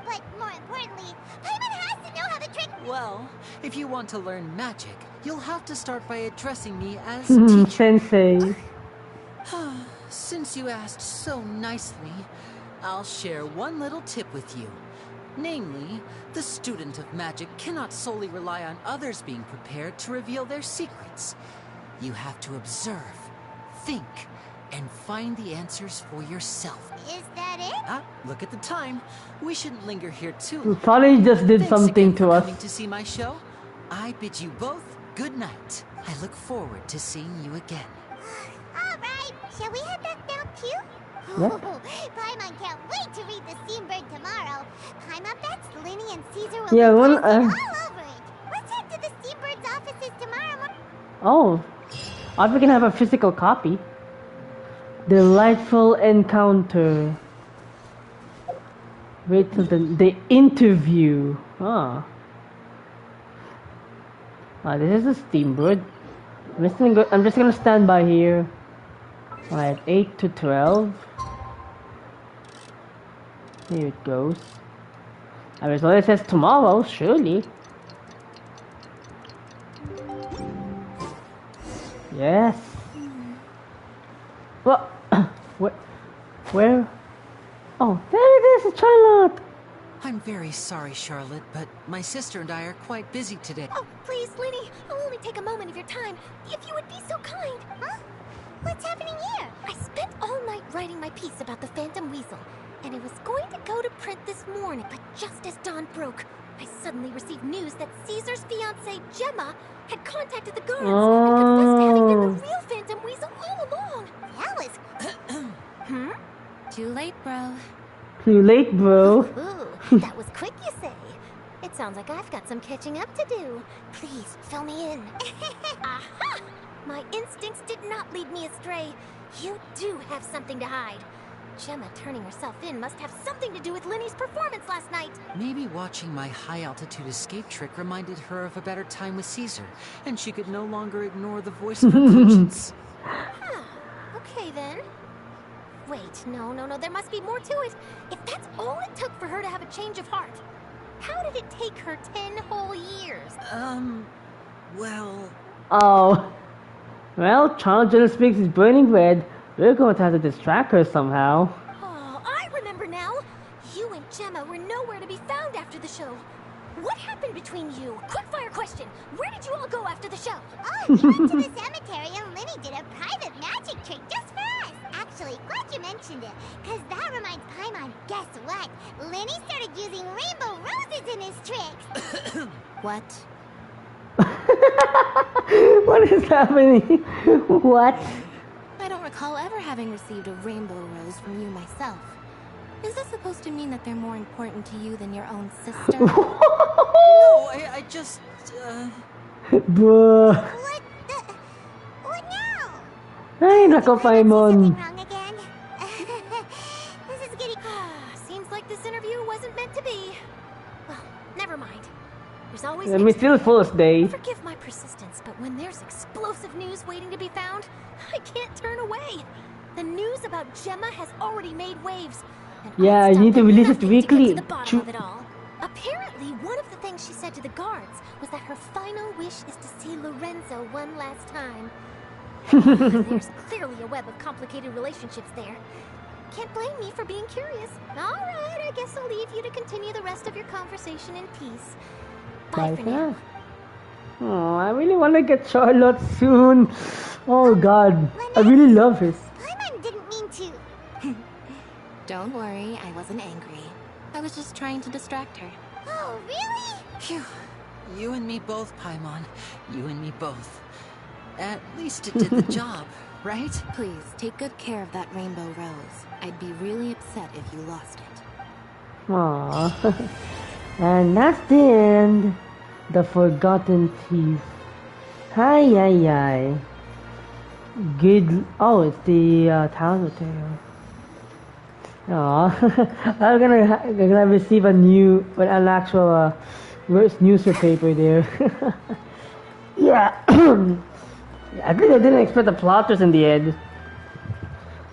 but more importantly, Paimon has to know how to trick... Well, if you want to learn magic, you'll have to start by addressing me as Sensei. Since you asked so nicely, I'll share one little tip with you. Namely, the student of magic cannot solely rely on others being prepared to reveal their secrets. You have to observe, think, and find the answers for yourself. Is that it? Look at the time. We shouldn't linger here too You long. probably just did Thanks something again to for us. coming to see my show. I bid you both good night. I look forward to seeing you again. Alright, shall we head back down too? Yep. Paimon can't wait to read the Steambird tomorrow. Paimon bets Lyney and Caesar will Yeah, be one, dancing all over it. Let's head to the Steambird's offices tomorrow morning. Oh, I we can have a physical copy. Delightful encounter. Wait till the interview. This is a Steambird. I'm just gonna stand by here. Alright, 8 to 12. Here it goes. I was it says tomorrow, surely. Yes. What? Where? Oh, there it is, Charlotte. I'm very sorry, Charlotte, but my sister and I are quite busy today. Oh, please, Lyney, I'll only take a moment of your time. If you would be so kind. Huh? What's happening here? I spent all night writing my piece about the Phantom Weasel, and it was going to go to print this morning, but just as dawn broke, I suddenly received news that Caesar's fiancée, Gemma, had contacted the guards and confessed to having been the real Phantom Weasel all along. That was... Too late, bro. Too late, bro. Ooh, That was quick, you say? It sounds like I've got some catching up to do. Please, fill me in. Aha! My instincts did not lead me astray. You do have something to hide. Gemma turning herself in must have something to do with Lyney's performance last night. Maybe watching my high-altitude escape trick reminded her of a better time with Caesar, and she could no longer ignore the voice of her conscience. Huh. Okay, then. Wait, no, there must be more to it. If that's all it took for her to have a change of heart, how did it take her 10 whole years? Well... Oh. Well, Child Jenna Speaks is burning red. We're going to have to distract her somehow. Oh, I remember now. You and Gemma were nowhere to be found after the show. What happened between you? Quickfire question. Where did you all go after the show? Oh, we went to the cemetery and Lyney did a private magic trick just for us. Actually, glad you mentioned it, because that reminds Paimon, guess what? Lyney started using rainbow roses in his tricks. What? What is happening? What? I don't recall ever having received a rainbow rose from you myself. Is this supposed to mean that they're more important to you than your own sister? No, I just, Bruh. What now? Ay, nako, Paimon. Wrong again? This is getting... Seems like this interview wasn't meant to be. Well, never mind. There's always... Let me still fullest day. Forgive my persistence, but when there's explosive news waiting to be found, I can't turn away. The news about Gemma has already made waves. Yeah, you need to release it weekly. To the bottom of it all. Apparently, one of the things she said to the guards was that her final wish is to see Lorenzo one last time. There's clearly a web of complicated relationships there. Can't blame me for being curious. All right, I guess I'll leave you to continue the rest of your conversation in peace. Bye for now. Oh, I really want to get Charlotte soon. Oh God, I really love her. Paimon didn't mean to. Don't worry, I wasn't angry. I was just trying to distract her. Oh, really? Phew. You and me both, Paimon. You and me both. At least it did the job, right? Please, take good care of that rainbow rose. I'd be really upset if you lost it. Aww. And that's the end. The Forgotten Thief. Hi. Good. Oh, it's the Talent Material. Aww. I'm gonna receive an actual newspaper there. Yeah. At least I didn't expect the plot twist in the end.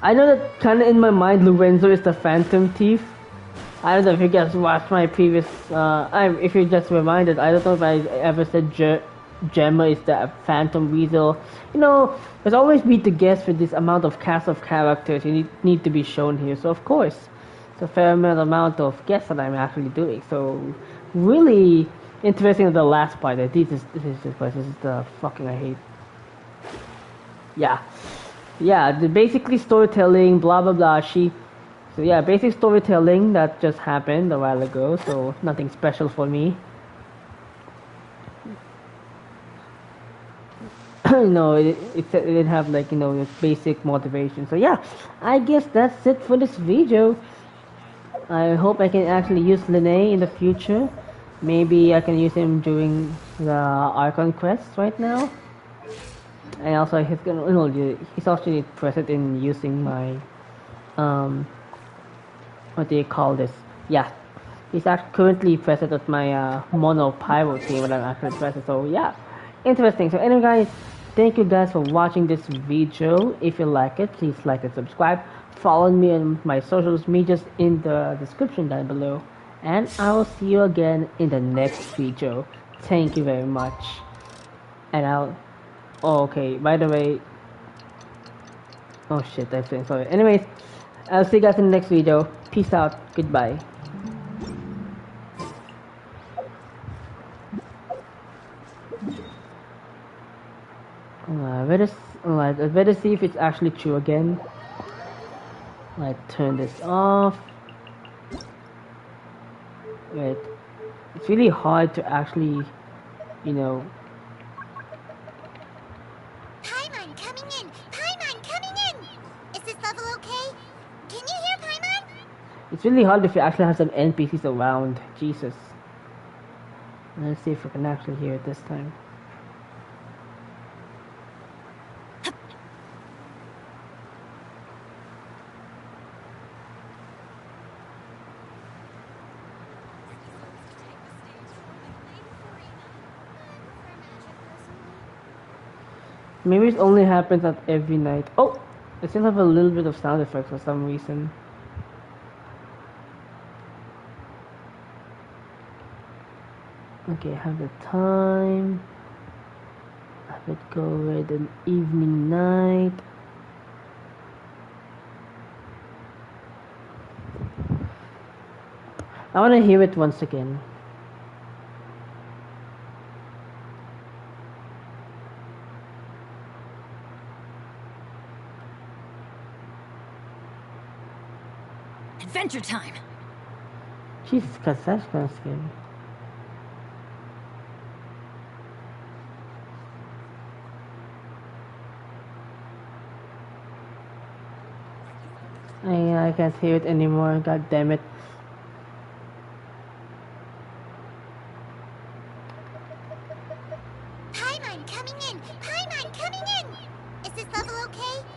I know that kind of in my mind Lorenzo is the Phantom Thief. I don't know if you guys watched my previous, if you're just reminded, I don't know if I ever said Gemma is the Phantom Weasel. You know, there's always be to guess for this amount of cast of characters you need to be shown here. So of course, it's a fair amount of guess that I'm actually doing. So really interesting in the last part. This is the fucking I hate. Yeah, the basically storytelling, blah blah blah. So yeah, basic storytelling that just happened a while ago, so nothing special for me. No, it didn't have like, you know, basic motivation. So yeah, I guess that's it for this video. I hope I can actually use Lyney in the future. Maybe I can use him during the Archon quest right now. And also he's actually present in using my what do you call this? Yeah, he's actually currently present at my mono pyro team when I'm actually present. So yeah, interesting. So anyway guys, thank you guys for watching this video. If you like it, please like and subscribe. Follow me on my social medias in the description down below. And I will see you again in the next video. Thank you very much. And okay, by the way, oh shit, I'm saying sorry. Anyways, I'll see you guys in the next video. Peace out. Goodbye. I better see if it's actually true again. Turn this off. Wait. It's really hard to actually, you know. Paimon coming in! Paimon coming in! Is this level okay? Can you hear Paimon? It's really hard if you actually have some NPCs around. Jesus. Let's see if we can actually hear it this time. Maybe it only happens at every night. Oh! I still have a little bit of sound effects for some reason. Okay, have the time. Have it go with an evening night. I want to hear it once again. Adventure time! Jesus Christ, that's kind of scary. I can't hear it anymore, god damn it. Paimon coming in! Paimon coming in! Is this level okay?